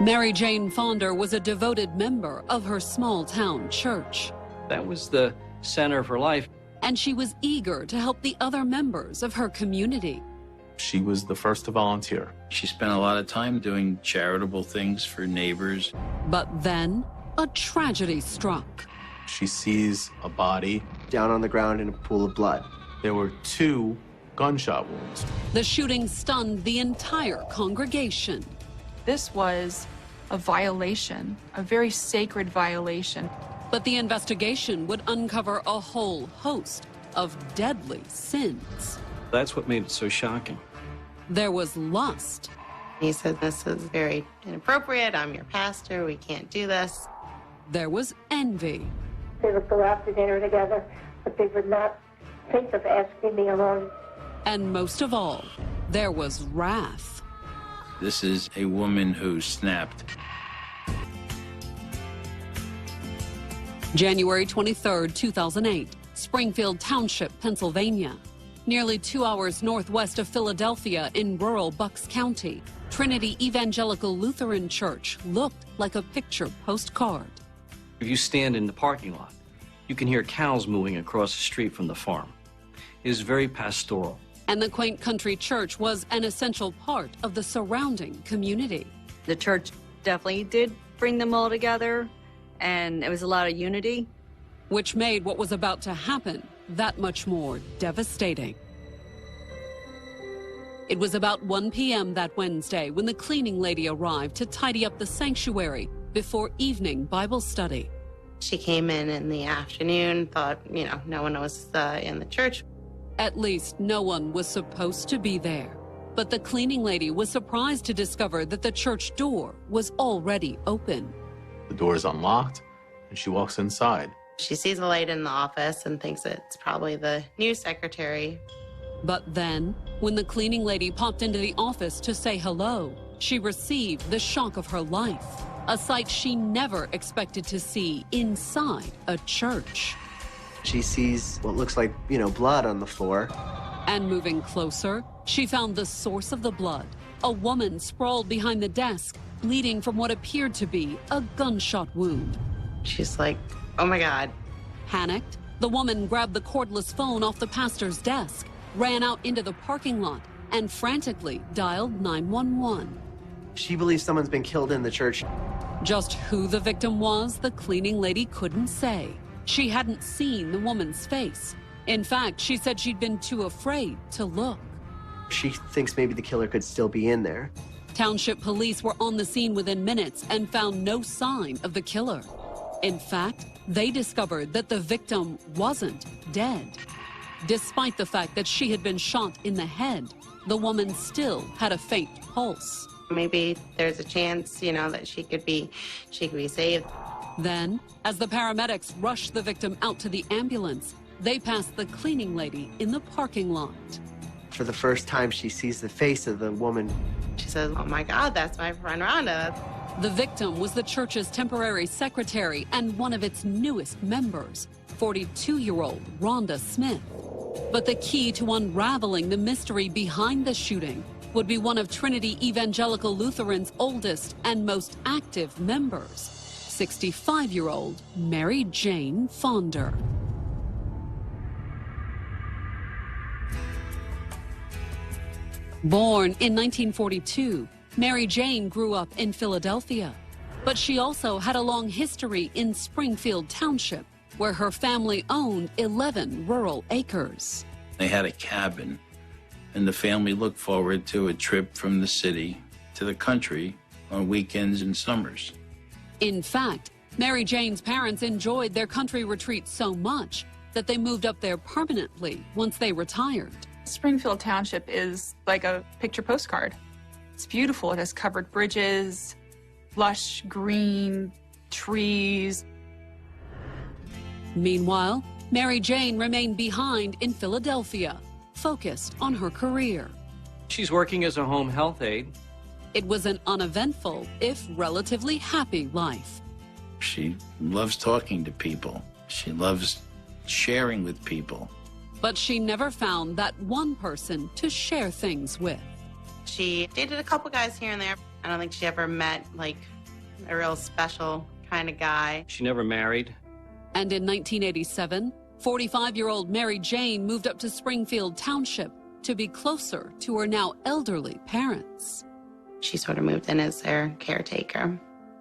Mary Jane Fonder was a devoted member of her small-town church. That was the center of her life. And she was eager to help the other members of her community. She was the first to volunteer. She spent a lot of time doing charitable things for neighbors. But then, a tragedy struck. She sees a body down on the ground in a pool of blood. There were 2 gunshot wounds. The shooting stunned the entire congregation. This was a violation, a very sacred violation. But the investigation would uncover a whole host of deadly sins. That's what made it so shocking. There was lust. He said, this is very inappropriate. I'm your pastor. We can't do this. There was envy. They would go out to dinner together, but they would not think of asking me alone. And most of all, there was wrath. This is a woman who snapped. January 23, 2008, Springfield Township, Pennsylvania. Nearly 2 hours northwest of Philadelphia in rural Bucks County, Trinity Evangelical Lutheran Church looked like a picture postcard. If you stand in the parking lot, you can hear cows moving across the street from the farm. It is very pastoral. And the quaint country church was an essential part of the surrounding community. The church definitely did bring them all together, and it was a lot of unity. Which made what was about to happen that much more devastating. It was about 1 p.m. that Wednesday when the cleaning lady arrived to tidy up the sanctuary before evening Bible study. She came in the afternoon, thought, no one was in the church. At least no one was supposed to be there. But the cleaning lady was surprised to discover that the church door was already open. The door is unlocked, and she walks inside. She sees a light in the office and thinks it's probably the new secretary. But then, when the cleaning lady popped into the office to say hello, she received the shock of her life, a sight she never expected to see inside a church. She sees what looks like, blood on the floor. And moving closer, she found the source of the blood, a woman sprawled behind the desk, bleeding from what appeared to be a gunshot wound. She's like, oh my God. Panicked, the woman grabbed the cordless phone off the pastor's desk, ran out into the parking lot, and frantically dialed 911. She believes someone's been killed in the church. Just who the victim was, the cleaning lady couldn't say. She hadn't seen the woman's face. In fact, she said she'd been too afraid to look. She thinks maybe the killer could still be in there. Township police were on the scene within minutes and found no sign of the killer. In fact, they discovered that the victim wasn't dead. Despite the fact that she had been shot in the head, the woman still had a faint pulse. Maybe there's a chance, that she could be saved. Then, as the paramedics rushed the victim out to the ambulance, they passed the cleaning lady in the parking lot. For the first time, she sees the face of the woman. She says, oh my God, that's my friend Rhonda. The victim was the church's temporary secretary and one of its newest members, 42-year-old Rhonda Smith. But the key to unraveling the mystery behind the shooting would be one of Trinity Evangelical Lutheran's oldest and most active members, 65-year-old Mary Jane Fonder. Born in 1942, Mary Jane grew up in Philadelphia, but she also had a long history in Springfield Township, where her family owned 11 rural acres. They had a cabin, and the family looked forward to a trip from the city to the country on weekends and summers. In fact, Mary Jane's parents enjoyed their country retreat so much that they moved up there permanently once they retired. Springfield Township is like a picture postcard. It's beautiful. It has covered bridges, lush green trees. Meanwhile, Mary Jane remained behind in Philadelphia, focused on her career. She's working as a home health aide. It was an uneventful, if relatively happy life. She loves talking to people. She loves sharing with people. But she never found that one person to share things with. She dated a couple guys here and there. I don't think she ever met, like, a real special kind of guy. She never married. And in 1987, 45-year-old Mary Jane moved up to Springfield Township to be closer to her now elderly parents. She sort of moved in as their caretaker.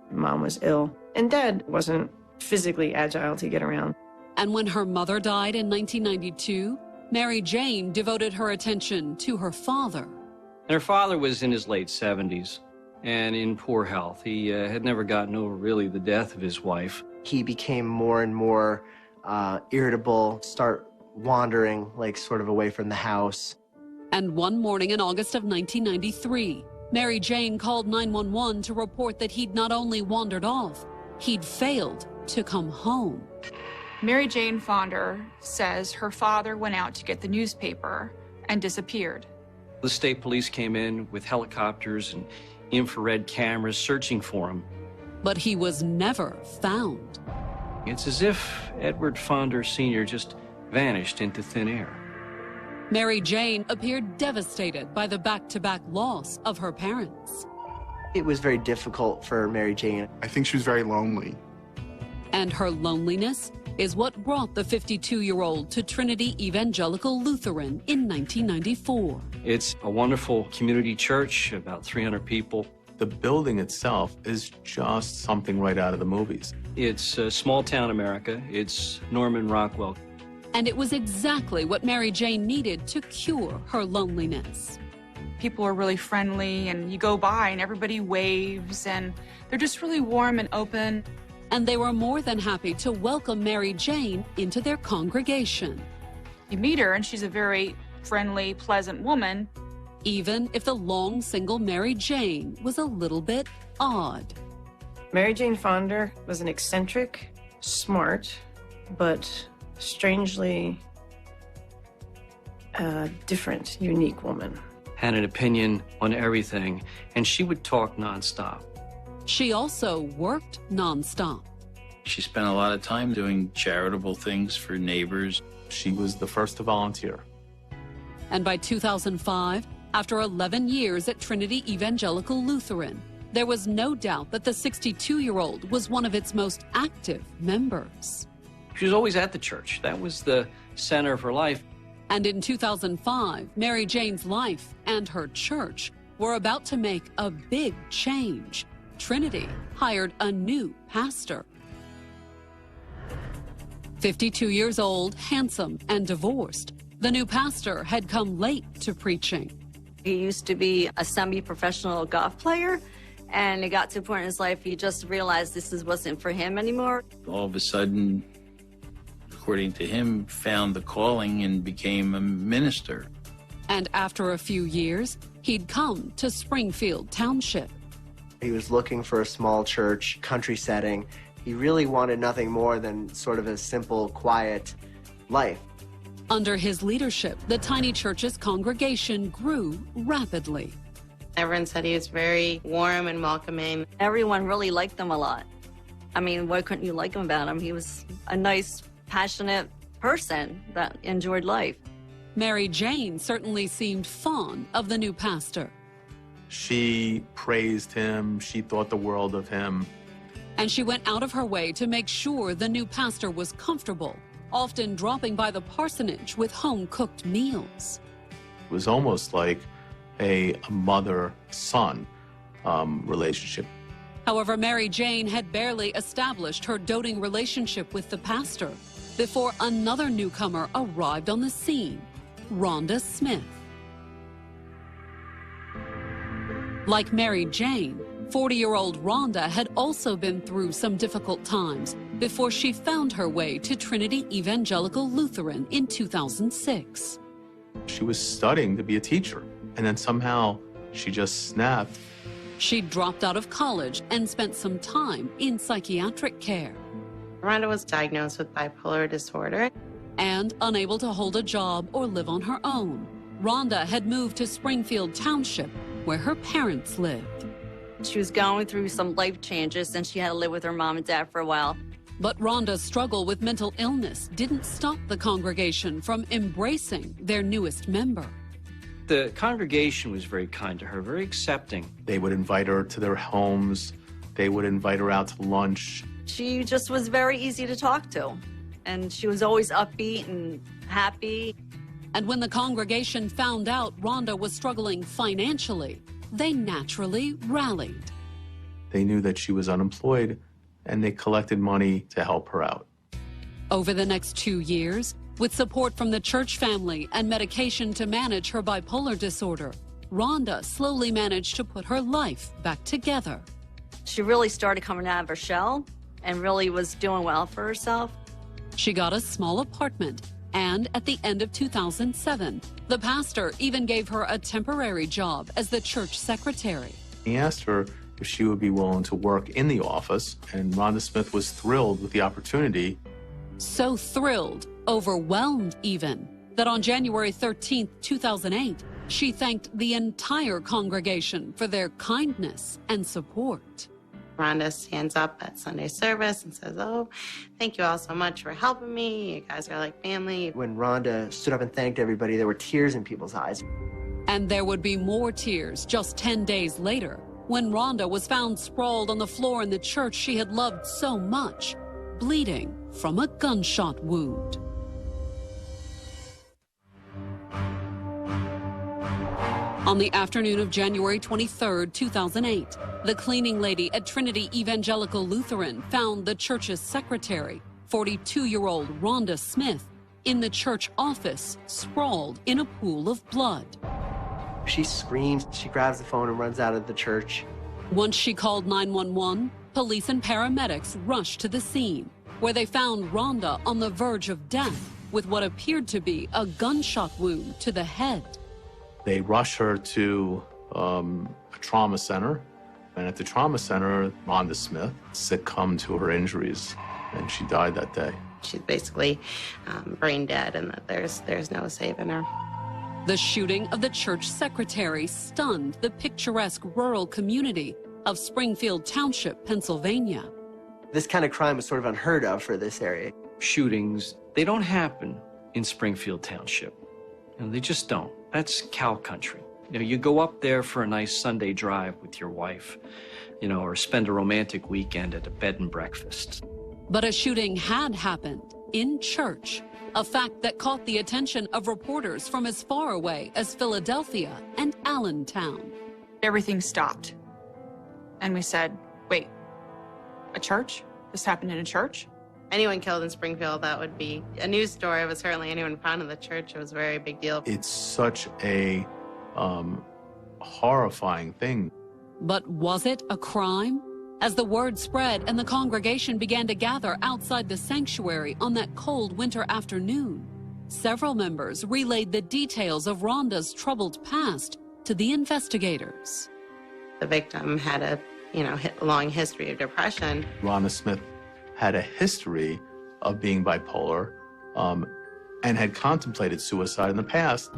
Mom was ill, and Dad wasn't physically agile to get around. And when her mother died in 1992, Mary Jane devoted her attention to her father. And her father was in his late 70s and in poor health. He had never gotten over really the death of his wife. He became more and more irritable, start wandering, like, sort of away from the house. And one morning in August of 1993, Mary Jane called 911 to report that he'd not only wandered off, he'd failed to come home. Mary Jane Fonder says her father went out to get the newspaper and disappeared. The state police came in with helicopters and infrared cameras searching for him. But he was never found. It's as if Edward Fonder Sr. just vanished into thin air. Mary Jane appeared devastated by the back-to-back loss of her parents. It was very difficult for Mary Jane. I think she was very lonely. And her loneliness is what brought the 52-year-old to Trinity Evangelical Lutheran in 1994. It's a wonderful community church, about 300 people. The building itself is just something right out of the movies. It's small town America. It's Norman Rockwell. And it was exactly what Mary Jane needed to cure her loneliness. People are really friendly, and you go by and everybody waves, and they're just really warm and open. And they were more than happy to welcome Mary Jane into their congregation. You meet her, and she's a very friendly, pleasant woman. Even if the long, single Mary Jane was a little bit odd. Mary Jane Fonder was an eccentric, smart, but strangely different, unique woman. Had an opinion on everything, and she would talk nonstop. She also worked nonstop. She spent a lot of time doing charitable things for neighbors. She was the first to volunteer. And by 2005, after 11 years at Trinity Evangelical Lutheran, there was no doubt that the 62-year-old was one of its most active members. She was always at the church. That was the center of her life. And in 2005, Mary Jane's life and her church were about to make a big change. Trinity hired a new pastor. 52 years old, handsome, and divorced, the new pastor had come late to preaching. He used to be a semi-professional golf player, and it got to a point in his life he just realized wasn't for him anymore. All of a sudden, according to him, found the calling and became a minister. And after a few years, he'd come to Springfield Township. He was looking for a small church, country setting. He really wanted nothing more than sort of a simple, quiet life. Under his leadership, the tiny church's congregation grew rapidly. Everyone said he was very warm and welcoming. Everyone really liked him a lot. I mean, what couldn't you like him about him? He was a nice, passionate person that enjoyed life. Mary Jane certainly seemed fond of the new pastor. She praised him. She thought the world of him. And she went out of her way to make sure the new pastor was comfortable, often dropping by the parsonage with home-cooked meals. It was almost like a mother-son relationship. However, Mary Jane had barely established her doting relationship with the pastor before another newcomer arrived on the scene, Rhonda Smith. Like Mary Jane, 40-year-old Rhonda had also been through some difficult times before she found her way to Trinity Evangelical Lutheran in 2006. She was studying to be a teacher, and then somehow she just snapped. She dropped out of college and spent some time in psychiatric care. Rhonda was diagnosed with bipolar disorder. And unable to hold a job or live on her own, Rhonda had moved to Springfield Township, where her parents lived. She was going through some life changes, and she had to live with her mom and dad for a while. But Rhonda's struggle with mental illness didn't stop the congregation from embracing their newest member. The congregation was very kind to her, very accepting. They would invite her to their homes. They would invite her out to lunch. She just was very easy to talk to, and she was always upbeat and happy. And when the congregation found out Rhonda was struggling financially, they naturally rallied. They knew that she was unemployed, and they collected money to help her out. Over the next 2 years, with support from the church family and medication to manage her bipolar disorder, Rhonda slowly managed to put her life back together. She really started coming out of her shell and really was doing well for herself. She got a small apartment, and at the end of 2007, the pastor even gave her a temporary job as the church secretary. He asked her if she would be willing to work in the office, and Rhonda Smith was thrilled with the opportunity. So thrilled, overwhelmed even, that on January 13th, 2008, she thanked the entire congregation for their kindness and support. Rhonda stands up at Sunday service and says, "Oh, thank you all so much for helping me. You guys are like family." When Rhonda stood up and thanked everybody, there were tears in people's eyes. And there would be more tears just 10 days later, when Rhonda was found sprawled on the floor in the church she had loved so much, bleeding from a gunshot wound. On the afternoon of January 23, 2008, the cleaning lady at Trinity Evangelical Lutheran found the church's secretary, 42-year-old Rhonda Smith, in the church office, sprawled in a pool of blood. She screams, she grabs the phone and runs out of the church. Once she called 911, police and paramedics rushed to the scene, where they found Rhonda on the verge of death with what appeared to be a gunshot wound to the head. They rushed her to a trauma center, and at the trauma center, Rhonda Smith succumbed to her injuries, and she died that day. She's basically brain dead, and that there's no saving her. The shooting of the church secretary stunned the picturesque rural community of Springfield Township, Pennsylvania. This kind of crime was sort of unheard of for this area. Shootings, they don't happen in Springfield Township. They just don't. That's cow country. You go up there for a nice Sunday drive with your wife, or spend a romantic weekend at a bed and breakfast. But a shooting had happened in church, a fact that caught the attention of reporters from as far away as Philadelphia and Allentown. Everything stopped. And we said, wait, a church? This happened in a church? Anyone killed in Springfield, that would be a news story, but certainly anyone found in the church, it was a very big deal. It's such a horrifying thing. But was it a crime? As the word spread and the congregation began to gather outside the sanctuary on that cold winter afternoon, several members relayed the details of Rhonda's troubled past to the investigators. The victim had a long history of depression. Rhonda Smith had a history of being bipolar and had contemplated suicide in the past.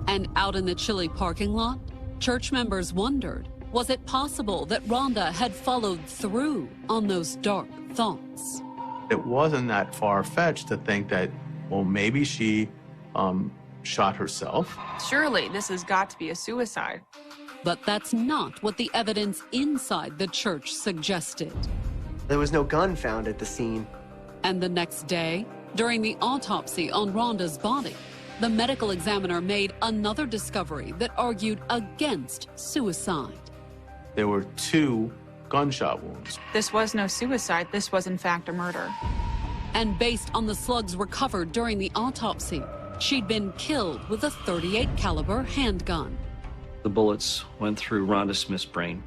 And out in the chilly parking lot, church members wondered, was it possible that Rhonda had followed through on those dark thoughts? It wasn't that far-fetched to think that, well, maybe she shot herself. Surely this has got to be a suicide. But that's not what the evidence inside the church suggested. There was no gun found at the scene. And the next day, during the autopsy on Rhonda's body, the medical examiner made another discovery that argued against suicide. There were 2 gunshot wounds. This was no suicide. This was, in fact, a murder. And based on the slugs recovered during the autopsy, she'd been killed with a .38 caliber handgun. The bullets went through Rhonda Smith's brain.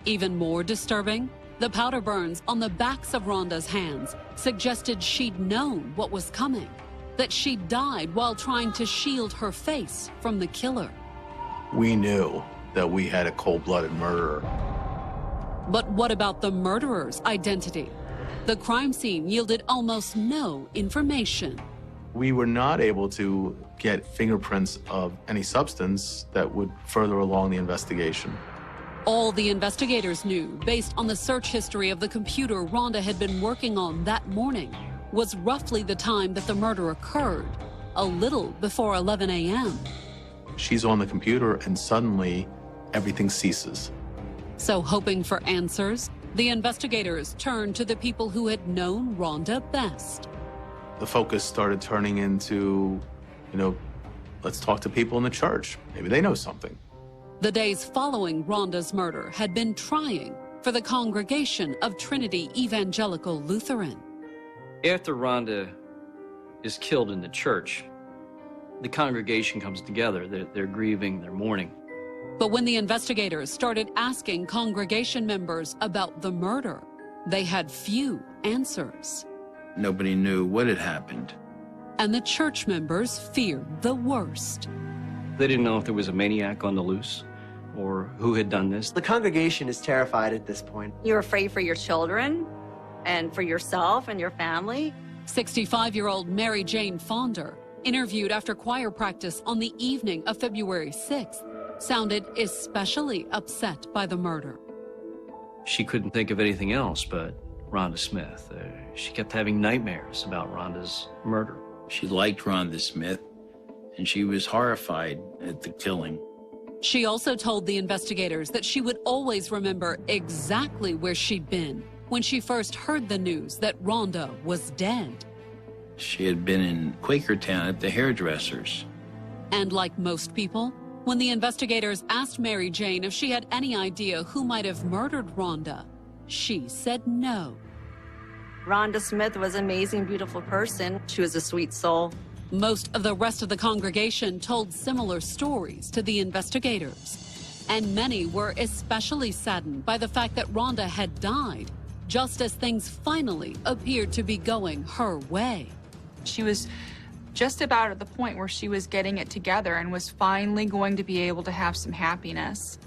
Even more disturbing, the powder burns on the backs of Rhonda's hands suggested she'd known what was coming, that she died while trying to shield her face from the killer. We knew that we had a cold-blooded murderer. But what about the murderer's identity? The crime scene yielded almost no information. We were not able to get fingerprints of any substance that would further along the investigation. All the investigators knew, based on the search history of the computer Rhonda had been working on that morning, was roughly the time that the murder occurred, a little before 11 a.m. She's on the computer, and suddenly everything ceases. So hoping for answers, the investigators turned to the people who had known Rhonda best. The focus started turning into, let's talk to people in the church. Maybe they know something. The days following Rhonda's murder had been trying for the congregation of Trinity Evangelical Lutheran. After Rhonda is killed in the church, the congregation comes together. They're grieving, they're mourning. But when the investigators started asking congregation members about the murder, they had few answers. Nobody knew what had happened. And the church members feared the worst. They didn't know if there was a maniac on the loose or who had done this. The congregation is terrified at this point. You're afraid for your children and for yourself and your family. 65-year-old Mary Jane Fonder, interviewed after choir practice on the evening of February 6th, sounded especially upset by the murder. She couldn't think of anything else but Rhonda Smith. She kept having nightmares about Rhonda's murder. She liked Rhonda Smith, and she was horrified at the killing. She also told the investigators that she would always remember exactly where she'd been when she first heard the news that Rhonda was dead. She had been in Quakertown at the hairdresser's. And like most people, when the investigators asked Mary Jane if she had any idea who might have murdered Rhonda, she said no. Rhonda Smith was an amazing, beautiful person. She was a sweet soul. Most of the rest of the congregation told similar stories to the investigators. And many were especially saddened by the fact that Rhonda had died, just as things finally appeared to be going her way. She was just about at the point where she was getting it together and was finally going to be able to have some happiness.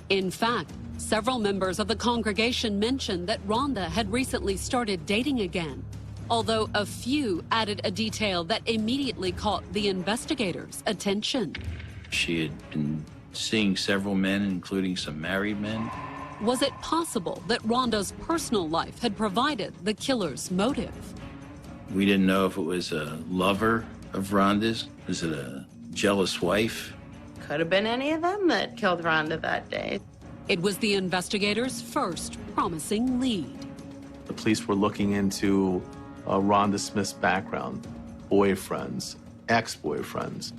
In fact, several members of the congregation mentioned that Rhonda had recently started dating again, although a few added a detail that immediately caught the investigators' attention. She had been seeing several men, including some married men. Was it possible that Rhonda's personal life had provided the killer's motive? We didn't know if it was a lover of Rhonda's. Was it a jealous wife? Could have been any of them that killed Rhonda that day. It was the investigators' first promising lead. The police were looking into Rhonda Smith's background, boyfriends, ex-boyfriends.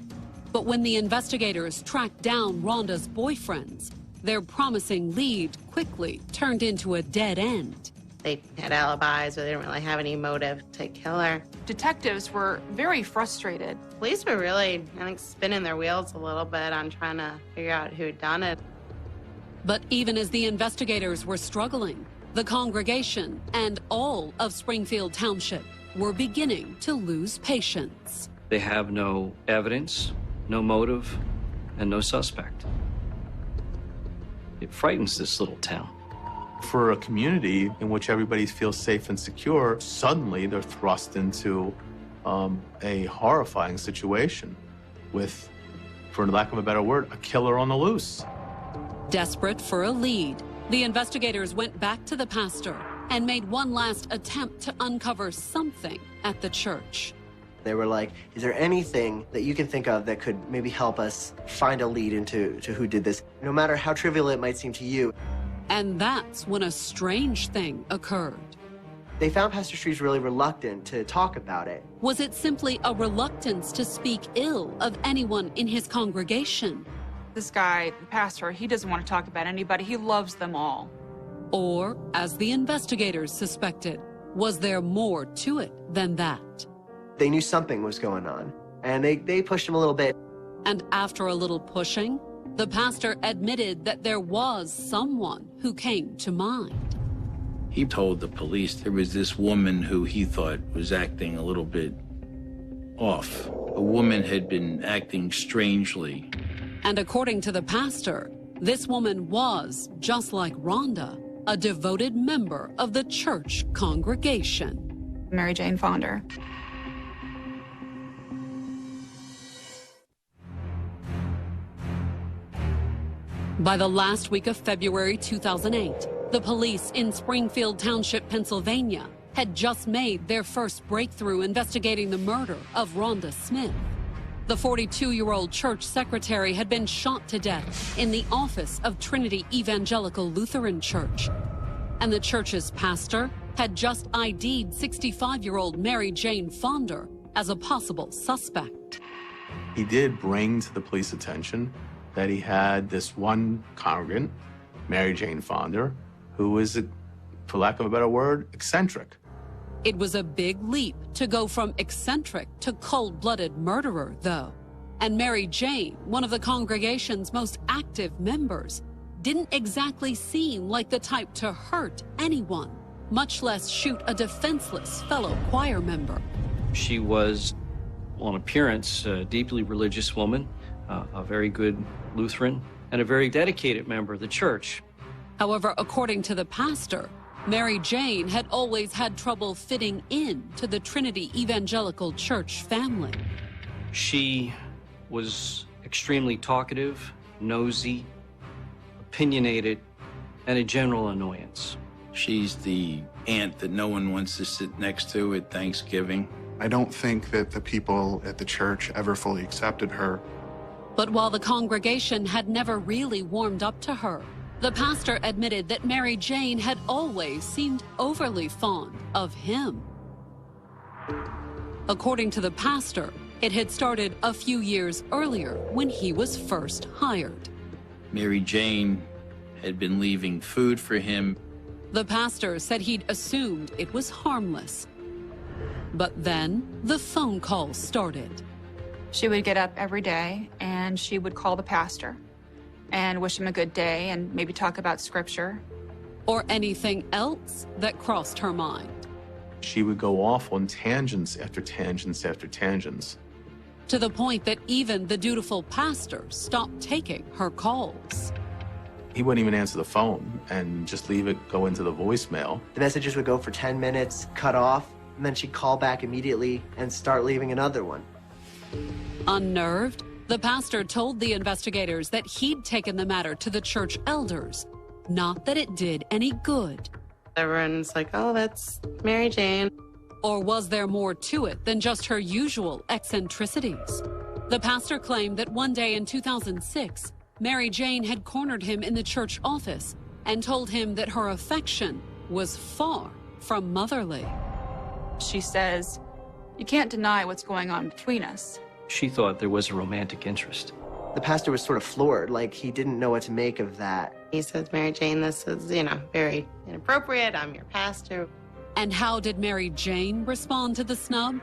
But when the investigators tracked down Rhonda's boyfriends, their promising lead quickly turned into a dead end. They had alibis, or they didn't really have any motive to kill her. Detectives were very frustrated. Police were really, I think, spinning their wheels a little bit on trying to figure out who'd done it. But even as the investigators were struggling, the congregation and all of Springfield Township were beginning to lose patience. They have no evidence, no motive, and no suspect. It frightens this little town. For a community in which everybody feels safe and secure, suddenly they're thrust into a horrifying situation with, for lack of a better word, a killer on the loose. Desperate for a lead, the investigators went back to the pastor and made one last attempt to uncover something at the church. They were like, is there anything that you can think of that could maybe help us find a lead into who did this, no matter how trivial it might seem to you? And that's when a strange thing occurred. They found Pastor Streets really reluctant to talk about it. Was it simply a reluctance to speak ill of anyone in his congregation? This guy, the pastor, he doesn't want to talk about anybody. He loves them all. Or, as the investigators suspected, was there more to it than that? They knew something was going on, and they pushed him a little bit. And after a little pushing, the pastor admitted that there was someone who came to mind. He told the police there was this woman who he thought was acting a little bit off. A woman had been acting strangely. And according to the pastor, this woman was, just like Rhonda, a devoted member of the church congregation. Mary Jane Fonder. By the last week of February 2008, the police in Springfield Township, Pennsylvania, had just made their first breakthrough investigating the murder of Rhonda Smith. The 42-year-old church secretary had been shot to death in the office of Trinity Evangelical Lutheran Church. And the church's pastor had just ID'd 65-year-old Mary Jane Fonder as a possible suspect. He did bring to the police attention that he had this one congregant, Mary Jane Fonder, who was, for lack of a better word, eccentric. It was a big leap to go from eccentric to cold-blooded murderer, though. And Mary Jane, one of the congregation's most active members, didn't exactly seem like the type to hurt anyone, much less shoot a defenseless fellow choir member. She was, on appearance, a deeply religious woman, a very good Lutheran, and a very dedicated member of the church. However, according to the pastor, Mary Jane had always had trouble fitting in to the Trinity Evangelical Church family. She was extremely talkative, nosy, opinionated, and a general annoyance. She's the aunt that no one wants to sit next to at Thanksgiving. I don't think that the people at the church ever fully accepted her. But while the congregation had never really warmed up to her, the pastor admitted that Mary Jane had always seemed overly fond of him. According to the pastor, it had started a few years earlier when he was first hired. Mary Jane had been leaving food for him. The pastor said he'd assumed it was harmless. But then the phone calls started. She would get up every day and she would call the pastor and wish him a good day and maybe talk about scripture. Or anything else that crossed her mind. She would go off on tangents after tangents after tangents. To the point that even the dutiful pastor stopped taking her calls. He wouldn't even answer the phone and just leave it go into the voicemail. The messages would go for 10 minutes, cut off, and then she'd call back immediately and start leaving another one. Unnerved, the pastor told the investigators that he'd taken the matter to the church elders, not that it did any good. Everyone's like, oh, that's Mary Jane. Or was there more to it than just her usual eccentricities? The pastor claimed that one day in 2006, Mary Jane had cornered him in the church office and told him that her affection was far from motherly. She says, "You can't deny what's going on between us." She thought there was a romantic interest. The pastor was sort of floored, like he didn't know what to make of that. He says, Mary Jane, this is, very inappropriate. I'm your pastor. And how did Mary Jane respond to the snub?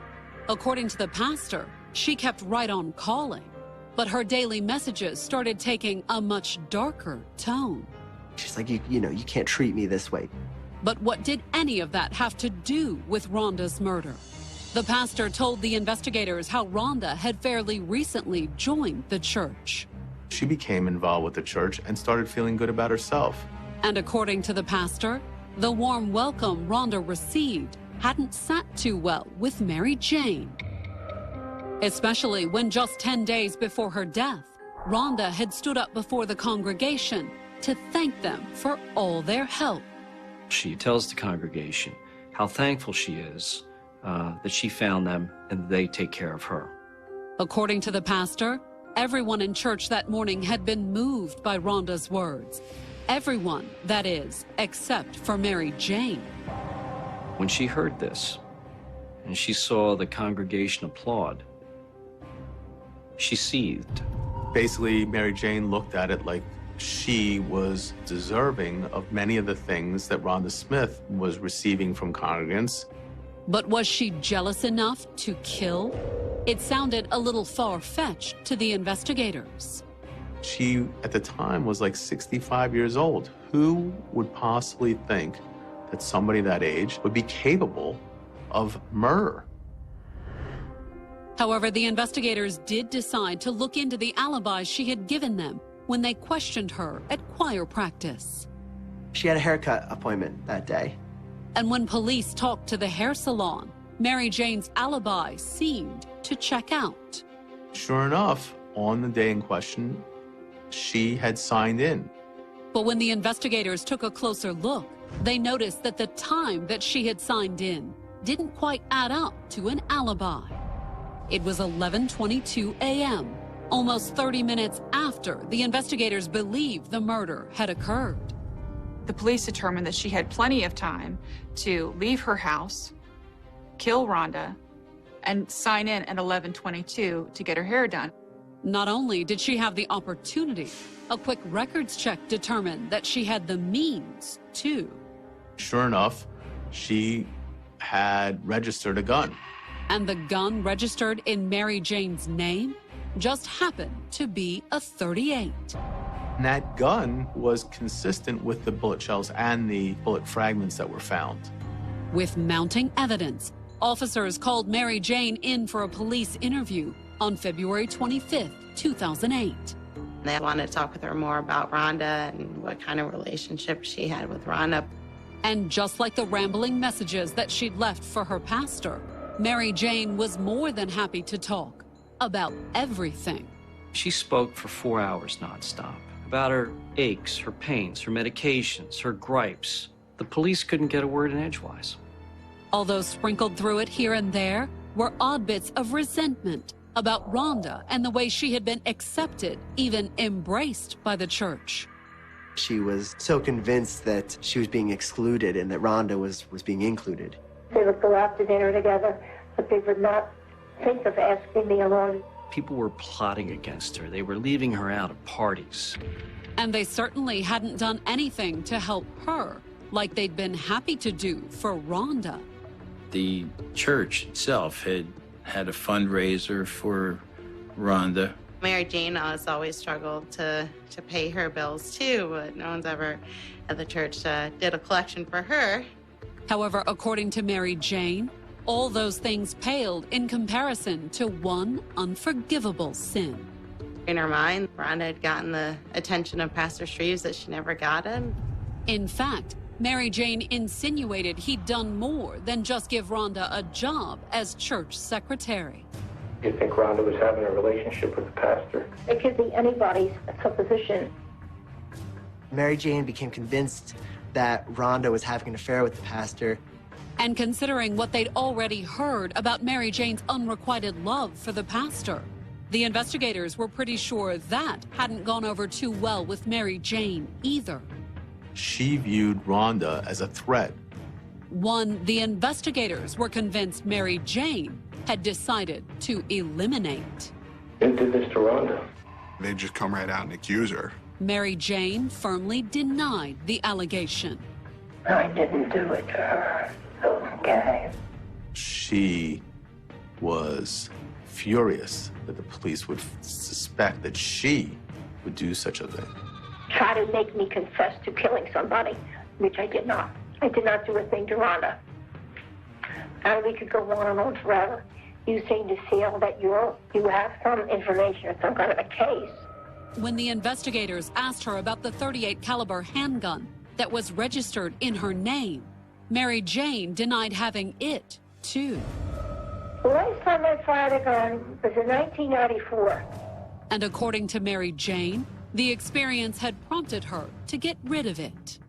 According to the pastor, she kept right on calling, but her daily messages started taking a much darker tone. She's like, you can't treat me this way. But what did any of that have to do with Rhonda's murder? The pastor told the investigators how Rhonda had fairly recently joined the church. She became involved with the church and started feeling good about herself. And according to the pastor, the warm welcome Rhonda received hadn't sat too well with Mary Jane. Especially when just 10 days before her death, Rhonda had stood up before the congregation to thank them for all their help. She tells the congregation how thankful she is that she found them and they take care of her. According to the pastor, everyone in church that morning had been moved by Rhonda's words. Everyone, that is, except for Mary Jane. When she heard this, and she saw the congregation applaud, she seethed. Basically, Mary Jane looked at it like she was deserving of many of the things that Rhonda Smith was receiving from congregants. But was she jealous enough to kill? It sounded a little far-fetched to the investigators. She, at the time, was like 65 years old. Who would possibly think that somebody that age would be capable of murder? However, the investigators did decide to look into the alibis she had given them when they questioned her at choir practice. She had a haircut appointment that day. And when police talked to the hair salon, Mary Jane's alibi seemed to check out. Sure enough, on the day in question, she had signed in. But when the investigators took a closer look, they noticed that the time that she had signed in didn't quite add up to an alibi. It was 11:22 a.m., almost 30 minutes after the investigators believed the murder had occurred. The police determined that she had plenty of time to leave her house, kill Rhonda, and sign in at 11:22 to get her hair done. Not only did she have the opportunity, a quick records check determined that she had the means, too. Sure enough, she had registered a gun. And the gun registered in Mary Jane's name just happened to be a .38. And that gun was consistent with the bullet shells and the bullet fragments that were found. With mounting evidence, officers called Mary Jane in for a police interview on February 25th, 2008. They wanted to talk with her more about Rhonda and what kind of relationship she had with Rhonda. And just like the rambling messages that she'd left for her pastor, Mary Jane was more than happy to talk about everything. She spoke for 4 hours nonstop about her aches, her pains, her medications, her gripes. The police couldn't get a word in edgewise. Although sprinkled through it here and there were odd bits of resentment about Rhonda and the way she had been accepted, even embraced by the church. She was so convinced that she was being excluded and that Rhonda was being included. They would go out to dinner together, but they would not think of asking me along. People were plotting against her. They were leaving her out of parties. And they certainly hadn't done anything to help her, like they'd been happy to do for Rhonda. The church itself had a fundraiser for Rhonda. Mary Jane has always struggled to pay her bills too, but no one's ever at the church did a collection for her. However, according to Mary Jane, all those things paled in comparison to one unforgivable sin. In her mind, Rhonda had gotten the attention of Pastor Shreves that she never got him. In fact, Mary Jane insinuated he'd done more than just give Rhonda a job as church secretary. Do you think Rhonda was having a relationship with the pastor? It could be anybody's supposition. Mary Jane became convinced that Rhonda was having an affair with the pastor. And considering what they'd already heard about Mary Jane's unrequited love for the pastor, the investigators were pretty sure that hadn't gone over too well with Mary Jane either. She viewed Rhonda as a threat. One the investigators were convinced Mary Jane had decided to eliminate. Who did this to Rhonda? They just come right out and accuse her. Mary Jane firmly denied the allegation. I didn't do it to her. Okay. She was furious that the police would suspect that she would do such a thing. Try to make me confess to killing somebody, which I did not. I did not do a thing to Rhonda. And we could go on and on forever. You seem to feel that you have some information or some kind of a case. When the investigators asked her about the .38 caliber handgun that was registered in her name, Mary Jane denied having it, too. The last time I fired a gun was in 1994. And according to Mary Jane, the experience had prompted her to get rid of it.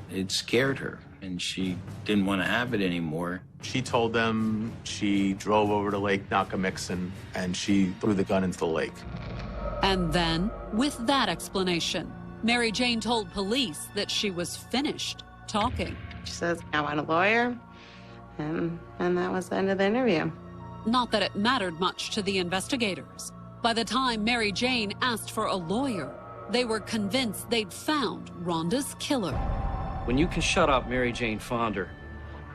It scared her, and she didn't want to have it anymore. She told them she drove over to Lake Nakamixon and she threw the gun into the lake. And then, with that explanation, Mary Jane told police that she was finished talking. She says, I want a lawyer, and that was the end of the interview. Not that it mattered much to the investigators. By the time Mary Jane asked for a lawyer, they were convinced they'd found Rhonda's killer. When you can shut up Mary Jane Fonder,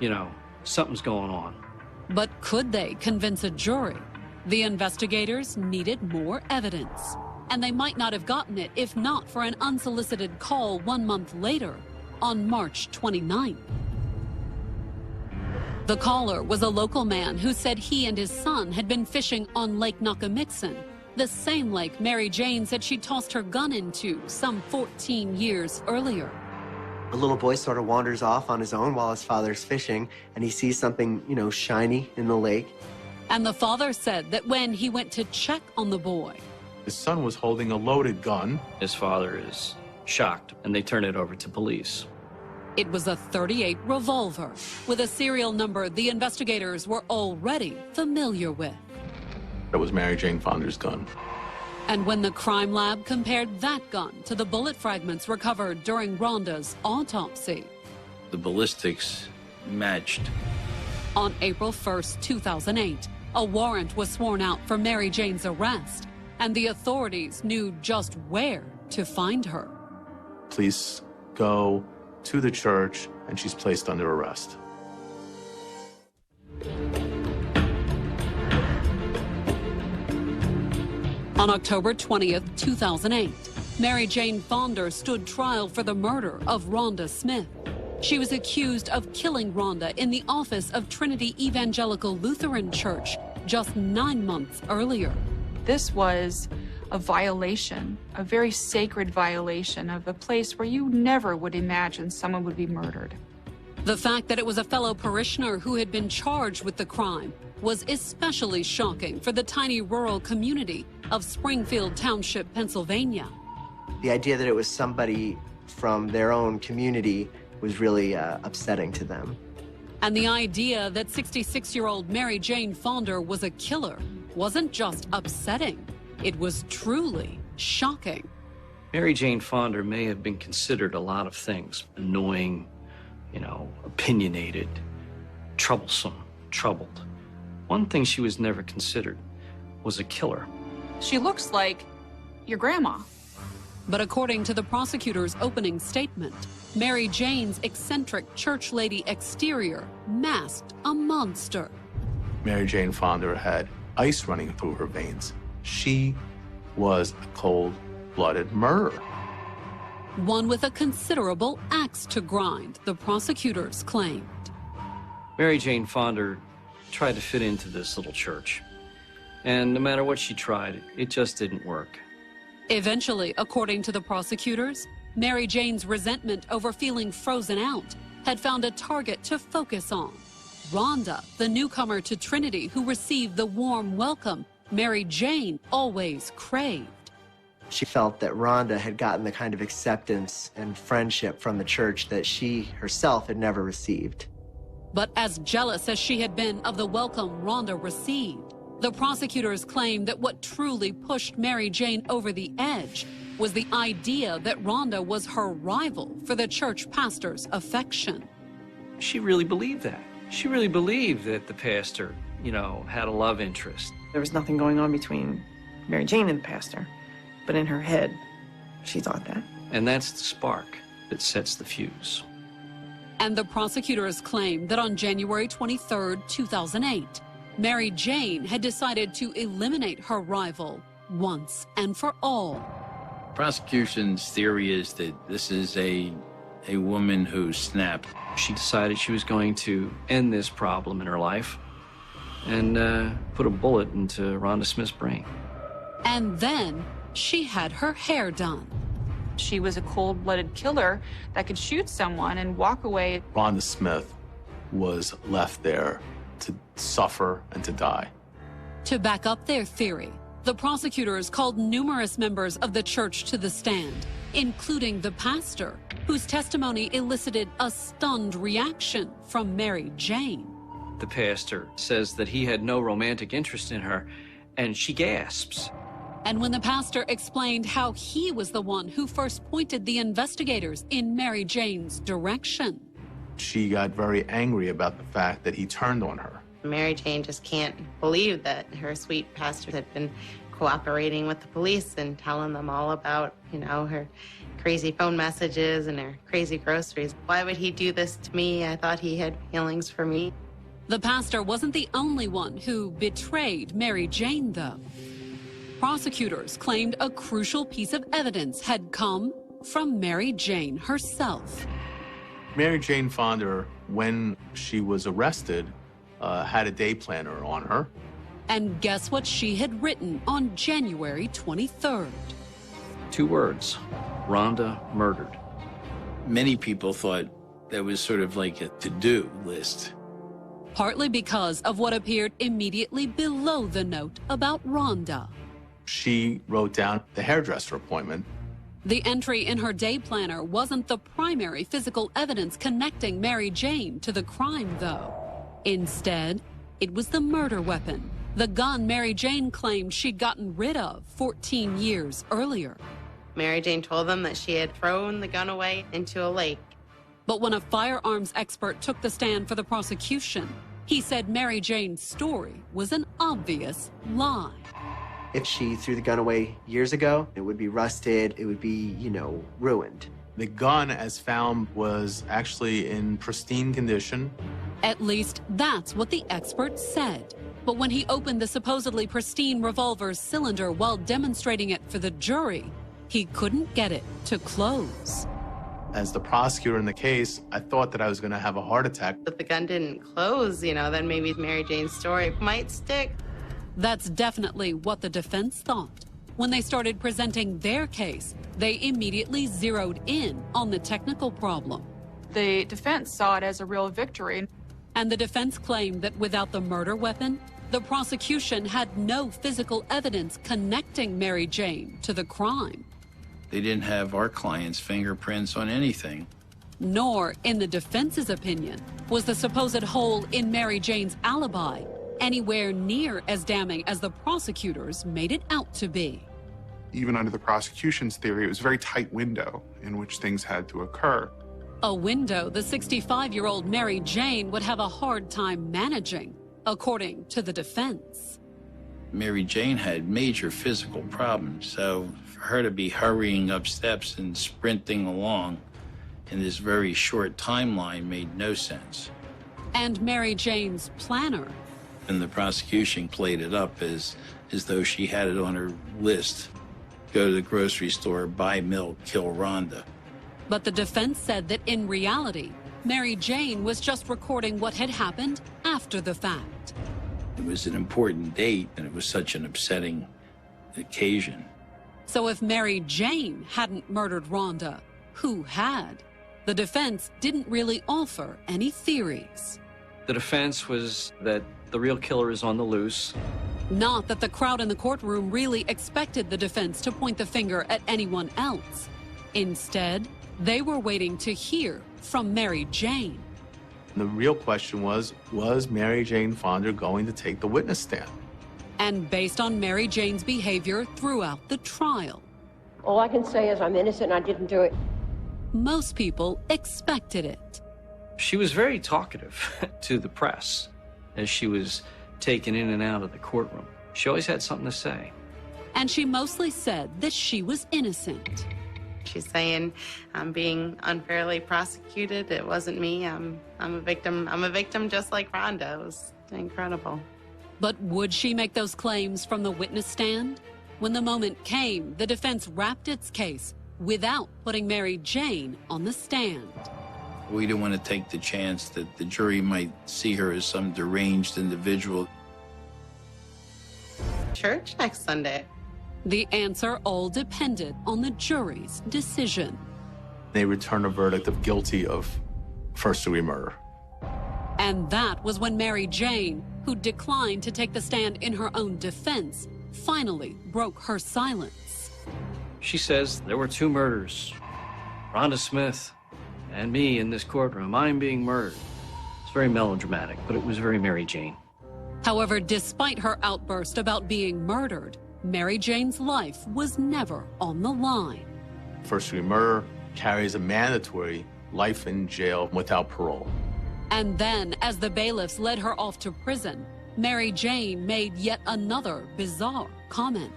you know, something's going on. But could they convince a jury? The investigators needed more evidence, and they might not have gotten it if not for an unsolicited call 1 month later, on March 29th. The caller was a local man who said he and his son had been fishing on Lake Nakamixon, the same lake Mary Jane said she tossed her gun into some 14 years earlier. The little boy sort of wanders off on his own while his father's fishing, and he sees something, shiny in the lake. And the father said that when he went to check on the boy, his son was holding a loaded gun. His father is shocked, and they turn it over to police. It was a .38 revolver with a serial number the investigators were already familiar with. That was Mary Jane Fonder's gun. And when the crime lab compared that gun to the bullet fragments recovered during Rhonda's autopsy, the ballistics matched. On April 1st, 2008, a warrant was sworn out for Mary Jane's arrest, and the authorities knew just where to find her. Police go to the church, and she's placed under arrest. On October 20th, 2008, Mary Jane Fonder stood trial for the murder of Rhonda Smith. She was accused of killing Rhonda in the office of Trinity Evangelical Lutheran Church just 9 months earlier. This was a violation, a very sacred violation of a place where you never would imagine someone would be murdered. The fact that it was a fellow parishioner who had been charged with the crime was especially shocking for the tiny rural community of Springfield Township, Pennsylvania. The idea that it was somebody from their own community was really upsetting to them. And the idea that 66-year-old Mary Jane Fonder was a killer wasn't just upsetting, it was truly shocking. Mary Jane Fonder may have been considered a lot of things: annoying, opinionated, troublesome, troubled. One thing she was never considered was a killer. She looks like your grandma. But according to the prosecutor's opening statement, Mary Jane's eccentric church lady exterior masked a monster. Mary Jane Fonder had ice running through her veins. She was a cold-blooded murderer. One with a considerable axe to grind, the prosecutors claimed. Mary Jane Fonder tried to fit into this little church. And no matter what she tried, it just didn't work. Eventually, according to the prosecutors, Mary Jane's resentment over feeling frozen out had found a target to focus on. Rhonda, the newcomer to Trinity who received the warm welcome Mary Jane always craved. She felt that Rhonda had gotten the kind of acceptance and friendship from the church that she herself had never received. But as jealous as she had been of the welcome Rhonda received, the prosecutors claimed that what truly pushed Mary Jane over the edge was the idea that Rhonda was her rival for the church pastor's affection. She really believed that. She really believed that the pastor, had a love interest. There was nothing going on between Mary Jane and the pastor, but in her head, she thought that. And that's the spark that sets the fuse. And the prosecutors claimed that on January 23rd, 2008, Mary Jane had decided to eliminate her rival once and for all. Prosecution's theory is that this is a woman who snapped. She decided she was going to end this problem in her life and put a bullet into Rhonda Smith's brain. And then she had her hair done. She was a cold-blooded killer that could shoot someone and walk away. Rhonda Smith was left there to suffer and to die. To back up their theory, the prosecutors called numerous members of the church to the stand, including the pastor, whose testimony elicited a stunned reaction from Mary Jane. The pastor says that he had no romantic interest in her, and she gasps. And when the pastor explained how he was the one who first pointed the investigators in Mary Jane's direction, she got very angry about the fact that he turned on her. Mary Jane just can't believe that her sweet pastor had been cooperating with the police and telling them all about, her crazy phone messages and her crazy groceries. Why would he do this to me? I thought he had feelings for me. The pastor wasn't the only one who betrayed Mary Jane, though. Prosecutors claimed a crucial piece of evidence had come from Mary Jane herself. Mary Jane Fonder, when she was arrested, had a day planner on her. And guess what she had written on January 23rd? 2 words: Rhonda murdered. Many people thought that was sort of like a to-do list. Partly because of what appeared immediately below the note about Rhonda. She wrote down the hairdresser appointment. The entry in her day planner wasn't the primary physical evidence connecting Mary Jane to the crime, though. Instead, it was the murder weapon, the gun Mary Jane claimed she'd gotten rid of 14 years earlier. Mary Jane told them that she had thrown the gun away into a lake. But when a firearms expert took the stand for the prosecution, he said Mary Jane's story was an obvious lie. If she threw the gun away years ago, it would be rusted, it would be, ruined. The gun, as found, was actually in pristine condition. At least that's what the expert said. But when he opened the supposedly pristine revolver's cylinder while demonstrating it for the jury, he couldn't get it to close. As the prosecutor in the case, I thought that I was going to have a heart attack. If the gun didn't close, then maybe Mary Jane's story might stick. That's definitely what the defense thought. When they started presenting their case, they immediately zeroed in on the technical problem. The defense saw it as a real victory. And the defense claimed that without the murder weapon, the prosecution had no physical evidence connecting Mary Jane to the crime. They didn't have our client's fingerprints on anything. Nor, in the defense's opinion, was the supposed hole in Mary Jane's alibi anywhere near as damning as the prosecutors made it out to be. Even under the prosecution's theory, it was a very tight window in which things had to occur. A window the 65-year-old Mary Jane would have a hard time managing, according to the defense. Mary Jane had major physical problems, so for her to be hurrying up steps and sprinting along in this very short timeline made no sense. And Mary Jane's planner. And the prosecution played it up as though she had it on her list. Go to the grocery store, buy milk, kill Rhonda. But the defense said that in reality, Mary Jane was just recording what had happened after the fact. It was an important date, and it was such an upsetting occasion. So if Mary Jane hadn't murdered Rhonda, who had? The defense didn't really offer any theories. The defense was that the real killer is on the loose. Not that the crowd in the courtroom really expected the defense to point the finger at anyone else. Instead, they were waiting to hear from Mary Jane. The real question was Mary Jane Fonda going to take the witness stand? And based on Mary Jane's behavior throughout the trial. All I can say is I'm innocent and I didn't do it. Most people expected it. She was very talkative to the press as she was taken in and out of the courtroom. She always had something to say. And she mostly said that she was innocent. She's saying, I'm being unfairly prosecuted. It wasn't me. I'm a victim. I'm a victim just like Rhonda. It was incredible. But would she make those claims from the witness stand? When the moment came, the defense wrapped its case without putting Mary Jane on the stand. We didn't want to take the chance that the jury might see her as some deranged individual. Church next Sunday. The answer all depended on the jury's decision. They returned a verdict of guilty of first-degree murder. And that was when Mary Jane, who declined to take the stand in her own defense, finally broke her silence. She says there were two murders. Rhonda Smith and me in this courtroom. I'm being murdered. It's very melodramatic, but it was very Mary Jane. However, despite her outburst about being murdered, Mary Jane's life was never on the line. First-degree murder carries a mandatory life in jail without parole. And then, as the bailiffs led her off to prison, Mary Jane made yet another bizarre comment.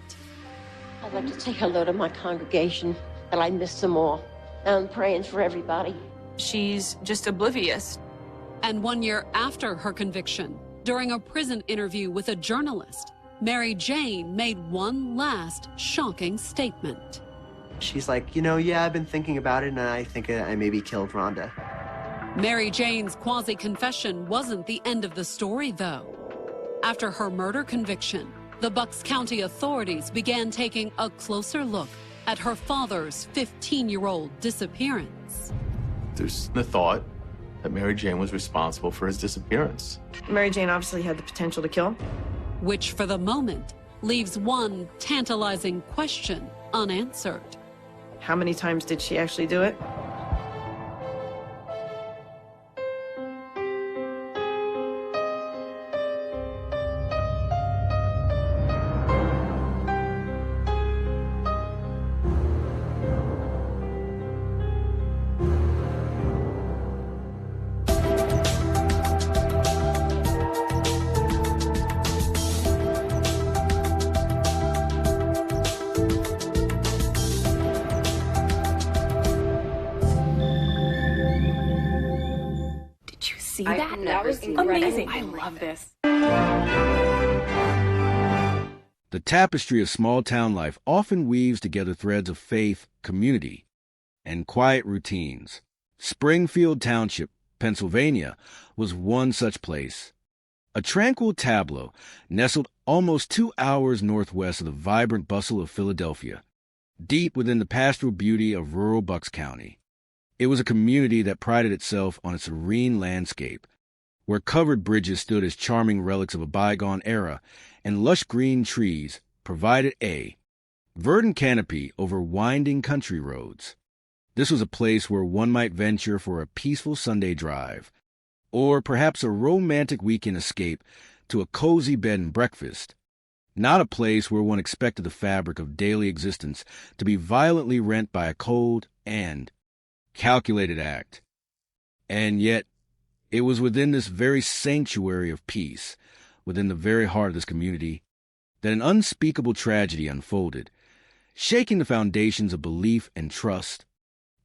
I'd like to say hello to my congregation, and I miss them all. I'm praying for everybody. She's just oblivious. And 1 year after her conviction, during a prison interview with a journalist, Mary Jane made one last shocking statement. She's like, yeah, I've been thinking about it, and I think I maybe killed Rhonda. Mary Jane's quasi-confession wasn't the end of the story, though. After her murder conviction, the Bucks County authorities began taking a closer look at her father's 15-year-old disappearance. There's the thought that Mary Jane was responsible for his disappearance. Mary Jane obviously had the potential to kill. Which, for the moment, leaves one tantalizing question unanswered. How many times did she actually do it? see that? That was amazing. I love this. The tapestry of small-town life often weaves together threads of faith, community, and quiet routines. Springfield Township, Pennsylvania, was one such place. A tranquil tableau nestled almost 2 hours northwest of the vibrant bustle of Philadelphia, deep within the pastoral beauty of rural Bucks County. It was a community that prided itself on its serene landscape, where covered bridges stood as charming relics of a bygone era, and lush green trees provided a verdant canopy over winding country roads. This was a place where one might venture for a peaceful Sunday drive, or perhaps a romantic weekend escape to a cozy bed and breakfast, not a place where one expected the fabric of daily existence to be violently rent by a cold and calculated act. And yet, it was within this very sanctuary of peace, within the very heart of this community, that an unspeakable tragedy unfolded, shaking the foundations of belief and trust,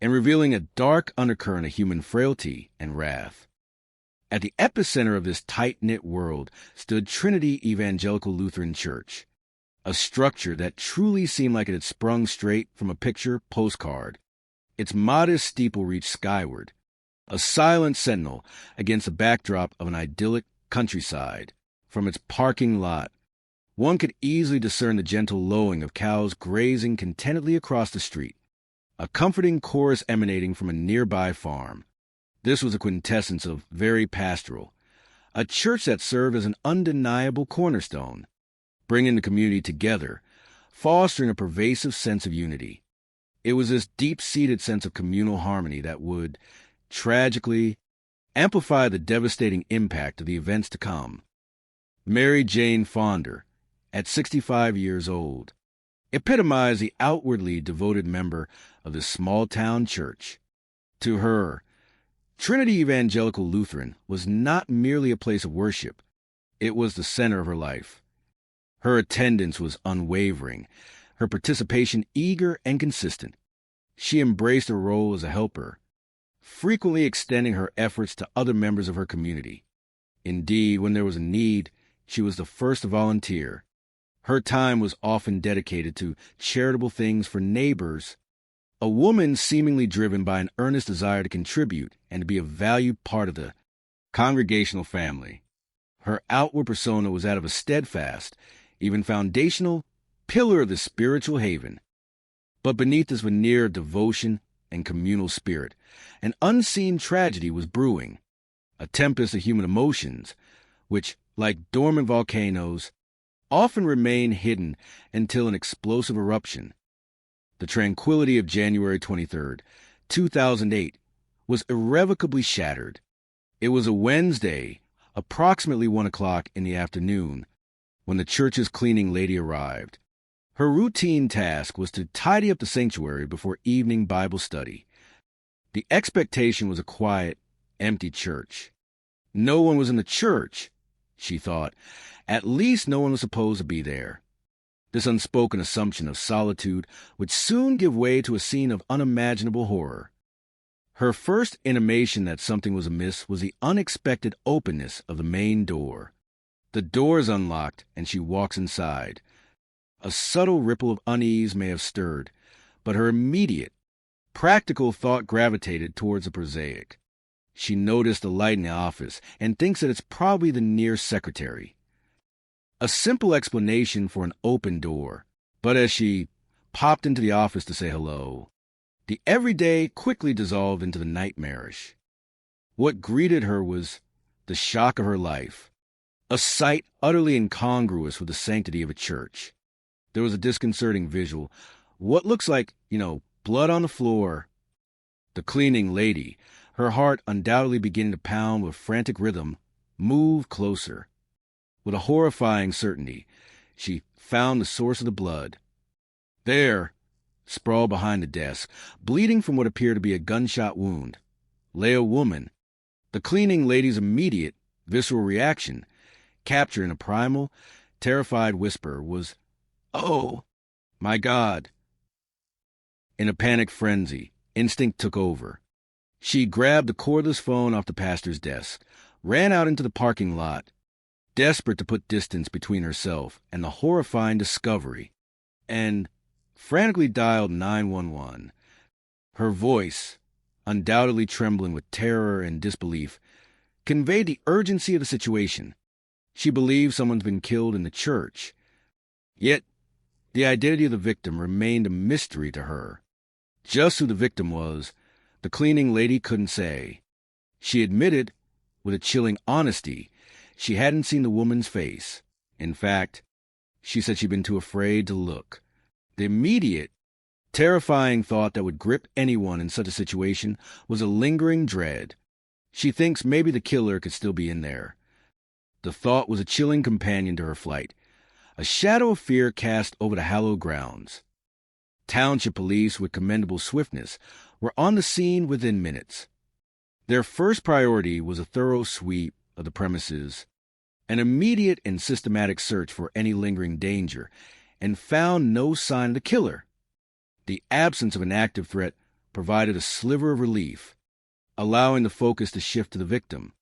and revealing a dark undercurrent of human frailty and wrath. At the epicenter of this tight-knit world stood Trinity Evangelical Lutheran Church, a structure that truly seemed like it had sprung straight from a picture postcard. Its modest steeple reached skyward, a silent sentinel against the backdrop of an idyllic countryside. From its parking lot, one could easily discern the gentle lowing of cows grazing contentedly across the street, a comforting chorus emanating from a nearby farm. This was a quintessence of very pastoral, a church that served as an undeniable cornerstone, bringing the community together, fostering a pervasive sense of unity. It was this deep-seated sense of communal harmony that would, tragically, amplify the devastating impact of the events to come. Mary Jane Fonder, at 65 years old, epitomized the outwardly devoted member of this small-town church. To her, Trinity Evangelical Lutheran was not merely a place of worship. It was the center of her life. Her attendance was unwavering, her participation eager and consistent. She embraced her role as a helper, frequently extending her efforts to other members of her community. Indeed, when there was a need, she was the first to volunteer. Her time was often dedicated to charitable things for neighbors, a woman seemingly driven by an earnest desire to contribute and to be a valued part of the congregational family. Her outward persona was that of a steadfast, even foundational, pillar of the spiritual haven. But beneath this veneer of devotion and communal spirit, an unseen tragedy was brewing, a tempest of human emotions, which, like dormant volcanoes, often remain hidden until an explosive eruption. The tranquility of January 23rd, 2008, was irrevocably shattered. It was a Wednesday, approximately 1 o'clock in the afternoon, when the church's cleaning lady arrived. Her routine task was to tidy up the sanctuary before evening Bible study. The expectation was a quiet, empty church. No one was in the church, she thought. At least no one was supposed to be there. This unspoken assumption of solitude would soon give way to a scene of unimaginable horror. Her first intimation that something was amiss was the unexpected openness of the main door. The door is unlocked, and she walks inside. A subtle ripple of unease may have stirred, but her immediate, practical thought gravitated towards the prosaic. She noticed the light in the office and thinks that it's probably the near secretary. A simple explanation for an open door, but as she popped into the office to say hello, the everyday quickly dissolved into the nightmarish. What greeted her was the shock of her life, a sight utterly incongruous with the sanctity of a church. There was a disconcerting visual, what looks like, blood on the floor. The cleaning lady, her heart undoubtedly beginning to pound with frantic rhythm, moved closer. With a horrifying certainty, she found the source of the blood. There, sprawled behind the desk, bleeding from what appeared to be a gunshot wound, lay a woman. The cleaning lady's immediate, visceral reaction, captured in a primal, terrified whisper, was, "Oh, my God." In a panic frenzy, instinct took over. She grabbed the cordless phone off the pastor's desk, ran out into the parking lot, desperate to put distance between herself and the horrifying discovery, and frantically dialed 911. Her voice, undoubtedly trembling with terror and disbelief, conveyed the urgency of the situation. She believes someone's been killed in the church. Yet, the identity of the victim remained a mystery to her. Just who the victim was, the cleaning lady couldn't say. She admitted, with a chilling honesty, she hadn't seen the woman's face. In fact, she said she'd been too afraid to look. The immediate, terrifying thought that would grip anyone in such a situation was a lingering dread. She thinks maybe the killer could still be in there. The thought was a chilling companion to her flight, a shadow of fear cast over the hallowed grounds. Township police, with commendable swiftness, were on the scene within minutes. Their first priority was a thorough sweep of the premises, an immediate and systematic search for any lingering danger, and found no sign of the killer. The absence of an active threat provided a sliver of relief, allowing the focus to shift to the victim.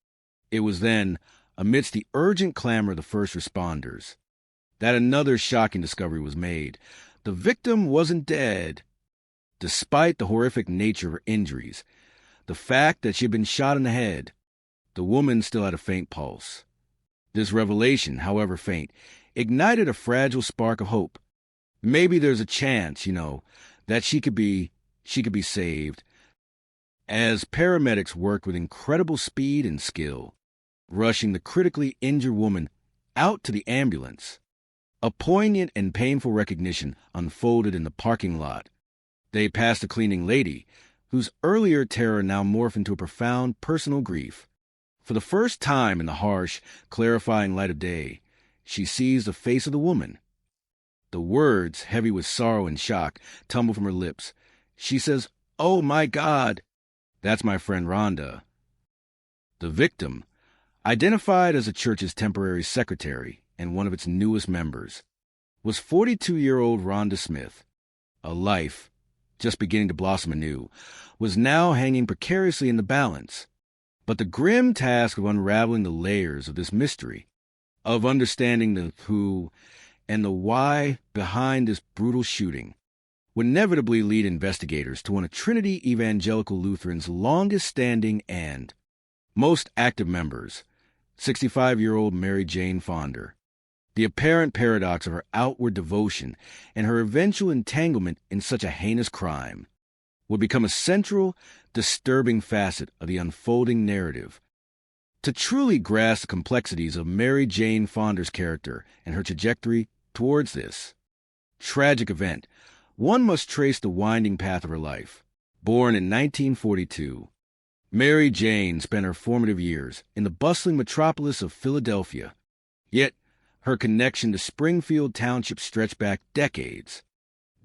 It was then, amidst the urgent clamor of the first responders, that another shocking discovery was made. The victim wasn't dead. Despite the horrific nature of her injuries, the fact that she had been shot in the head, the woman still had a faint pulse. This revelation, however faint, ignited a fragile spark of hope. Maybe there's a chance, that she could be saved. As paramedics worked with incredible speed and skill, rushing the critically injured woman out to the ambulance, a poignant and painful recognition unfolded in the parking lot. They passed the cleaning lady, whose earlier terror now morphed into a profound personal grief. For the first time in the harsh, clarifying light of day, she sees the face of the woman. The words, heavy with sorrow and shock, tumble from her lips. She says, "Oh, my God!" That's my friend Rhonda. The victim, identified as the church's temporary secretary and one of its newest members, was 42-year-old Rhonda Smith. A life, just beginning to blossom anew, was now hanging precariously in the balance. But the grim task of unraveling the layers of this mystery, of understanding the who and the why behind this brutal shooting, would inevitably lead investigators to one of Trinity Evangelical Lutheran's longest-standing and most active members, 65-year-old Mary Jane Fonder. The apparent paradox of her outward devotion and her eventual entanglement in such a heinous crime would become a central, disturbing facet of the unfolding narrative. To truly grasp the complexities of Mary Jane Fonder's character and her trajectory towards this tragic event, one must trace the winding path of her life. Born in 1942, Mary Jane spent her formative years in the bustling metropolis of Philadelphia, yet her connection to Springfield Township stretched back decades,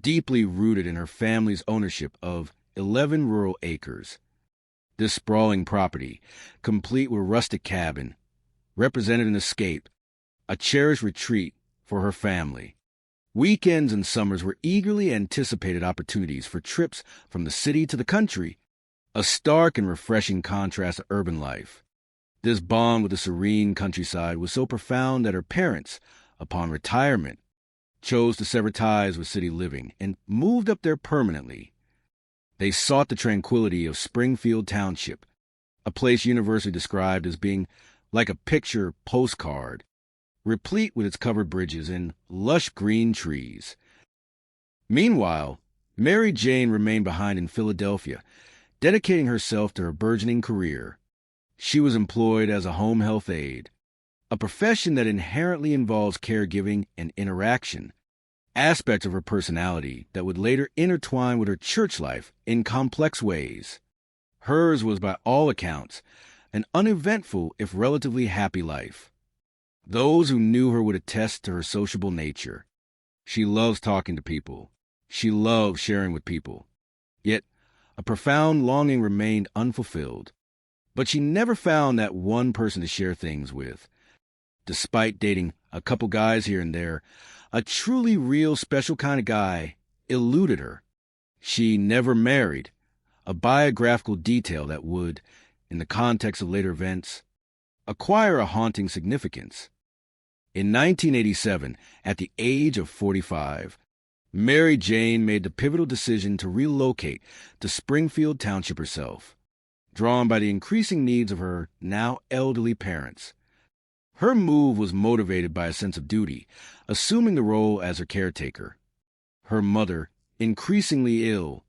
deeply rooted in her family's ownership of 11 rural acres. This sprawling property, complete with rustic cabin, represented an escape, a cherished retreat for her family. Weekends and summers were eagerly anticipated opportunities for trips from the city to the country, a stark and refreshing contrast to urban life. This bond with the serene countryside was so profound that her parents, upon retirement, chose to sever ties with city living and moved up there permanently. They sought the tranquility of Springfield Township, a place universally described as being like a picture postcard, replete with its covered bridges and lush green trees. Meanwhile, Mary Jane remained behind in Philadelphia, dedicating herself to her burgeoning career. She was employed as a home health aide, a profession that inherently involves caregiving and interaction, aspects of her personality that would later intertwine with her church life in complex ways. Hers was, by all accounts, an uneventful, if relatively happy life. Those who knew her would attest to her sociable nature. She loves talking to people. She loved sharing with people. Yet, a profound longing remained unfulfilled. But she never found that one person to share things with. Despite dating a couple guys here and there, a truly real special kind of guy eluded her. She never married, a biographical detail that would, in the context of later events, acquire a haunting significance. In 1987, at the age of 45, Mary Jane made the pivotal decision to relocate to Springfield Township herself, drawn by the increasing needs of her now elderly parents. Her move was motivated by a sense of duty, assuming the role as her caretaker. Her mother, increasingly ill,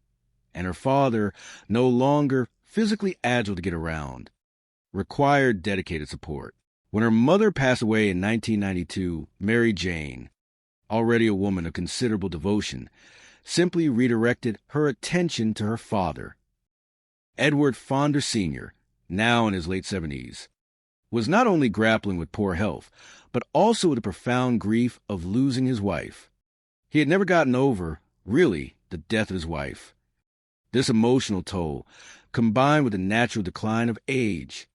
and her father, no longer physically agile to get around, required dedicated support. When her mother passed away in 1992, Mary Jane, already a woman of considerable devotion, simply redirected her attention to her father. Edward Fonder Sr., now in his late 70s, was not only grappling with poor health, but also with the profound grief of losing his wife. He had never gotten over, really, the death of his wife. This emotional toll, combined with the natural decline of age,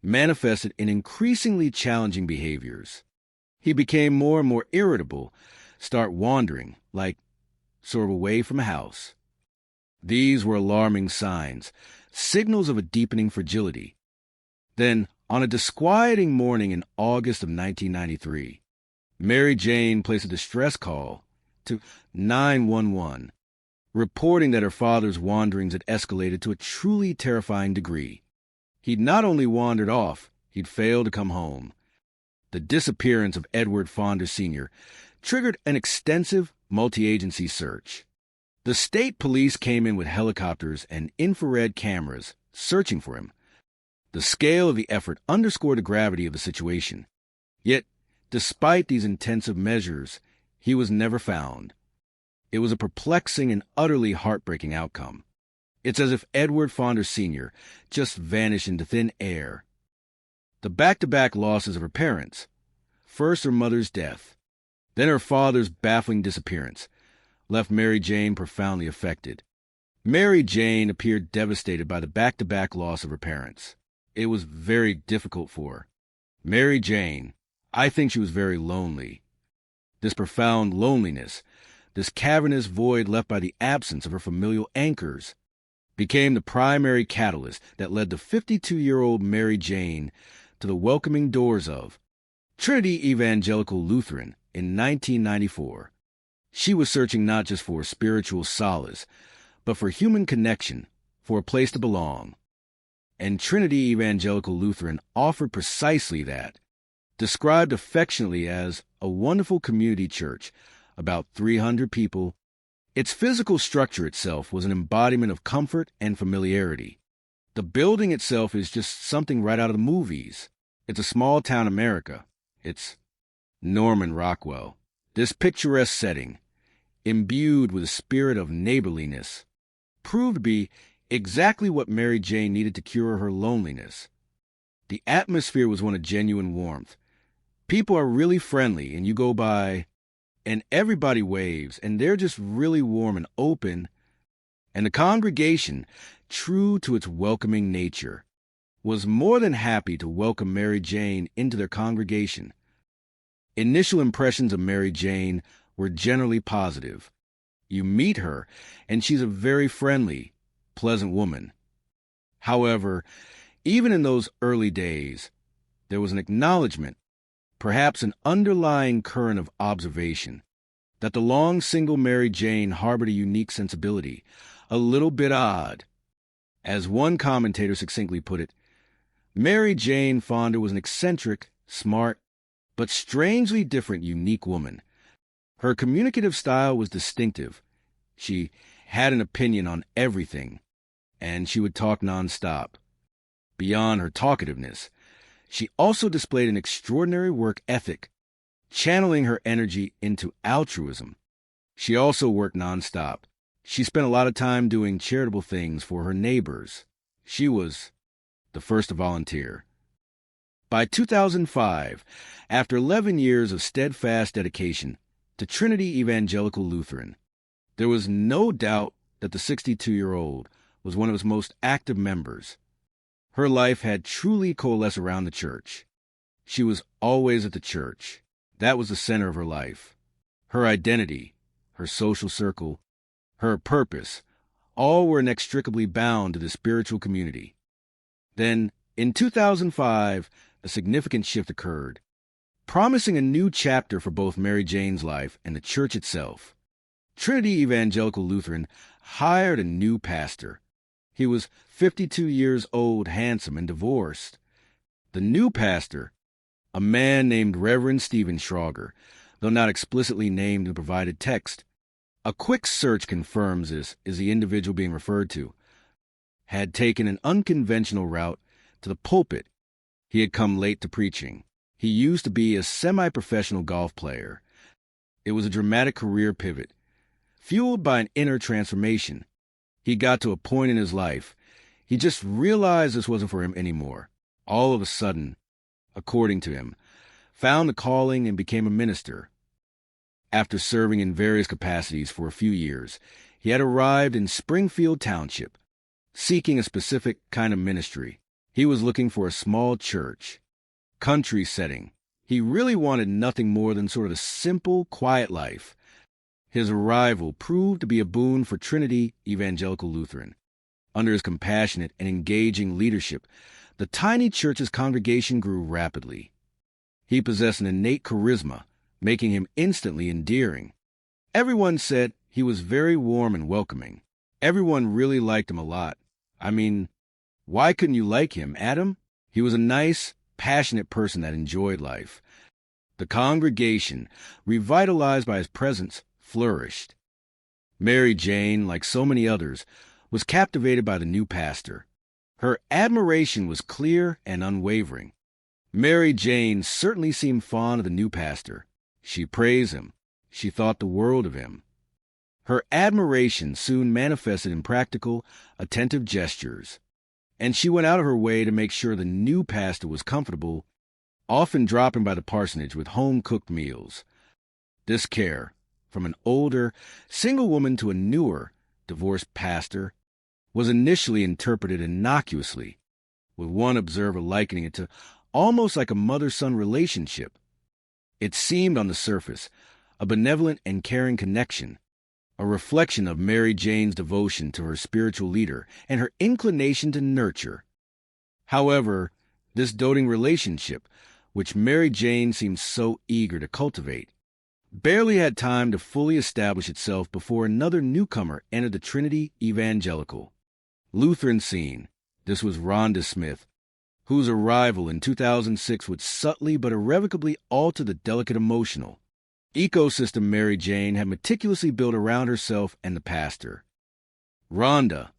manifested in increasingly challenging behaviors. He became more and more irritable, start wandering, like sort of away from a house. These were alarming signs, signals of a deepening fragility. Then, on a disquieting morning in August of 1993, Mary Jane placed a distress call to 911, reporting that her father's wanderings had escalated to a truly terrifying degree. He'd not only wandered off, he'd failed to come home. The disappearance of Edward Fonder Sr. triggered an extensive multi-agency search. The state police came in with helicopters and infrared cameras, searching for him. The scale of the effort underscored the gravity of the situation. Yet, despite these intensive measures, he was never found. It was a perplexing and utterly heartbreaking outcome. It's as if Edward Fonder Sr. just vanished into thin air. The back-to-back losses of her parents, first her mother's death, then her father's baffling disappearance, left Mary Jane profoundly affected. Mary Jane appeared devastated by the back-to-back loss of her parents. It was very difficult for her. Mary Jane, I think she was very lonely. This profound loneliness, this cavernous void left by the absence of her familial anchors, became the primary catalyst that led the 52-year-old Mary Jane to the welcoming doors of Trinity Evangelical Lutheran in 1994. She was searching not just for spiritual solace, but for human connection, for a place to belong. And Trinity Evangelical Lutheran offered precisely that, described affectionately as a wonderful community church, about 300 people. Its physical structure itself was an embodiment of comfort and familiarity. The building itself is just something right out of the movies. It's a small-town America. It's Norman Rockwell. This picturesque setting, imbued with a spirit of neighborliness, proved to be exactly what Mary Jane needed to cure her loneliness. The atmosphere was one of genuine warmth. People are really friendly, and you go by, and everybody waves, and they're just really warm and open. And the congregation, true to its welcoming nature, was more than happy to welcome Mary Jane into their congregation. Initial impressions of Mary Jane were generally positive. You meet her, and she's a very friendly, pleasant woman. However, even in those early days, there was an acknowledgement, perhaps an underlying current of observation, that the long single Mary Jane harbored a unique sensibility, a little bit odd. As one commentator succinctly put it, Mary Jane Fonder was an eccentric, smart, but strangely different, unique woman. Her communicative style was distinctive. She had an opinion on everything, and she would talk nonstop. Beyond her talkativeness, she also displayed an extraordinary work ethic, channeling her energy into altruism. She also worked nonstop. She spent a lot of time doing charitable things for her neighbors. She was the first to volunteer. By 2005, after 11 years of steadfast dedication to Trinity Evangelical Lutheran, there was no doubt that the 62-year-old was one of its most active members. Her life had truly coalesced around the church. She was always at the church. That was the center of her life. Her identity, her social circle, her purpose, All were inextricably bound to the spiritual community. Then, in 2005, a significant shift occurred, promising a new chapter for both Mary Jane's life and the church itself. Trinity Evangelical Lutheran hired a new pastor. He was 52 years old, handsome, and divorced. The new pastor, a man named Reverend Stephen Schrager, though not explicitly named in the provided text, a quick search confirms this, is the individual being referred to, had taken an unconventional route to the pulpit. He had come late to preaching. He used to be a semi-professional golf player. It was a dramatic career pivot, fueled by an inner transformation. He got to a point in his life. He just realized this wasn't for him anymore. All of a sudden, according to him, found the calling and became a minister. After serving in various capacities for a few years, he had arrived in Springfield Township, seeking a specific kind of ministry. He was looking for a small church, country setting. He really wanted nothing more than sort of a simple, quiet life. His arrival proved to be a boon for Trinity Evangelical Lutheran. Under his compassionate and engaging leadership, the tiny church's congregation grew rapidly. He possessed an innate charisma, making him instantly endearing. Everyone said he was very warm and welcoming. Everyone really liked him a lot. I mean, why couldn't you like him, Adam? He was a nice, passionate person that enjoyed life. The congregation, revitalized by his presence, flourished. Mary Jane, like so many others, was captivated by the new pastor. Her admiration was clear and unwavering. Mary Jane certainly seemed fond of the new pastor. She praised him. She thought the world of him. Her admiration soon manifested in practical, attentive gestures, and she went out of her way to make sure the new pastor was comfortable, often dropping by the parsonage with home-cooked meals. This care, from an older, single woman to a newer, divorced pastor, was initially interpreted innocuously, with one observer likening it to almost like a mother-son relationship. It seemed on the surface a benevolent and caring connection, a reflection of Mary Jane's devotion to her spiritual leader and her inclination to nurture. However, this doting relationship, which Mary Jane seemed so eager to cultivate, barely had time to fully establish itself before another newcomer entered the Trinity Evangelical Lutheran scene. This was Rhonda Smith, whose arrival in 2006 would subtly but irrevocably alter the delicate emotional ecosystem Mary Jane had meticulously built around herself and the pastor. Rhonda,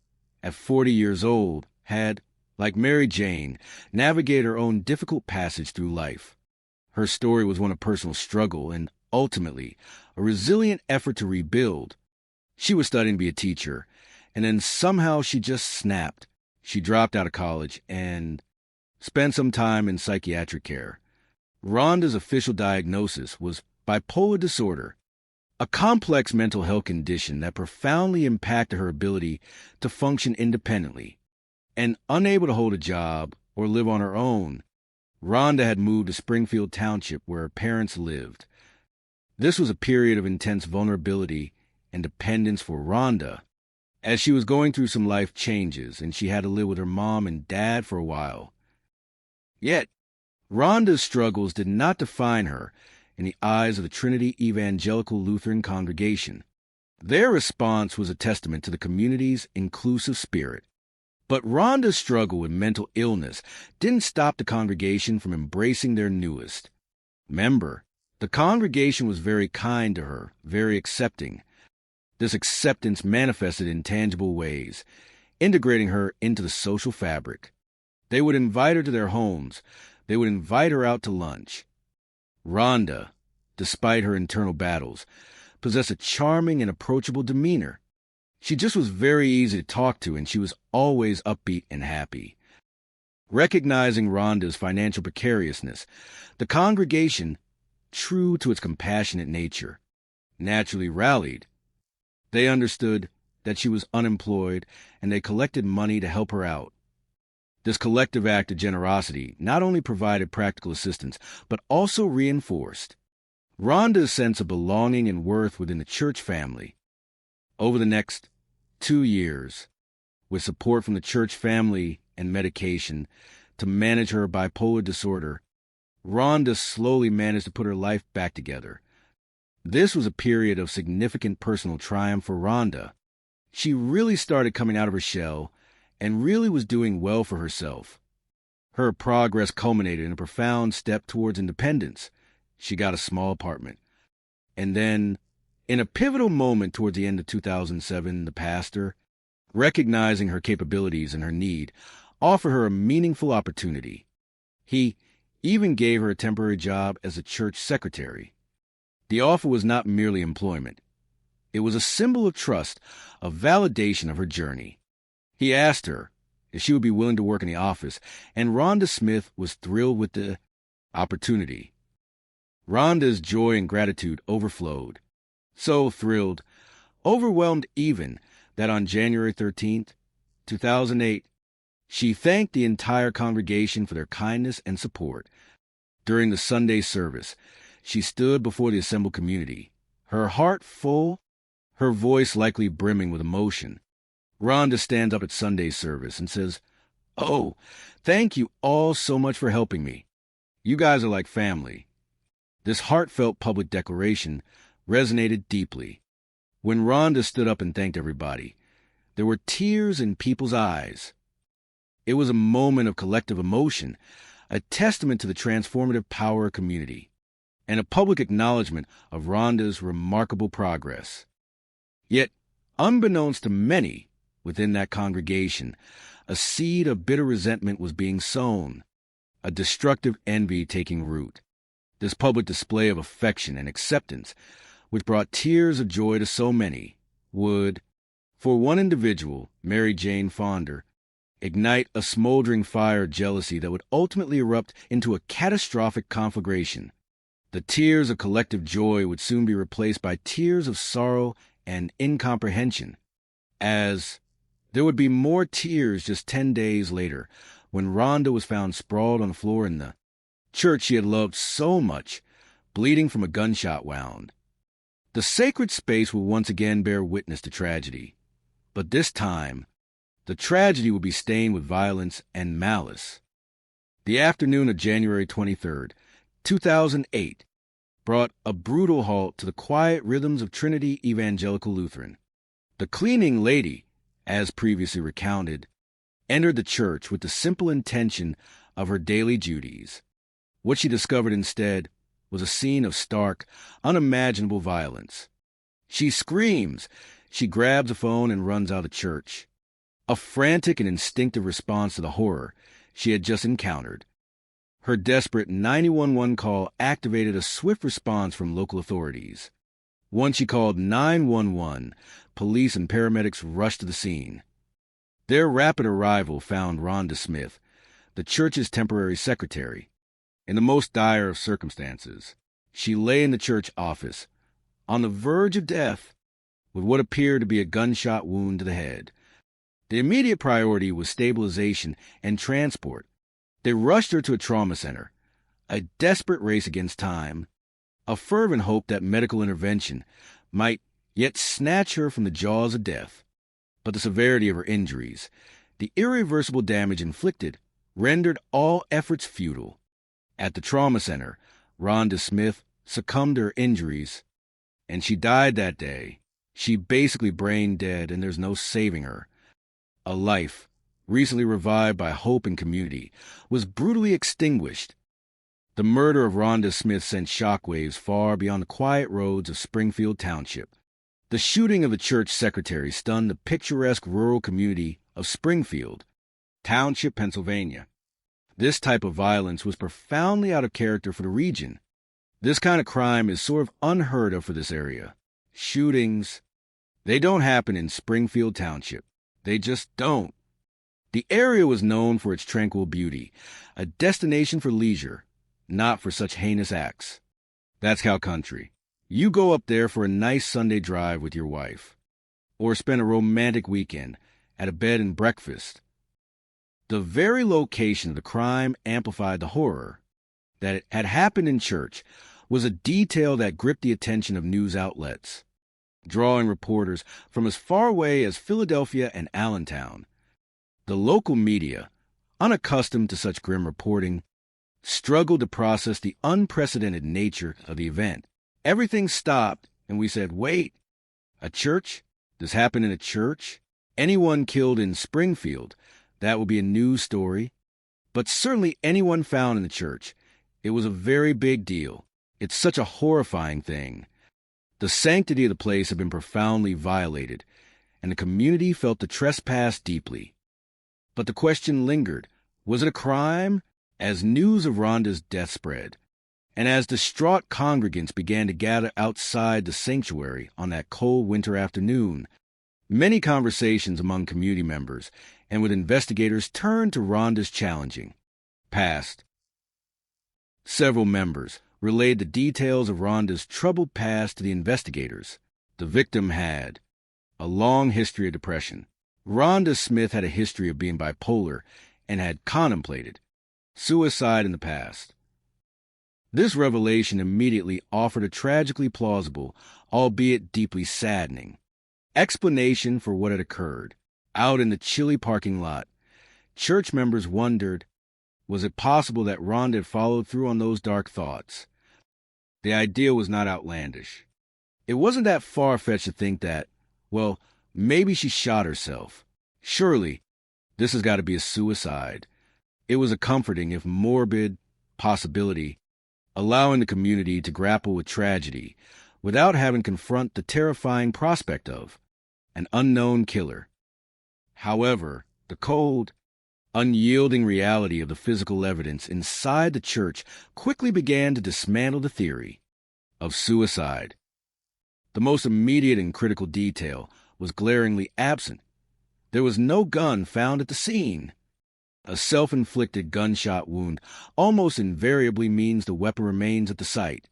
at 40 years old, had, like Mary Jane, navigated her own difficult passage through life. Her story was one of personal struggle and, ultimately, a resilient effort to rebuild. She was studying to be a teacher, and then somehow she just snapped. She dropped out of college and spent some time in psychiatric care. Rhonda's official diagnosis was bipolar disorder, a complex mental health condition that profoundly impacted her ability to function independently. And unable to hold a job or live on her own, Rhonda had moved to Springfield Township where her parents lived. This was a period of intense vulnerability and dependence for Rhonda, as she was going through some life changes and she had to live with her mom and dad for a while. Yet, Rhonda's struggles did not define her in the eyes of the Trinity Evangelical Lutheran congregation. Their response was a testament to the community's inclusive spirit. But Rhonda's struggle with mental illness didn't stop the congregation from embracing their newest member. The congregation was very kind to her, very accepting. This acceptance manifested in tangible ways, integrating her into the social fabric. They would invite her to their homes. They would invite her out to lunch. Rhonda, despite her internal battles, possessed a charming and approachable demeanor. She just was very easy to talk to, and she was always upbeat and happy. Recognizing Rhonda's financial precariousness, the congregation, true to its compassionate nature, naturally rallied. They understood that she was unemployed, and they collected money to help her out. This collective act of generosity not only provided practical assistance, but also reinforced Rhonda's sense of belonging and worth within the church family. Over the next 2 years, with support from the church family and medication to manage her bipolar disorder. Rhonda slowly managed to put her life back together. This was a period of significant personal triumph for Rhonda. She really started coming out of her shell and really was doing well for herself. Her progress culminated in a profound step towards independence. She got a small apartment. And then, in a pivotal moment towards the end of 2007, the pastor, recognizing her capabilities and her need, offered her a meaningful opportunity. He even gave her a temporary job as a church secretary. The offer was not merely employment. It was a symbol of trust, a validation of her journey. He asked her if she would be willing to work in the office, and Rhonda Smith was thrilled with the opportunity. Rhonda's joy and gratitude overflowed. So thrilled, overwhelmed even, that on January 13th, 2008, she thanked the entire congregation for their kindness and support. During the Sunday service, she stood before the assembled community, her heart full, her voice likely brimming with emotion. Rhonda stands up at Sunday service and says, "Oh, thank you all so much for helping me. You guys are like family." This heartfelt public declaration resonated deeply. When Rhonda stood up and thanked everybody, there were tears in people's eyes. It was a moment of collective emotion, a testament to the transformative power of community, and a public acknowledgement of Rhonda's remarkable progress. Yet, unbeknownst to many within that congregation, a seed of bitter resentment was being sown, a destructive envy taking root. This public display of affection and acceptance, which brought tears of joy to so many, would, for one individual, Mary Jane Fonder, ignite a smoldering fire of jealousy that would ultimately erupt into a catastrophic conflagration. The tears of collective joy would soon be replaced by tears of sorrow and incomprehension, as there would be more tears just 10 days later when Rhonda was found sprawled on the floor in the church she had loved so much, bleeding from a gunshot wound. The sacred space would once again bear witness to tragedy, but this time, the tragedy would be stained with violence and malice. The afternoon of January 23rd, 2008, brought a brutal halt to the quiet rhythms of Trinity Evangelical Lutheran. The cleaning lady, as previously recounted, entered the church with the simple intention of her daily duties. What she discovered instead was a scene of stark, unimaginable violence. She screams. She grabs a phone and runs out of church. A frantic and instinctive response to the horror she had just encountered. Her desperate 911 call activated a swift response from local authorities. Once she called 911, police and paramedics rushed to the scene. Their rapid arrival found Rhonda Smith, the church's temporary secretary, in the most dire of circumstances. She lay in the church office, on the verge of death, with what appeared to be a gunshot wound to the head. The immediate priority was stabilization and transport. They rushed her to a trauma center, a desperate race against time, a fervent hope that medical intervention might yet snatch her from the jaws of death. But the severity of her injuries, the irreversible damage inflicted, rendered all efforts futile. At the trauma center, Rhonda Smith succumbed to her injuries, and she died that day. She basically brain dead, and there's no saving her. A life, recently revived by hope and community, was brutally extinguished. The murder of Rhonda Smith sent shockwaves far beyond the quiet roads of Springfield Township. The shooting of the church secretary stunned the picturesque rural community of Springfield Township, Pennsylvania. This type of violence was profoundly out of character for the region. This kind of crime is sort of unheard of for this area. Shootings, they don't happen in Springfield Township. They just don't. The area was known for its tranquil beauty, a destination for leisure, not for such heinous acts. That's cow country. You go up there for a nice Sunday drive with your wife, or spend a romantic weekend at a bed and breakfast. The very location of the crime amplified the horror. That it had happened in church was a detail that gripped the attention of news outlets. drawing reporters from as far away as Philadelphia and Allentown. The local media, unaccustomed to such grim reporting, struggled to process the unprecedented nature of the event. Everything stopped, and we said, wait, a church? This happened in a church? Anyone killed in Springfield, that would be a news story. But certainly anyone found in the church. It was a very big deal. It's such a horrifying thing. The sanctity of the place had been profoundly violated, and the community felt the trespass deeply. But the question lingered. Was it a crime? As news of Rhonda's death spread, and as distraught congregants began to gather outside the sanctuary on that cold winter afternoon, many conversations among community members and with investigators turned to Rhonda's challenging past. Several members relayed the details of Rhonda's troubled past to the investigators. The victim had a long history of depression. Rhonda Smith had a history of being bipolar and had contemplated suicide in the past. This revelation immediately offered a tragically plausible, albeit deeply saddening, explanation for what had occurred. Out in the chilly parking lot, church members wondered, was it possible that Rhonda had followed through on those dark thoughts? The idea was not outlandish. It wasn't that far-fetched to think that, well, maybe she shot herself. Surely, this has got to be a suicide. It was a comforting, if morbid, possibility, allowing the community to grapple with tragedy without having to confront the terrifying prospect of an unknown killer. However, the cold, unyielding reality of the physical evidence inside the church quickly began to dismantle the theory of suicide. The most immediate and critical detail was glaringly absent. There was no gun found at the scene. A self-inflicted gunshot wound almost invariably means the weapon remains at the site.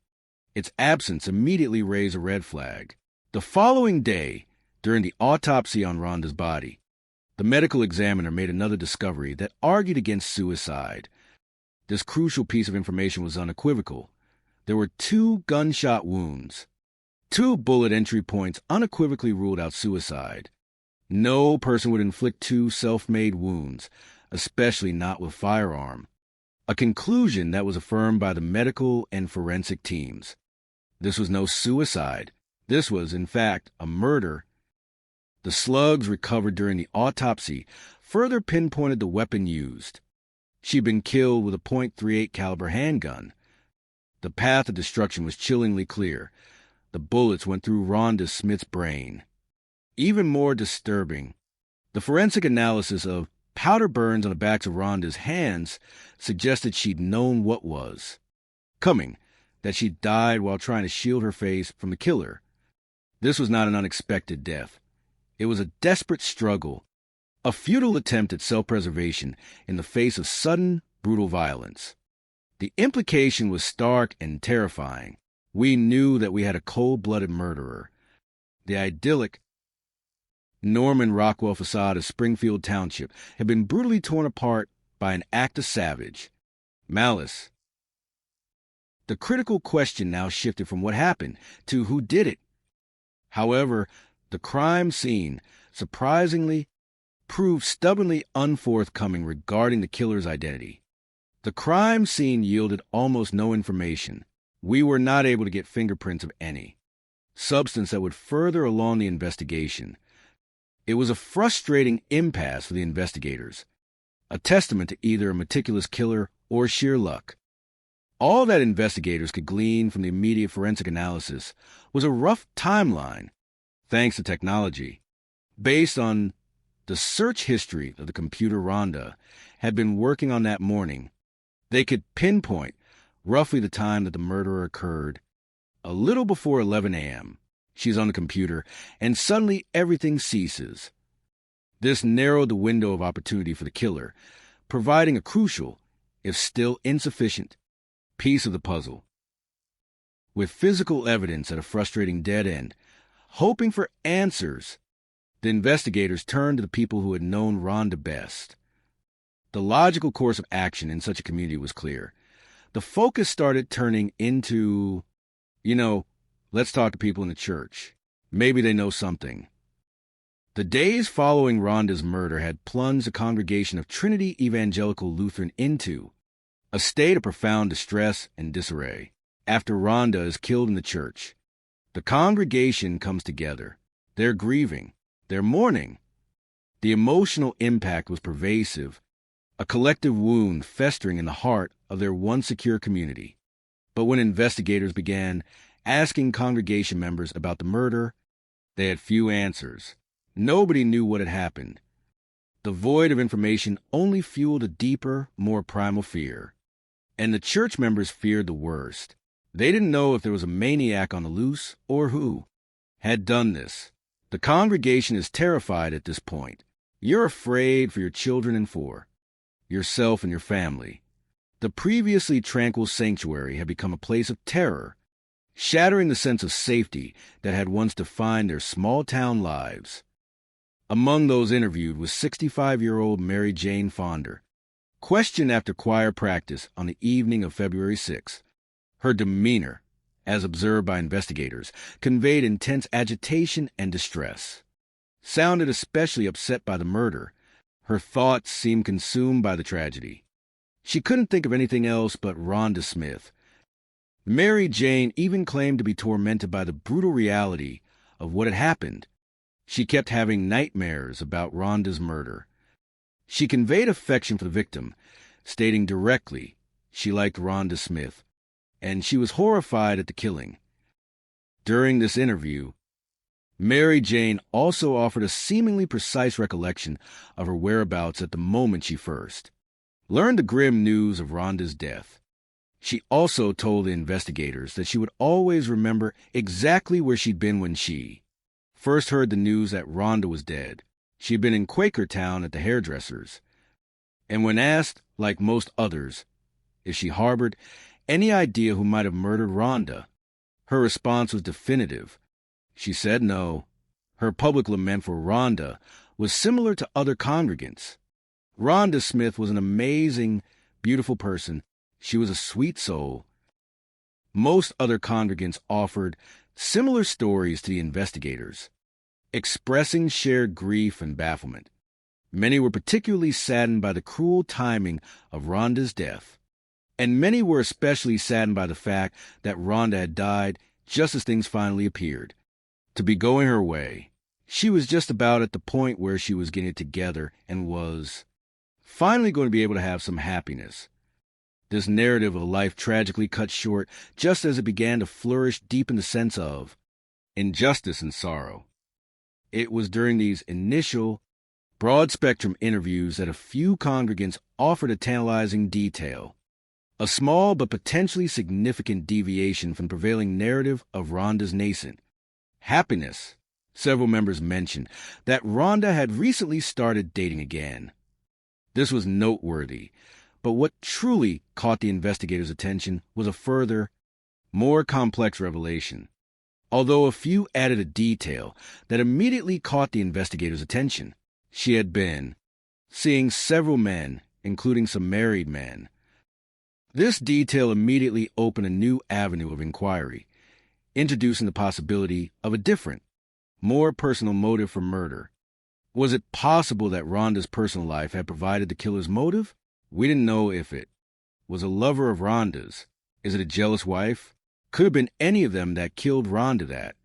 Its absence immediately raised a red flag. The following day, during the autopsy on Rhonda's body, the medical examiner made another discovery that argued against suicide. This crucial piece of information was unequivocal. There were 2 gunshot wounds. 2 bullet entry points unequivocally ruled out suicide. No person would inflict 2 self-made wounds, especially not with firearm. A conclusion that was affirmed by the medical and forensic teams. This was no suicide. This was, in fact, a murder. The slugs recovered during the autopsy further pinpointed the weapon used. She'd been killed with a .38 caliber handgun. The path of destruction was chillingly clear. The bullets went through Rhonda Smith's brain. Even more disturbing, the forensic analysis of powder burns on the backs of Rhonda's hands suggested she'd known what was coming, that she died while trying to shield her face from the killer. This was not an unexpected death. It was a desperate struggle, a futile attempt at self-preservation in the face of sudden, brutal violence. The implication was stark and terrifying. We knew that we had a cold-blooded murderer. The idyllic Norman Rockwell facade of Springfield Township had been brutally torn apart by an act of savage malice. The critical question now shifted from what happened to who did it. However, the crime scene, surprisingly, proved stubbornly unforthcoming regarding the killer's identity. The crime scene yielded almost no information. We were not able to get fingerprints of any substance that would further along the investigation. It was a frustrating impasse for the investigators, a testament to either a meticulous killer or sheer luck. All that investigators could glean from the immediate forensic analysis was a rough timeline, thanks to technology, based on the search history of the computer Rhonda had been working on that morning. They could pinpoint roughly the time that the murder occurred, a little before 11 a.m. She's on the computer, and suddenly everything ceases. This narrowed the window of opportunity for the killer, providing a crucial, if still insufficient, piece of the puzzle. With physical evidence at a frustrating dead end, hoping for answers, the investigators turned to the people who had known Rhonda best. The logical course of action in such a community was clear. The focus started turning into, let's talk to people in the church. Maybe they know something. The days following Rhonda's murder had plunged the congregation of Trinity Evangelical Lutheran into a state of profound distress and disarray. After Rhonda is killed in the church, the congregation comes together. They're grieving. They're mourning. The emotional impact was pervasive, a collective wound festering in the heart of their once secure community. But when investigators began asking congregation members about the murder, they had few answers. Nobody knew what had happened. The void of information only fueled a deeper, more primal fear. And the church members feared the worst. They didn't know if there was a maniac on the loose or who had done this. The congregation is terrified at this point. You're afraid for your children and for yourself and your family. The previously tranquil sanctuary had become a place of terror, shattering the sense of safety that had once defined their small-town lives. Among those interviewed was 65-year-old Mary Jane Fonder, questioned after choir practice on the evening of February 6th. Her demeanor, as observed by investigators, conveyed intense agitation and distress. Sounded especially upset by the murder. Her thoughts seemed consumed by the tragedy. She couldn't think of anything else but Rhonda Smith. Mary Jane even claimed to be tormented by the brutal reality of what had happened. She kept having nightmares about Rhonda's murder. She conveyed affection for the victim, stating directly she liked Rhonda Smith, and she was horrified at the killing. During this interview, Mary Jane also offered a seemingly precise recollection of her whereabouts at the moment she first learned the grim news of Rhonda's death. She also told the investigators that she would always remember exactly where she'd been when she first heard the news that Rhonda was dead. She had been in Quakertown at the hairdresser's, and when asked, like most others, if she harbored any idea who might have murdered Rhonda, her response was definitive. She said no. Her public lament for Rhonda was similar to other congregants. Rhonda Smith was an amazing, beautiful person. She was a sweet soul. Most other congregants offered similar stories to the investigators, expressing shared grief and bafflement. Many were particularly saddened by the cruel timing of Rhonda's death, and many were especially saddened by the fact that Rhonda had died just as things finally appeared to be going her way. She was just about at the point where she was getting it together and was finally going to be able to have some happiness. This narrative of life tragically cut short just as it began to flourish deep in the sense of injustice and sorrow. It was during these initial, broad-spectrum interviews that a few congregants offered a tantalizing detail, a small but potentially significant deviation from the prevailing narrative of Rhonda's nascent happiness. Several members mentioned that Rhonda had recently started dating again. This was noteworthy, but what truly caught the investigators' attention was a further, more complex revelation. Although a few added a detail that immediately caught the investigators' attention. She had been seeing several men, including some married men. This detail immediately opened a new avenue of inquiry, introducing the possibility of a different, more personal motive for murder. Was it possible that Rhonda's personal life had provided the killer's motive? We didn't know if it was a lover of Rhonda's. Is it a jealous wife? Could have been any of them that killed Rhonda that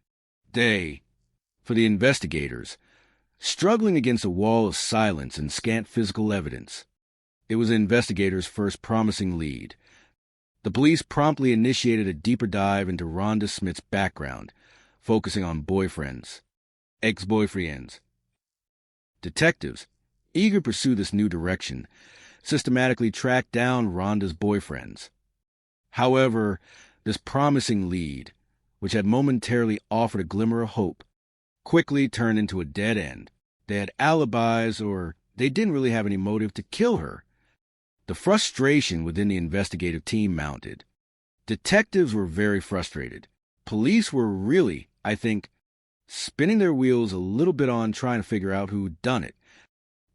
day. For the investigators, struggling against a wall of silence and scant physical evidence, it was the investigators' first promising lead. The police promptly initiated a deeper dive into Rhonda Smith's background, focusing on boyfriends, ex-boyfriends. Detectives, eager to pursue this new direction, systematically tracked down Rhonda's boyfriends. However, this promising lead, which had momentarily offered a glimmer of hope, quickly turned into a dead end. They had alibis, or they didn't really have any motive to kill her. The frustration within the investigative team mounted. Detectives were very frustrated. Police were really, I think, spinning their wheels a little bit on trying to figure out who'd done it.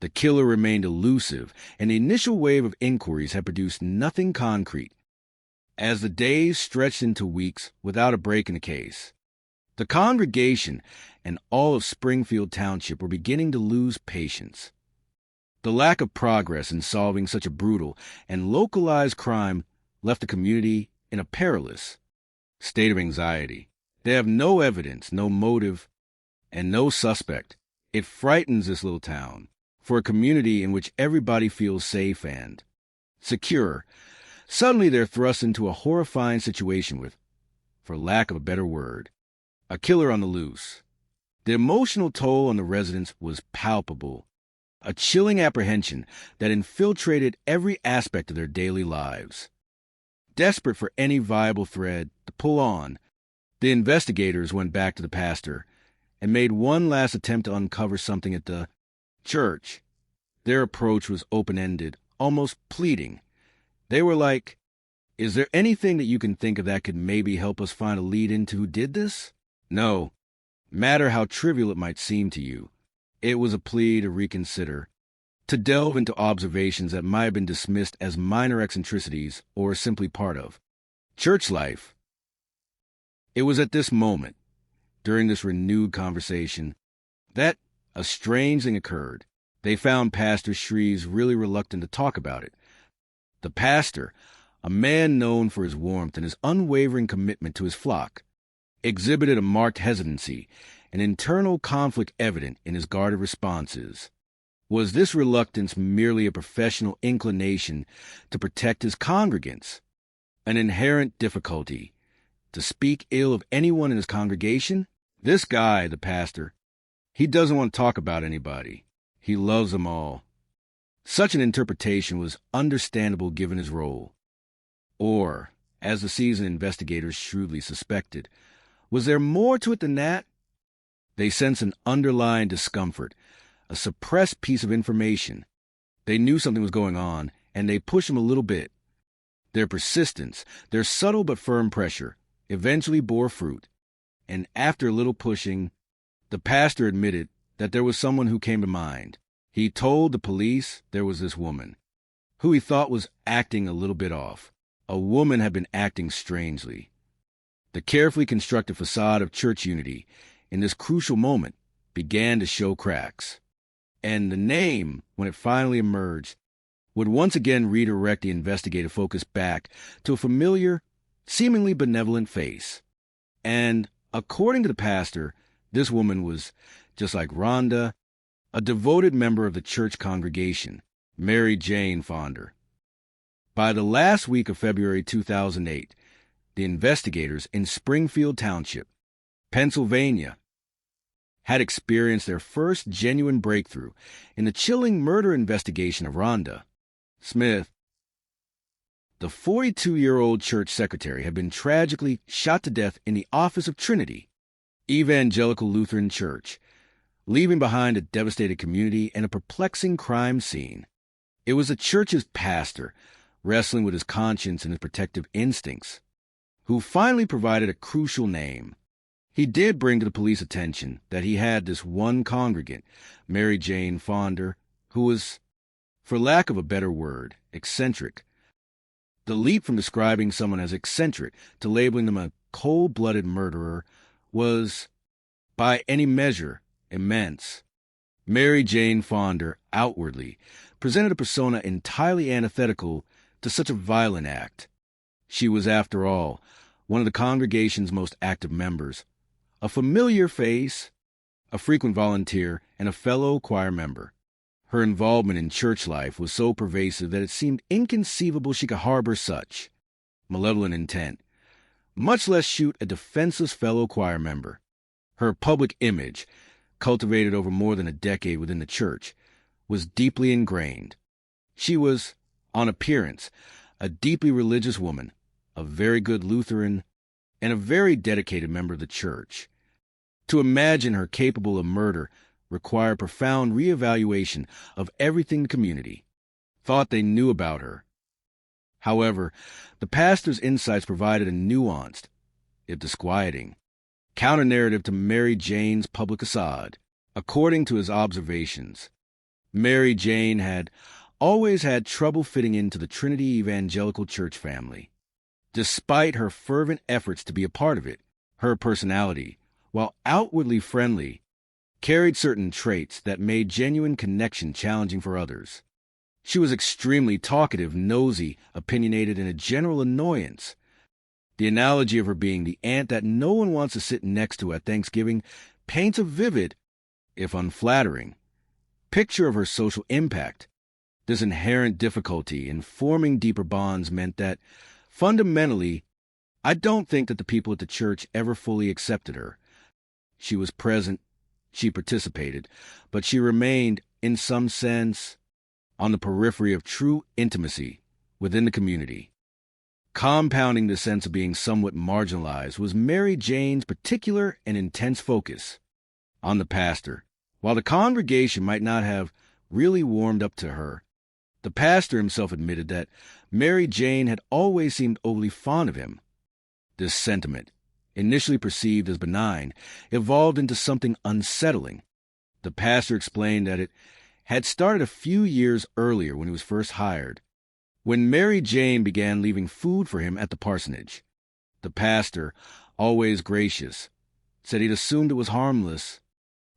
The killer remained elusive, and the initial wave of inquiries had produced nothing concrete. As the days stretched into weeks without a break in the case, The congregation and all of Springfield Township were beginning to lose patience. The lack of progress in solving such a brutal and localized crime left the community in a perilous state of anxiety. They have no evidence, no motive, and no suspect. It frightens this little town. For a community in which everybody feels safe and secure, suddenly they're thrust into a horrifying situation with, for lack of a better word, a killer on the loose. The emotional toll on the residents was palpable, a chilling apprehension that infiltrated every aspect of their daily lives. Desperate for any viable thread to pull on, the investigators went back to the pastor and made one last attempt to uncover something at the church. Their approach was open-ended, almost pleading. They were like, "Is there anything that you can think of that could maybe help us find a lead into who did this?" No, matter how trivial it might seem to you. It was a plea to reconsider, to delve into observations that might have been dismissed as minor eccentricities or simply part of church life. It was at this moment, during this renewed conversation, that a strange thing occurred. They found Pastor Shreves really reluctant to talk about it. The pastor, a man known for his warmth and his unwavering commitment to his flock, exhibited a marked hesitancy, an internal conflict evident in his guarded responses. Was this reluctance merely a professional inclination to protect his congregants? An inherent difficulty to speak ill of anyone in his congregation? This guy, the pastor, he doesn't want to talk about anybody. He loves them all. Such an interpretation was understandable given his role. Or, as the seasoned investigators shrewdly suspected, was there more to it than that? They sensed an underlying discomfort, a suppressed piece of information. They knew something was going on, and they pushed him a little bit. Their persistence, their subtle but firm pressure, eventually bore fruit, and after a little pushing, the pastor admitted that there was someone who came to mind. He told the police there was this woman, who he thought was acting a little bit off. A woman had been acting strangely. The carefully constructed facade of church unity, in this crucial moment, began to show cracks. And the name, when it finally emerged, would once again redirect the investigative focus back to a familiar, seemingly benevolent face. And, according to the pastor, this woman was, just like Rhonda, a devoted member of the church congregation, Mary Jane Fonder. By the last week of February 2008, the investigators in Springfield Township, Pennsylvania, had experienced their first genuine breakthrough in the chilling murder investigation of Rhonda Smith. The 42-year-old church secretary had been tragically shot to death in the office of Trinity Evangelical Lutheran Church, leaving behind a devastated community and a perplexing crime scene. It was the church's pastor, wrestling with his conscience and his protective instincts, who finally provided a crucial name. He did bring to the police attention that he had this one congregant, Mary Jane Fonder, who was, for lack of a better word, eccentric. The leap from describing someone as eccentric to labeling them a cold-blooded murderer was, by any measure, immense. Mary Jane Fonder, outwardly, presented a persona entirely antithetical to such a violent act. She was, after all, one of the congregation's most active members, a familiar face, a frequent volunteer, and a fellow choir member. Her involvement in church life was so pervasive that it seemed inconceivable she could harbor such malevolent intent, much less shoot a defenseless fellow choir member. Her public image, cultivated over more than a decade within the church, was deeply ingrained. She was, on appearance, a deeply religious woman, a very good Lutheran, and a very dedicated member of the church. To imagine her capable of murder required profound reevaluation of everything the community thought they knew about her. However, the pastor's insights provided a nuanced, if disquieting, counter-narrative to Mary Jane's public facade. According to his observations, Mary Jane had always had trouble fitting into the Trinity Evangelical Church family. Despite her fervent efforts to be a part of it, her personality, while outwardly friendly, carried certain traits that made genuine connection challenging for others. She was extremely talkative, nosy, opinionated, and a general annoyance. The analogy of her being the aunt that no one wants to sit next to at Thanksgiving paints a vivid, if unflattering, picture of her social impact. This inherent difficulty in forming deeper bonds meant that, fundamentally, I don't think that the people at the church ever fully accepted her. She was present, she participated, but she remained, in some sense, on the periphery of true intimacy within the community. Compounding the sense of being somewhat marginalized was Mary Jane's particular and intense focus on the pastor. While the congregation might not have really warmed up to her, the pastor himself admitted that Mary Jane had always seemed overly fond of him. This sentiment, initially perceived as benign, evolved into something unsettling. The pastor explained that it had started a few years earlier when he was first hired, when Mary Jane began leaving food for him at the parsonage. The pastor, always gracious, said he'd assumed it was harmless,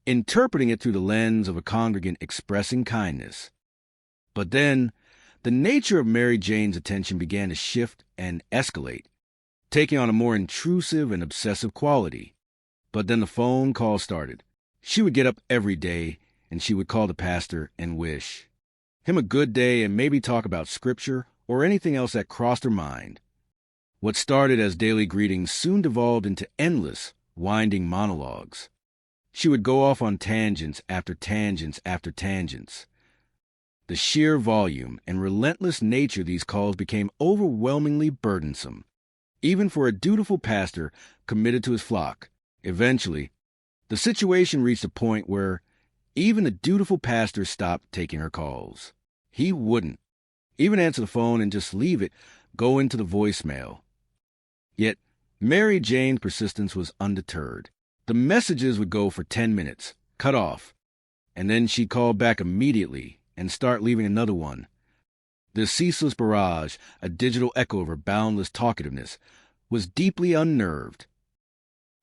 interpreting it through the lens of a congregant expressing kindness. But then, the nature of Mary Jane's attention began to shift and escalate, taking on a more intrusive and obsessive quality. But then the phone call started. She would get up every day, and she would call the pastor and wish him a good day and maybe talk about scripture or anything else that crossed her mind. What started as daily greetings soon devolved into endless, winding monologues. She would go off on tangents after tangents after tangents. The sheer volume and relentless nature of these calls became overwhelmingly burdensome, even for a dutiful pastor committed to his flock. Eventually, the situation reached a point where even the dutiful pastor stopped taking her calls. He wouldn't even answer the phone and just leave it go into the voicemail. Yet, Mary Jane's persistence was undeterred. The messages would go for 10 minutes, cut off, and then she'd call back immediately and start leaving another one. This ceaseless barrage, a digital echo of her boundless talkativeness, was deeply unnerved.